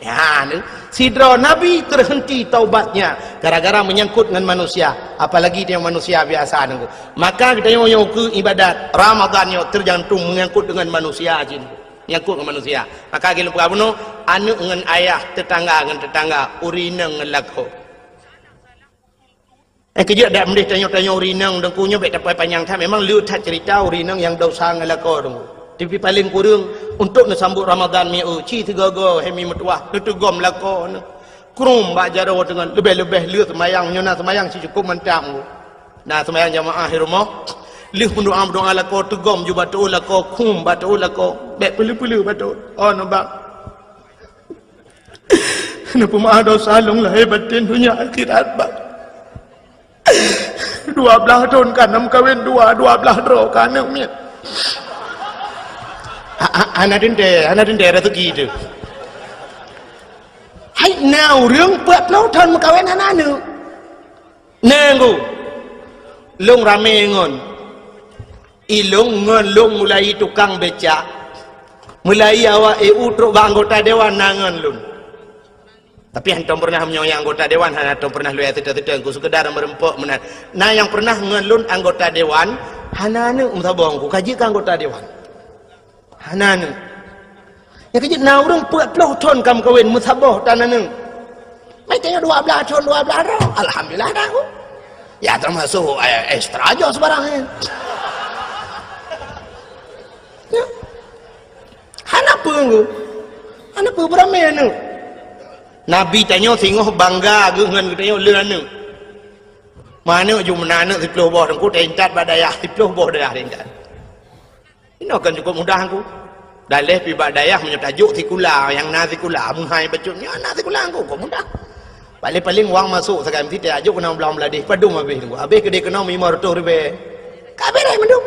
Ya, sidra Nabi terhenti taubatnya gara-gara menyangkut dengan manusia, apalagi dia manusia biasa nunggu. Maka kita yang ke ibadat Ramadan yo tergantung menyangkut dengan manusia jin. Menyangkut dengan manusia. Maka kita lupa bunuh anu dengan ayah tetangga dengan tetangga urina ngelako. Kejap dak mendih tanya-tanya urinang dan kunya baik dapat panjang tak memang liut tak cerita urinang yang dosa ngelako dong. Tapi paling kurang untuk nasambut Ramadan mi ci tiga-go hemi metuah tu gom lako kurung ba jaro dengan lebih-lebih liut semayang nyona semayang si cukup mentang. Nah semayang jamaah di rumah liut doa lako tu gom ju batu lako kum batu lako baik pelu-pelu batu. Oh nampak. Napa maaf dosa long lah batin dunia akhirat ba. 12 tahun kan nam kawin 12 draw kan mi anak dende rezeki tu hai nauរឿងเปิดlâu thânមកkawin anak nu nenggu long rame ngon ilung ngon long mulai tukang becak mulai awak truk anggota dewan nangan lun. Tapi hantam pernah menyoyang anggota dewan, hantam pernah lu tidak ku sekedar merempok menan. Nah yang pernah ngelun anggota dewan, hanane umtabong ku kaji ke anggota dewan. Hanane. Ya kaji na urang 40 ton kam kawin musabah tanane. Mai tanya 12 ton 12 dah. Alhamdulillah dah ku. Ya termasuk ekstra aja sebarang. Ya. Hanapa ku? Hanapa beramai anu? Nabi tanya singoh bangga dengan tanya leuan mana ju menana 10 boh aku tentat badayah 10 boh dayah tentat ini akan cukup mudah aku dalih pi badayah menyetajuk tikula yang na tikula menghai bacutnya na tikula aku kok mudah paling wang masuk sekali mesti tajuk kena belum ladih padung habis tunggu habis kedai kena 500 ribu kabeh rai mendung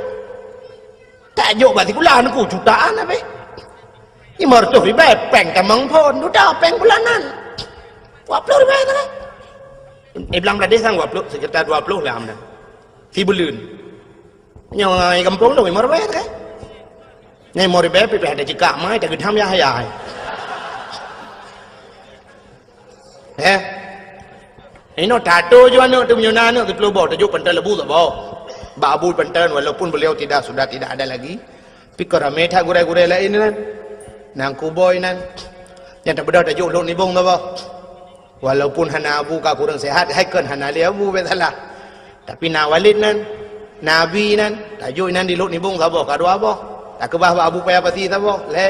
tajuk ba tikula aku jutaan habis 500 ribu peng tamang pon sudah peng bulanan 20 ribu kan? Bilang dah desang 20, sekitar 20 lah amda. Si belun. Nyai kampung tu 5 ribu kan? Nyai 5 ribu pergi ada jika mai tak gedam ya hayai. Ini tato je anak tu menyona anak tu pelubau tajuk pentas lebu tak bawa. Babu pentas walaupun beliau sudah tidak ada lagi. Pikir ramai tak gurai-gurai lain nan. Nang kuboy nan. Yang tak berdau tajuk luk nibung tak bawa. Walaupun hana abu ka kurang sehat haikan hana li abu betalah tapi na walid nan nabi nan tajuk nan di luk nibung sabo ka dua boh tak kebah abu payah pati sabo le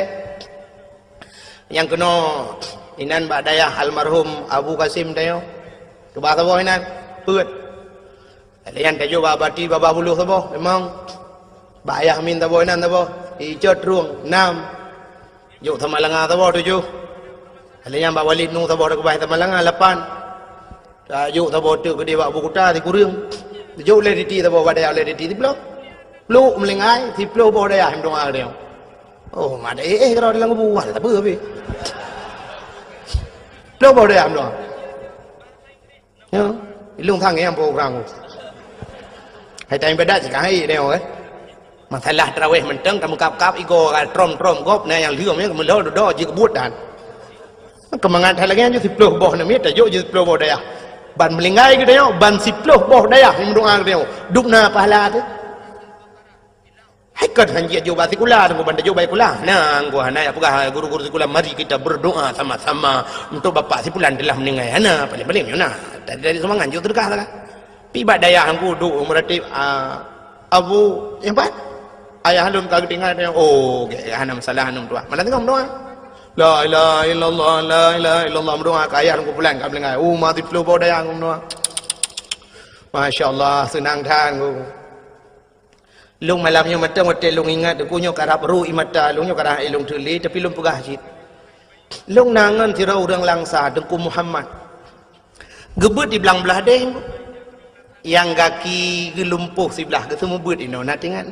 yang kena inan ba dayah almarhum Abu Kasim tayo kebah sabo inan peut yang tajuk ba bati baba buluh sabo memang ba ayah min sabo inan sabo icot ruang 6 juk Tamalanga sabo tujuh yang Pak Walid nung tabor ke baik Tamalanga 8. Tajuk tabor tu ke dia buat bukuta di kurung. Tajuk le di tabor badai le di blok. Blok melengai di blok badai hem dong dia. Oh, mada kalau dia lang buat tak apa be. Blok badai hem dong. Ya, ilung thang yang program. Hai time bedat jika hai dia oi. Masalah tarawih menteng kamu kap-kap iko trom-trom gop nah yang lium yang kemudian do jika buat dan kemangan lagi je 10 boh na mita jo je 10 boh daya ban melingai ke dia ban 10 boh daya him doa ke dia dupna pahala tu hakat hanji jo ba tikula tu ban jo bai kula nah gua hanai apakah guru-guru tikula mari kita berdoa sama-sama untuk bapak sipulan telah meninggal ana paling-paling nah dari semangat jo terkah lah pi ba daya hangku du meratib Abu yang pat ayah lun kagak tinggal dia oh ke hana masalah hanum tua malah tengok doa La ilaha illallah la ilaha illallah berdoa ke ayah aku pulang kat belengai mati flu bau dayang aku doa Masya-Allah senang tang aku lung malamnya mata lung ingat aku nyo karap ru imata lung nyo karah ilung tuli tapi lung pegah jit lung nangan tira orang langsa dengku Muhammad gebut di belang-belah deh yang kaki gelumpuh sebelah ke semua bet ino nak tengok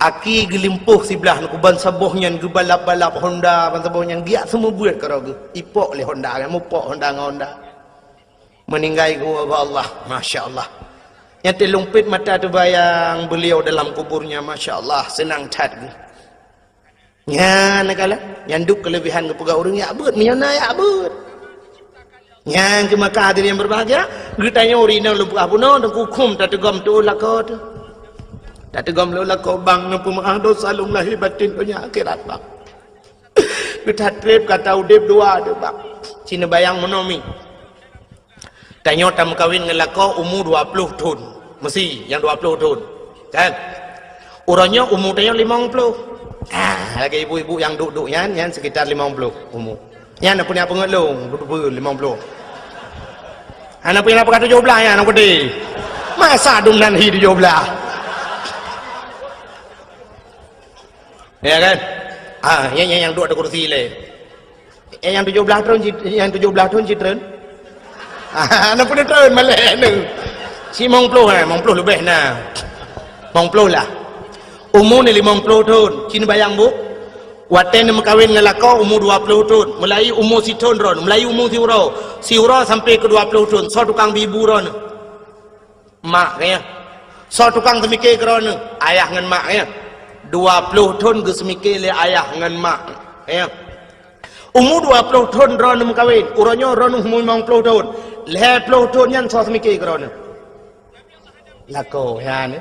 aki gelimpuh sebelah nak ban sabohnya gebalap-balap Honda ban sabohnya giat semua buat karo ge ipok le Honda kan mupok Honda dengan Honda meninggal keluarga Allah, Masya Allah. Yang terlumpit mata terbayang beliau dalam kuburnya, Masya Allah, senang cat. Ya, nakala, yang duk kelebihan ke pegawai orang, ya abut, minyana ya abut. Yang ke Makkah hadirin yang berbahagia, getanya urina lupa apa no, dan kukum tak tegam tu lakau tu. Tak tegam lu lakau bang, nampu maaf dosa lung lahir batin punya akhirat bang. Kita trip kata udip dua tu bang. Cina bayang monomi. Tanya tam kawin dengan lakau umur 20 tahun. Mesti yang 20 tahun. Kan? Orangnya umur tanya 50. Lagi ibu-ibu yang duduk yang sekitar 50 umur. Yang nak punya pengelung, duduk 50. Anak punya apa kata 17 yang anak gede. Masa dum nan hi 17. Ya kan? Yang duduk ada kursi le. Yang 17 tahun citren. Anak punya tahun malek ni. Si mong puluh lebih nah. Mong puluh lah. Umur ni 50 tahun. Cina bayang bu. Waten ni makawin dengan lakau umur 20 tahun. Mulai umur si tahun ron. Mulai umur si uro sampai ke 20 tahun. So tukang bibu ron. Mak kaya. So tukang semikir ke ron. Ayah dengan mak kaya. 20 tahun ke semikir le ayah dengan mak. Kaya. Umur 20 tahun ron makawin. Uranya ron umur 50 tahun. 50 tahun yang so semikir ke ron. Lakau ya ni.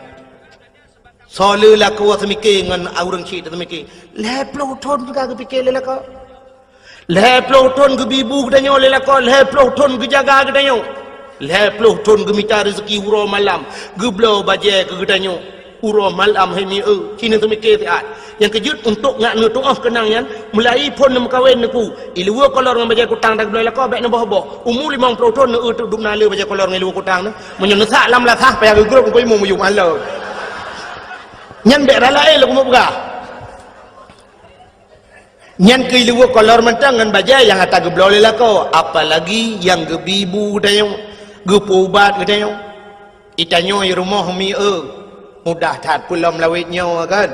Soalnya lakau semikir dengan orang cik semikir. 50 tahun juga kepikir le lakau. 50 tahun ke bibu katanya le lakau. 50 tahun ke jaga katanya. 50 tahun ke minta rezeki uro malam. Geblau bajai ke katanya. Uro malam hemi Cina semikir sihat. Yang kejut untuk ngak nutuaf kenangnya. Mulai pun nak kahwin aku. Ilua kolor dengan bajai kutang tak boleh lakau baik nak boh-boh. Umur 50 tahun nak duduk nala bajai kolor dengan ilua kutang ni. Menyenesak lam lasah payah gegrup kau imu muyuk malam. Nyan dek ralai lagu mau buka. Nyan ke ilua kolor mentang dengan bajai yang atas geblau lelah kau. Apalagi yang gebibu katanya. Gepubat katanya. Itanya di rumah mi mudah tat pulau melawitnya kan.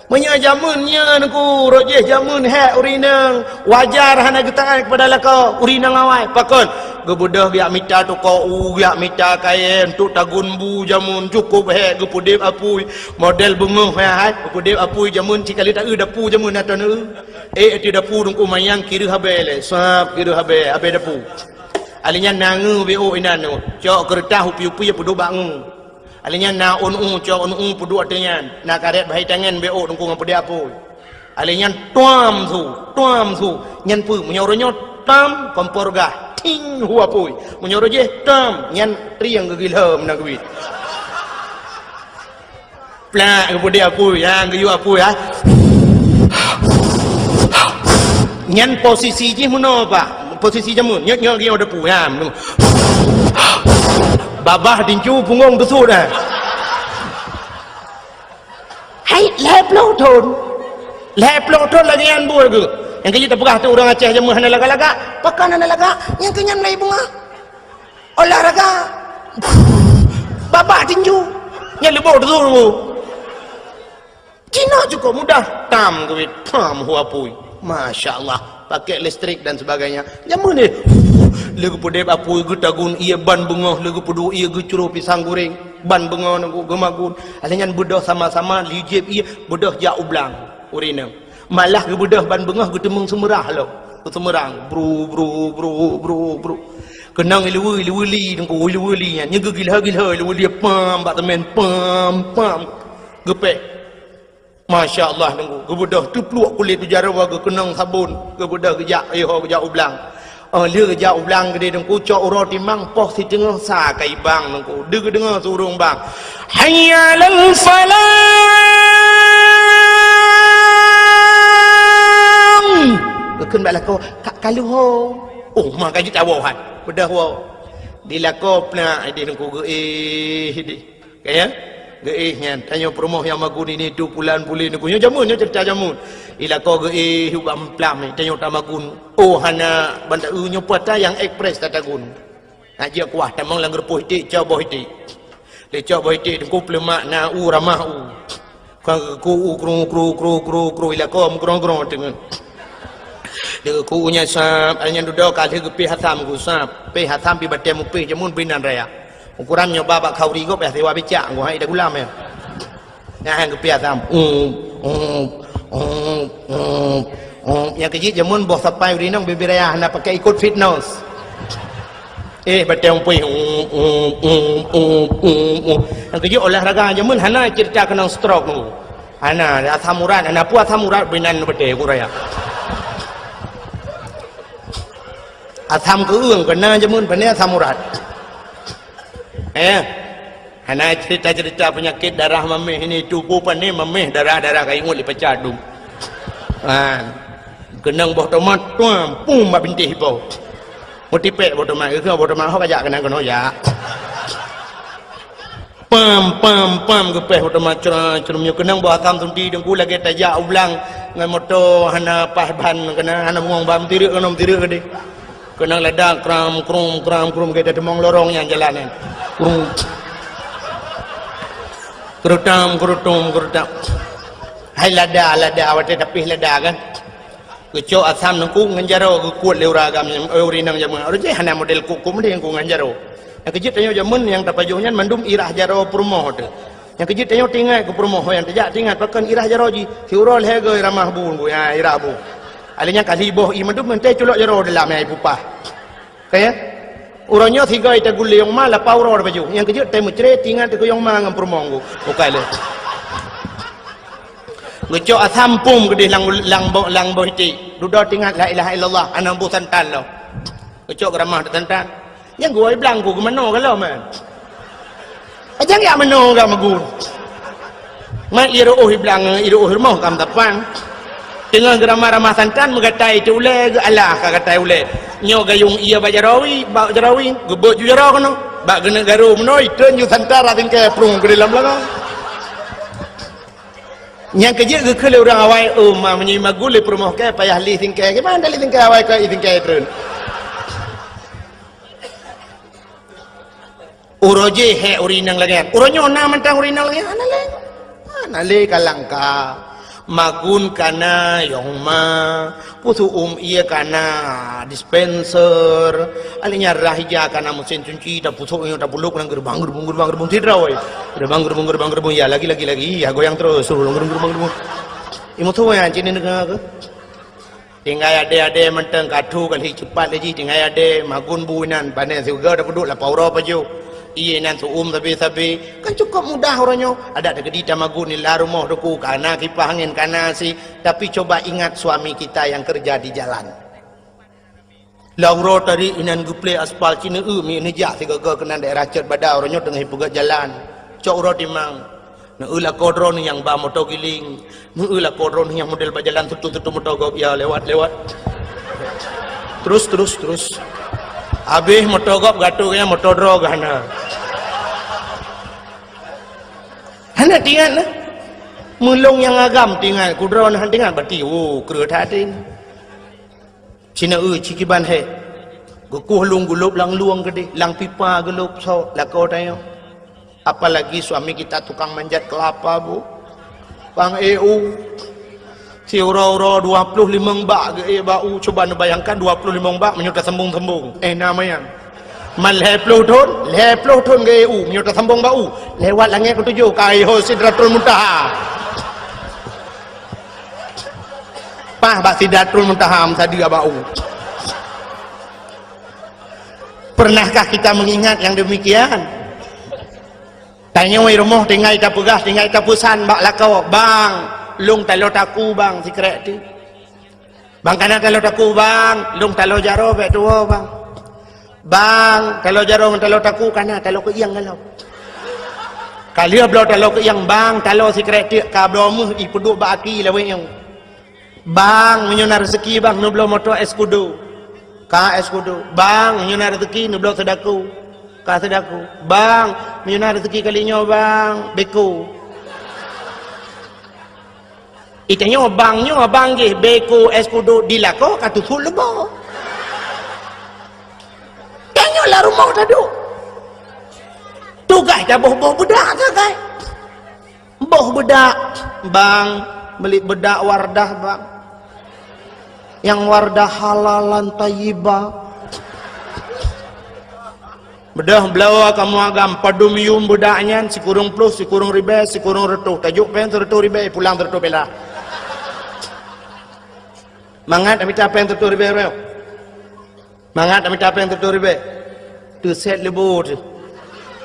Menya jamunnya aku rojeh jamun hek urinang wajar hana getangan kepada laka urinang awai pakon gebudah biak mita tu kau biak mita kain tu tagun bu jamun cukup hek gepudip apui model bunguh hai gepudip apui jamun cikali tak dapu jamun atau ti dapu dungku mayang kira habel sap kira habel abe dapu alinya nangu bo inan tu cok kertas upi-upi pedu bangu alinya na cok pedu artinya na karet bahai tangan bo dungku ngapudi apu alinya tuam su nyan pu menyornya tam kompor gah ting hua pui menyoro je tam nyan triang gegilhem na kuit plak ngapudi apu yang geyu apu ya nyan posisi je muno pak posisi jamun nyok dia ada pu ya babah dincu punggung besut dah hai 50 tahun lagi yang buat ke yang kita pegah tu orang Aceh jamun hana laga-laga pakan hana laga yang kenyam lai bunga olahraga babah dincu yang lebau tu Cina cukup mudah tam kuit tam huapui Masya Allah pakai listrik dan sebagainya jamun ni lagu pudep apu getagun ia ban bengah lagu pudu ia gecuru pisang goreng ban bengah nangku gemagun alanyan bedah sama-sama lijib ia bedah jak ublang urina malah ke bedah ban bengah getemeng semerah lo semerang bro kenang ilu-ili nangku ilu-ili nya gila-gila ilu-ili pam bak temen pam gepek Masya Allah nangku gebedah tu peluk kulit tu jarawa ke kenang sabun gebedah gejak gejak ublang lia jauh ulang gede dengku cok uro timang poh si tengah sa kai bang dengku dengar surung bang hayya lal falang keun bala ko kalu ho mak kaji tawahan bedah wo dilako pla ide dengku di kaya nya tanya promoh yang magun ini tu pulan pulin dengku nya jamun nya cerita jamun ilako hubam plam tanya tamagun hana banda nya puata yang ekspres tatagun aja kuah tamang lang repuh ti coba hiti le coba hiti dengku plemak na ramah ku kru ilako mgrong dengan Dia kunya sap, anya duduk kali ke pi hatam ku sap, pi hatam pi batem pi jamun binan raya. Ukuran nyoba bak kauri go pe sewa bicak go hai dah gulam ya. Nah ke pi hatam. Yang kecil jamun boh sampai uri nang bibi raya nak pakai ikut fitness. Batem pi yang kecil olahraga jamun hana cerita kena stroke nu. Hana asam urat, hana pu asam urat binan bete ku raya. Asam keung kena jamun pandai asam urat. Hana cerita-cerita penyakit darah memeh ini tubuh pandai memeh darah-darah kai ngul dipecah dum. Kenang boh tomat tuam pum ba bintih bau. Mutipek boh tomat ke boh tomat hok ajak kenang kono ya. Pam ke peh boh tomat cerumnya kenang boh asam tundi dengku lagi tajak ulang ngai moto hana pahban kena hana mungong bam tirik kena tirik gede. Kenang ledak kram krum kita demong lorong yang jalan krum kerutam hai lada awak tapi lada kan kecok asam nengku nganjaro ke kuat leuragam yang uri nang jamun ori hana model kuku mende yang ku nganjaro yang kejit tanyo jamun yang tapajuhnya mandum irah jaro permoh tu yang kejit tanyo tinggal ke permoh yang tajak tinggal pakan irah jaro ji siurol hege ramah bun bu ya irah bu alinya kali boh i mandum mente culok jaro dalam ai pupah kaya uronyo tiga ita gule yang mala pauro baju yang kejut temu cere tinggal te yang ma ngam permongo bukai le ngeco asam pum gede lang bo hiti dudo tinggal la ilaha illallah anam bu santan lo ngeco ramah santan yang gua bilang ku mano kalau man ajang ya mano ga magun ma iro bilang iro mau kam tapang dengan ramah santan mengatai tu ule Allah kagatai ule nyo gayung iya bajarawi gebok ju jaro kono bak gena garu menoi ten ju santara tingke prung ke dalam belakang yang kerja ke kele orang awai ma menyima gule promoh ke payah li tingke ke mana li tingke awai ke tingke tren uroje he urinang lagi uronyo na mentang urinang lagi anale kalangka magun kana yang ma putu iya kana dispenser alinya rahija kana mesin cuci tak putu yang tak buluk nang gerbang tidak oi gerbang ya lagi ya goyang terus suruh gerbang imu tu yang cini negara ke tinggal ada menteng kadu kali cepat lagi tinggal ada magun buinan panen juga dah duduk lah pauro paju iya nan tapi kan cukup mudah orangnya ada gedi tamagun ni larumoh doku kana kipas angin kana si tapi coba ingat suami kita yang kerja di jalan lauro tadi inan guple aspal cina mi ni jak tiga kena daerah cer badau orangnya tengah pegat jalan cok uro timang na ulah kodron yang ba motor giling na ulah kodron yang model bajalan tutu motor gop ya lewat terus habis motor gop gatuknya motor drog hana tinggal mulung yang agam tinggal kudron han tinggal berarti kera thatin cina cikiban he gukuh lung gulup lang luang gede lang pipa gelup so lako tayo apalagi suami kita tukang manjat kelapa bu bang si uro 25 bak bau coba bayangkan 25 bak menyudah sembung namanya man leploh ton ke menyudah sembung bau lewat langit ketujuh kaiho sidratul muntaha bak sidratul muntaha tadi bau pernahkah kita mengingat yang demikian tanya wei rumah tinggal kita pegas tinggal kita pusan bak lakau bang lung talo taku bang sikrek ti bang kana talo taku bang lung talo jaro be tuo bang talo jaro talo taku kana talo ke yang kalau kali blo talo ke yang bang talo sikrek ti ka blo mu i peduk ba aki lewe yang bang menyona rezeki bang nu blo moto eskudo ka eskudo bang menyona rezeki nu blo sedaku ka sedaku bang menyona rezeki kalinya bang beko itanya bang ge beko eskudo dilako katutul lebo tanya lah rumah tadu tugas dah boh bedak sakai boh bedak bang beli bedak wardah bang Yang wardah halalan tayyibah. Bedah belawa kamu agam padum yum budaknya si kurung plus si kurung ribe si kurung retuh tajuk pen retuh ribe pulang retuh bela. Mangat amit apa yang retuh ribe reo. Mangat amit apa yang retuh ribe. Tu set lebu tu.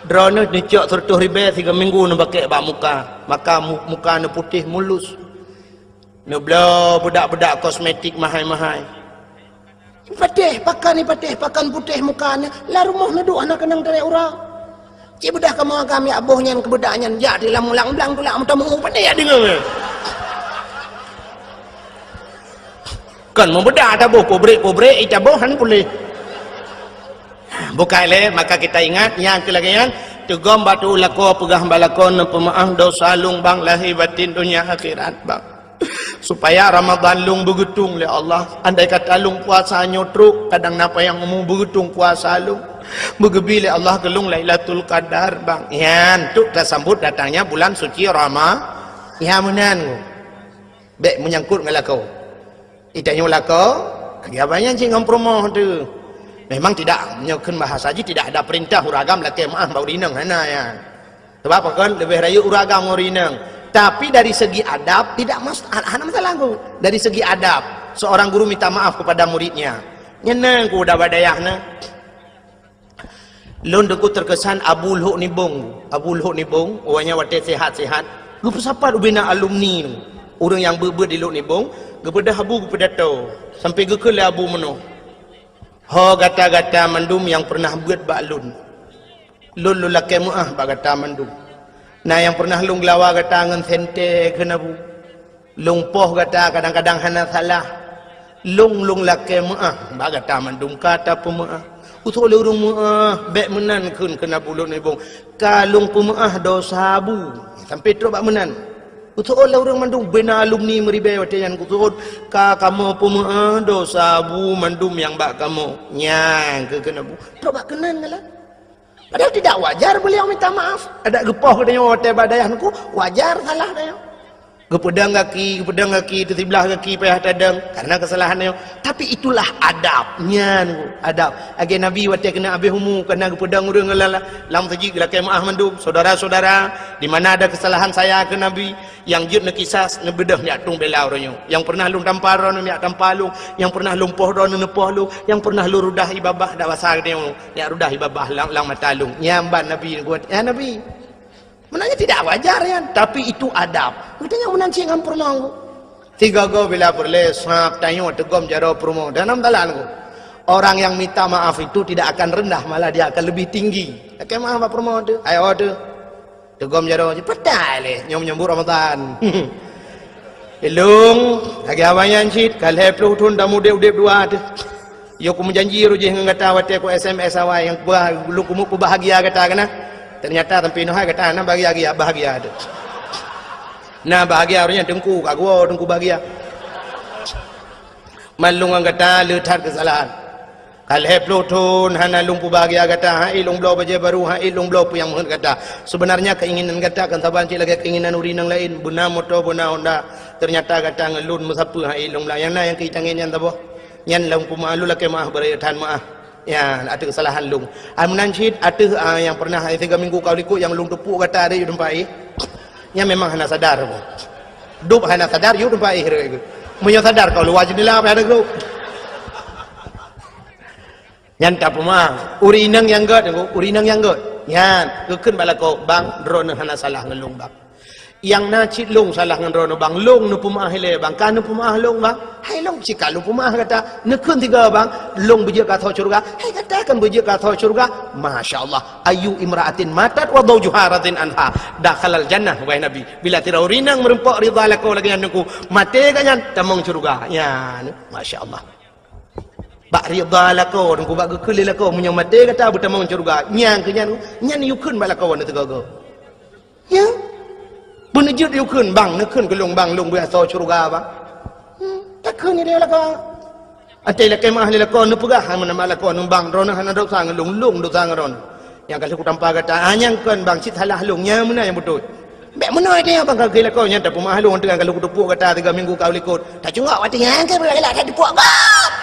Drone ni cok retuh ribe 3 minggu nak pakai bak muka. Maka muka ni putih mulus. Ni belau budak-budak kosmetik mahal-mahal. Patih pakan ni patih pakan putih mukanya la rumah naduk anak kenang dari urang cik bedah kamu kami abohnya kebedaknya jadi lamulang belang tulak mutamu pandai ya dengar kan mau bedah tak boh pobrek itabohan boleh bukai le maka kita ingat yang kelagian tegom batu lako pegah balakon pemaaf dosa lung bang lahir batin dunia akhirat bang supaya Ramadan lung begetung oleh Allah. Andai kata lung puasa nyotruk, kadang napa yang umum begetung puasa lung begebi oleh Allah gelung Lailatul Qadar bang. Yan, tu dah sambut datangnya bulan suci Ramadan. Ya menan. Bek menyangkut dengan kau. Itanya lako, agaknya cing promo tu. Memang tidak menyokong bahasa haji tidak ada perintah uragam laki maaf bau rinang hana ya. Sebab apa kan lebih raya uragam rinang. Tapi dari segi adab tidak masalah aku. Dari segi adab seorang guru minta maaf kepada muridnya. Nyenang ku udah badayahna. Lon deku terkesan Abu Luhuk Nibong. Abu Luhuk Nibong, orangnya wate sehat-sehat. Gupu sapa bina alumni ni. Orang yang berber di Luhuk Nibong, kepada Abu kepada tau. Sampai ke Abu meno. Ho gata-gata mandum yang pernah buat baklun. Lun lulake muah ba gata mandum. Nah yang pernah lung lawa kata ngan sente kena bu. Lung poh kata kadang-kadang hana salah. Lung lake maah ba kata mandum kata pemaah. Usul urung maah bek menan kun kena bulun ibung. Kalung pemaah dosa bu. Sampai terus bak menan. Usul urung mandum bena alumni meribe watian kusul ka kamu pemaah dosa bu mandum yang bak kamu. Nyang ke kena bu. Terus bak kenan ngalah. Padahal tidak wajar beliau minta maaf. Ada gepoh katanya hotel badayahku, wajar salah dia. Gepedang kaki itu sebelah kaki payah tadang karena kesalahannya. Tapi itulah adabnya, adab. Agi Nabi waktu kena habis humu kena gepedang urang lala lam saji lakai maaf mandum saudara-saudara di mana ada kesalahan saya ke Nabi yang jut nak kisah nak bedah ni atung bela orangnya. Yang pernah lung tampar orang ni tampar lung, yang pernah lumpuh orang nepoh lung, yang pernah lu rudah ibabah dak basar dia ya rudah ibabah lang matalung. Nyamban Nabi kuat. Ya Nabi menanya tidak wajar ya, tapi itu adab. Katanya menanci ngam promo. Tiga go bila perle sap tayo tegom jaro promo. Dan am dalan ko. Orang yang minta maaf itu tidak akan rendah, malah dia akan lebih tinggi. Oke maaf apa promo tu? Ayo tu. Tegom jaro petai le nyom Ramadan. Elung lagi awayan cit kalhe plu tun damu dep dua tu. Yo ku menjanji rujih ngata wate ku SMS awai yang lu ku bahagia kata kana. Ternyata tempi noh kata ana bahagia ada. Nah bahagia orangnya dengku aku dengku bahagia. Malung kata letar kesalahan. Kal heplotun hana lumpu bahagia kata hai long blo baje baru hai long blo pu yang mohon kata. Sebenarnya keinginan kata kan saban cik lagi keinginan urinang lain buna motor buna Honda. Ternyata kata ngelun musapa hai long la yang na yang kita ngin yang tabo. Nyan long pu malu laki maah beratan maah. Ya, ada kesalahan lung. Al-Munanshid ada yang pernah 3 minggu kau ikut yang lung tepuk kata ada you dempai. Nya memang hana sadar. Dup hana sadar you dempai hero. Munyo sadar kau lu wajib nila apa ada grup. Nyan tak pemah. Urinang yang god, urinang yang god. Nyan, kekeun bala kau bang drone hana salah ngelung bang. Yang nacit long salah ngan rono bang long nu pemaah hele bang kan nu pemaah long bang hai long cika lu pemaah kata nekun tiga bang long beje ka thau surga hai katakan beje ka thau surga masyaallah ayu imraatin matat wa zawjuharatin anha dakhalal jannah wahai nabi bila tirau rinang merempok ridha lako lagi anku mate kanyan tamong surga ya masyaallah bak ridha lako nku bak gekeli lako munya mate kata butamong surga nyang kenyan nyan yukun balako wana tegago ya Benejut yukun bang, nekun gelung bang, lung biasa surga bang. Takun ni dia laka. Atai laka mah ahli laka nu pegah mana malah laka nu bang, rono hana dok sang lung dosa ngaron. Yang kalau ku tanpa kata anyang kan bang cit halah lungnya mana yang betul. Bek mana dia abang kau gila kau nyata pemahalu orang tengah kalau kutupuk kata 3 minggu kau likut. Tak cungak mati yang ke bila tak dipuk kau.